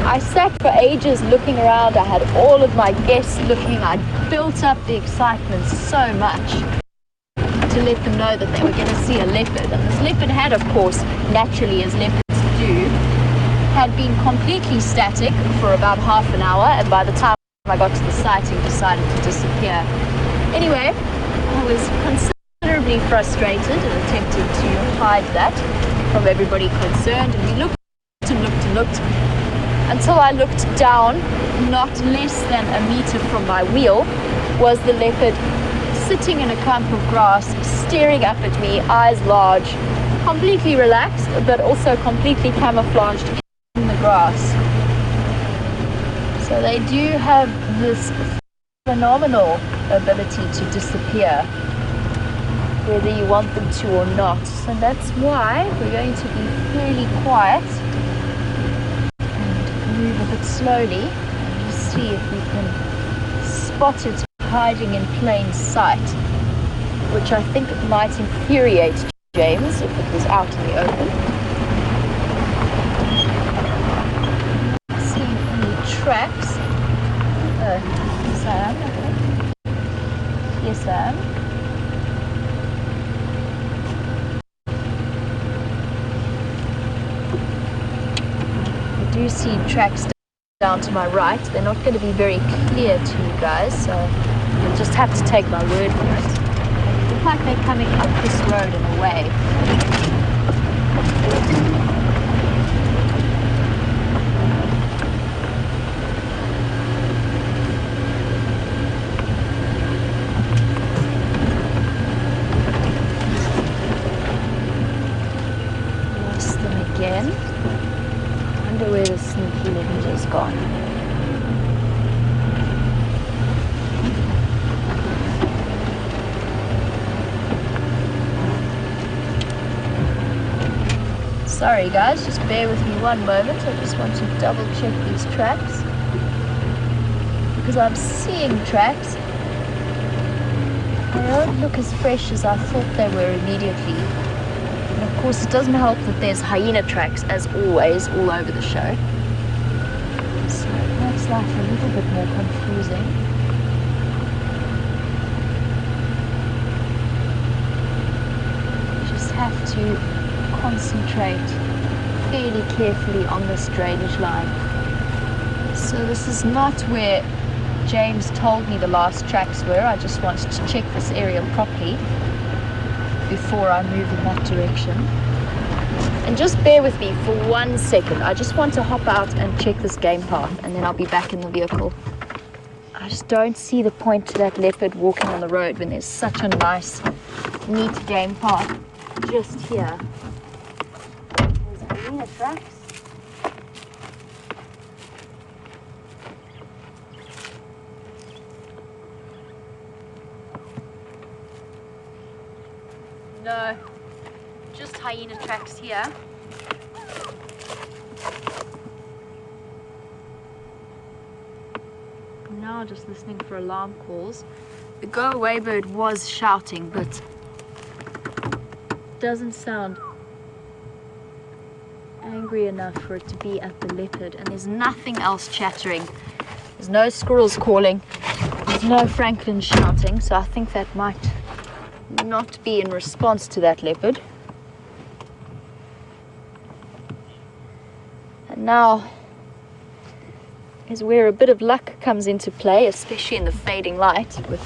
C: I sat for ages looking around. I had all of my guests looking. I built up the excitement so much to let them know that they were going to see a leopard. And this leopard had, of course, naturally as leopards do, had been completely static for about half an hour, and by the time I got to the sighting decided to disappear. Anyway, I was considerably frustrated and attempted to hide that from everybody concerned, and we looked and looked and looked until I looked down. Not less than a meter from my wheel was the leopard sitting in a clump of grass, staring up at me, eyes large, completely relaxed, but also completely camouflaged in the grass. So they do have this phenomenal ability to disappear, whether you want them to or not. So that's why we're going to be fairly quiet and move a bit slowly and just see if we can spot it hiding in plain sight, which I think might infuriate James if it was out in the open. Tracks. Sam. Yes, Sam. I do see tracks down to my right. They're not going to be very clear to you guys, so you'll just have to take my word for it. Look like they're coming up this road in a way. Again. I wonder where the sneaky leopard has gone. Sorry guys, just bear with me one moment. I just want to double check these tracks. Because I'm seeing tracks. They don't look as fresh as I thought they were immediately. And of course it doesn't help that there's hyena tracks, as always, all over the show. So it makes life a little bit more confusing. Just have to concentrate fairly carefully on this drainage line. So this is not where James told me the last tracks were. I just wanted to check this area properly before I move in that direction. And just bear with me for 1 second. I just want to hop out and check this game path, and then I'll be back in the vehicle. I just don't see the point to that leopard walking on the road when there's such a nice, neat game path just here. There's hyena tracks. No, just hyena tracks here. I'm now just listening for alarm calls. The go-away bird was shouting, but doesn't sound angry enough for it to be at the leopard. And there's nothing else chattering. There's no squirrels calling. There's no Franklin shouting, so I think that might not be in response to that leopard. And now is where a bit of luck comes into play, especially in the fading light with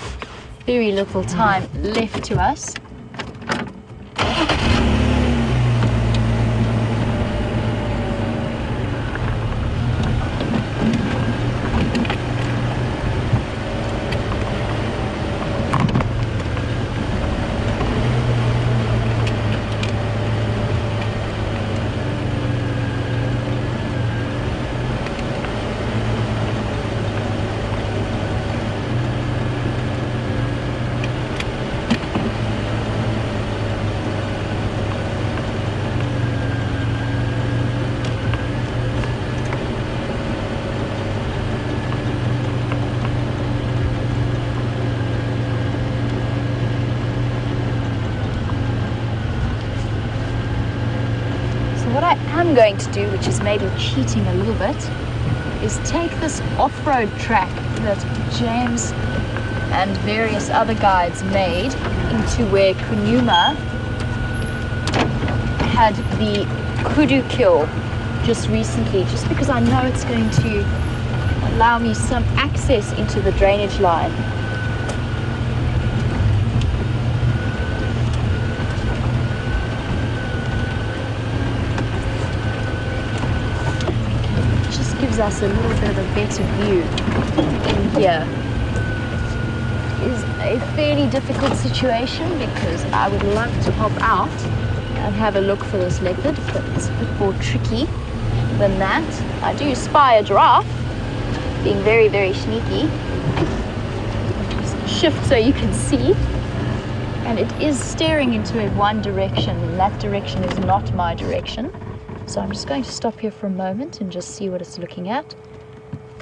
C: very little time left to us. What I am going to do, which is maybe cheating a little bit, is take this off-road track that James and various other guides made into where Djuma had the kudu kill just recently, just because I know it's going to allow me some access into the drainage line. Gives us a little bit of a better view in here. It is a fairly difficult situation because I would love to hop out and have a look for this leopard, but it's a bit more tricky than that. I do spy a giraffe being very, very sneaky. Just shift so you can see. And it is staring into one direction, and that direction is not my direction. So I'm just going to stop here for a moment and just see what it's looking at.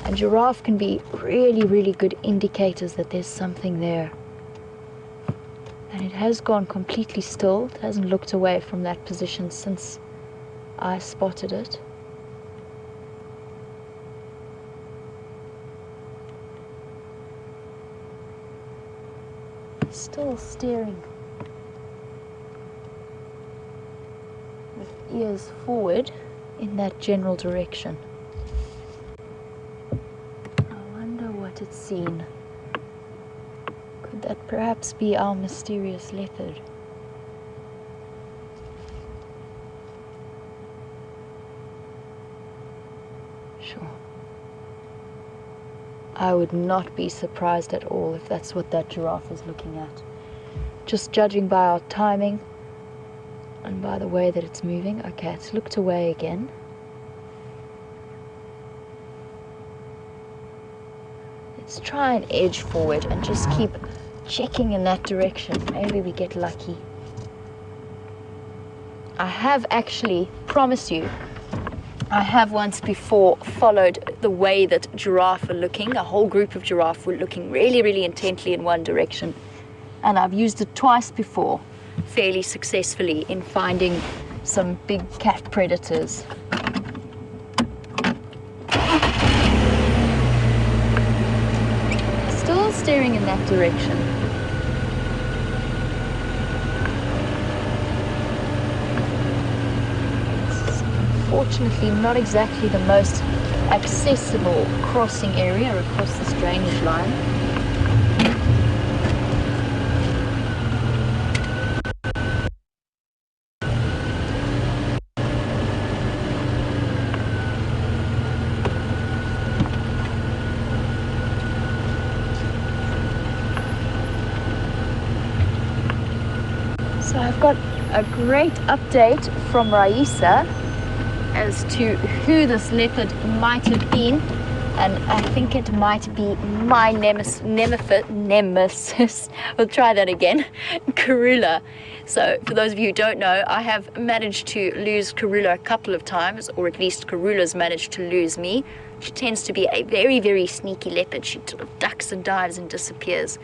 C: And giraffe can be really, really good indicators that there's something there. And it has gone completely still. It hasn't looked away from that position since I spotted it. Still staring. With ears forward in that general direction. I wonder what it's seen. Could that perhaps be our mysterious leopard? Sure. I would not be surprised at all if that's what that giraffe is looking at. Just judging by our timing and by the way that it's moving. Okay, it's looked away again. Let's try and edge forward and just keep checking in that direction. Maybe we get lucky. I have actually, promise you, I have once before followed the way that giraffe were looking. A whole group of giraffe were looking really, really intently in one direction. And I've used it twice before, fairly successfully, in finding some big cat predators. Still staring in that direction. Unfortunately, not exactly the most accessible crossing area across this drainage line. So I've got a great update from Raisa as to who this leopard might have been, and I think it might be my nemesis. We'll try that again. Karula. So for those of you who don't know, I have managed to lose Karula a couple of times, or at least Karula's managed to lose me. She tends to be a very, very sneaky leopard. She sort of ducks and dives and disappears.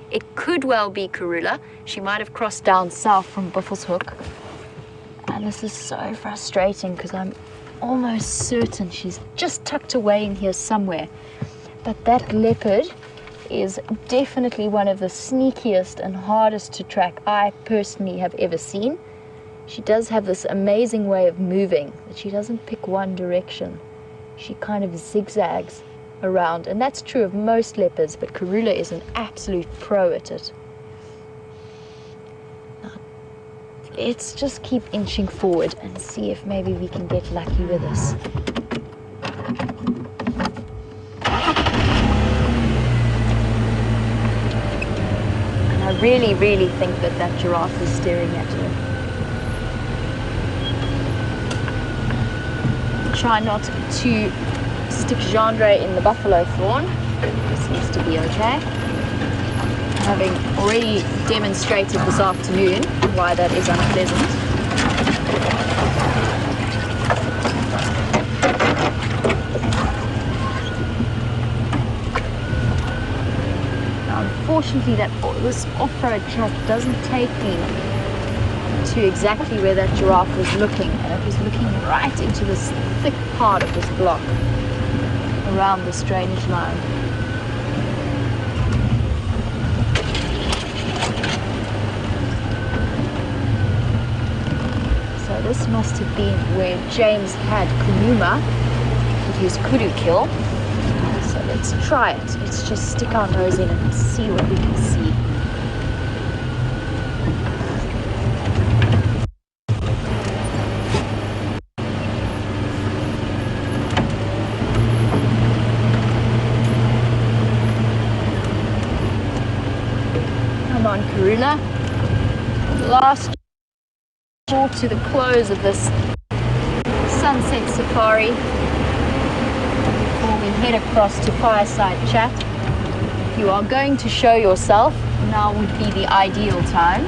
C: It could well be Karula. She might have crossed down south from Buffelshoek. And this is so frustrating because I'm almost certain she's just tucked away in here somewhere. But that leopard is definitely one of the sneakiest and hardest to track I personally have ever seen. She does have this amazing way of moving, that she doesn't pick one direction. She kind of zigzags around, and that's true of most leopards, but Karula is an absolute pro at it. Let's just keep inching forward and see if maybe we can get lucky with this. And I really, really think that that giraffe is staring at her. Try not to stick Gendre in the buffalo thorn. This seems to be okay. Having already demonstrated this afternoon why that is unpleasant. Now, unfortunately, this off-road track doesn't take me to exactly where that giraffe was looking, and it was looking right into this thick part of this block around this drainage line. This must have been where James had Kunuma with his kudu kill. So let's try it. Let's just stick our nose in and see what we can see. Come on, Karula. Last to the close of this sunset safari before we head across to fireside chat. If you are going to show yourself, now would be the ideal time.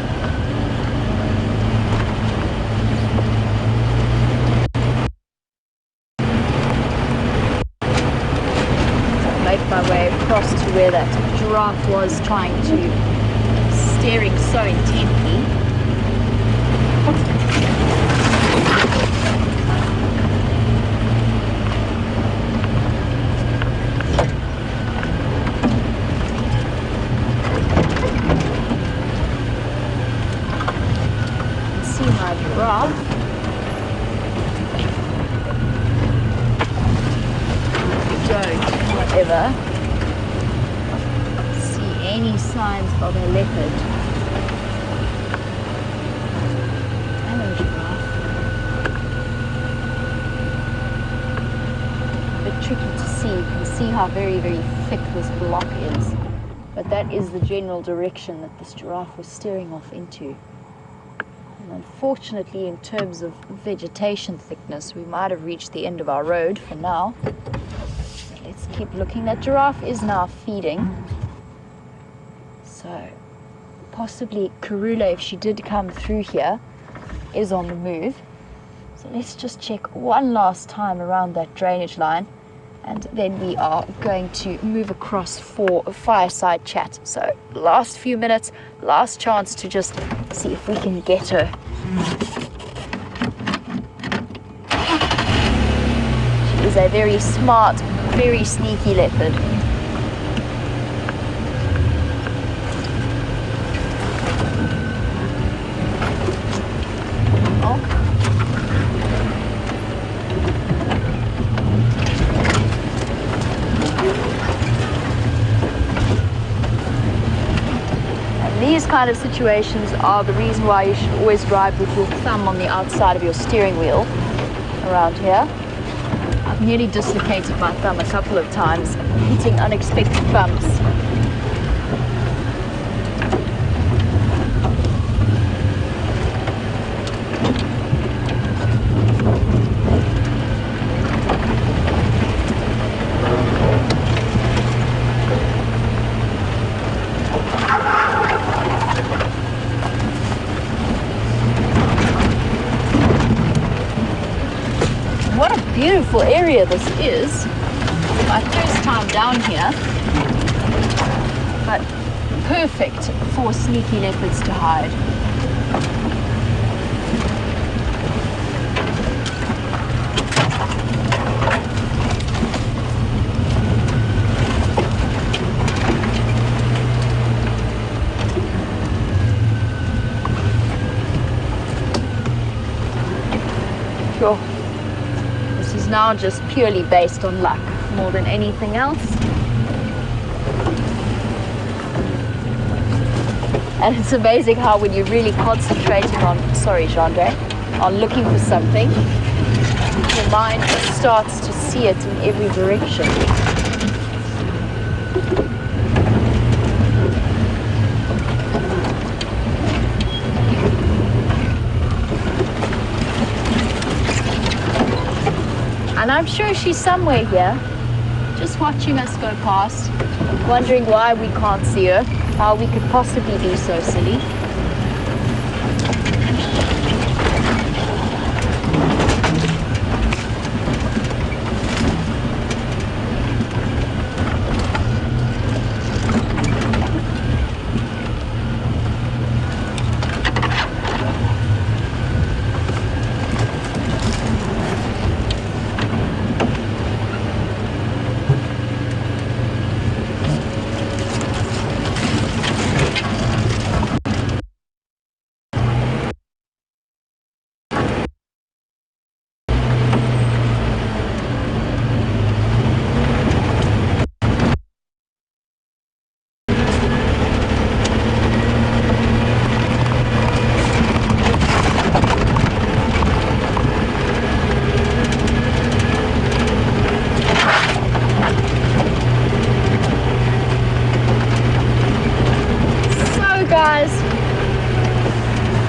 C: I'll make my way across to where that giraffe was staring so intently. See my giraffe. Don't, whatever, see any signs of a leopard. Tricky to see. You can see how very, very thick this block is, but that is the general direction that this giraffe was steering off into. And unfortunately, in terms of vegetation thickness, we might have reached the end of our road for now. So let's keep looking. That giraffe is now feeding, so possibly Karula, if she did come through here, is on the move. So let's just check one last time around that drainage line, and then we are going to move across for a fireside chat. So last few minutes, last chance to just see if we can get her. She is a very smart, very sneaky leopard. These kind of situations are the reason why you should always drive with your thumb on the outside of your steering wheel around here. I've nearly dislocated my thumb a couple of times, hitting unexpected bumps. Beautiful area this is. My first time down here, but perfect for sneaky leopards to hide. Sure. Is now just purely based on luck more than anything else. And it's amazing how when you're really concentrating on, sorry Jean-Jay, on looking for something, your mind just starts to see it in every direction. And I'm sure she's somewhere here, just watching us go past, wondering why we can't see her, how we could possibly be so silly.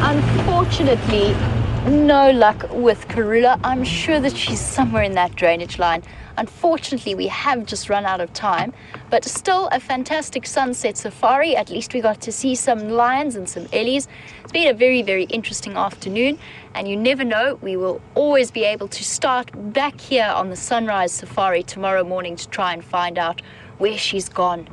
C: Unfortunately, no luck with Karula. I'm sure that she's somewhere in that drainage line. Unfortunately, we have just run out of time, but still a fantastic sunset safari. At least we got to see some lions and some Ellies. It's been a very, very interesting afternoon, and you never know, we will always be able to start back here on the sunrise safari tomorrow morning to try and find out where she's gone.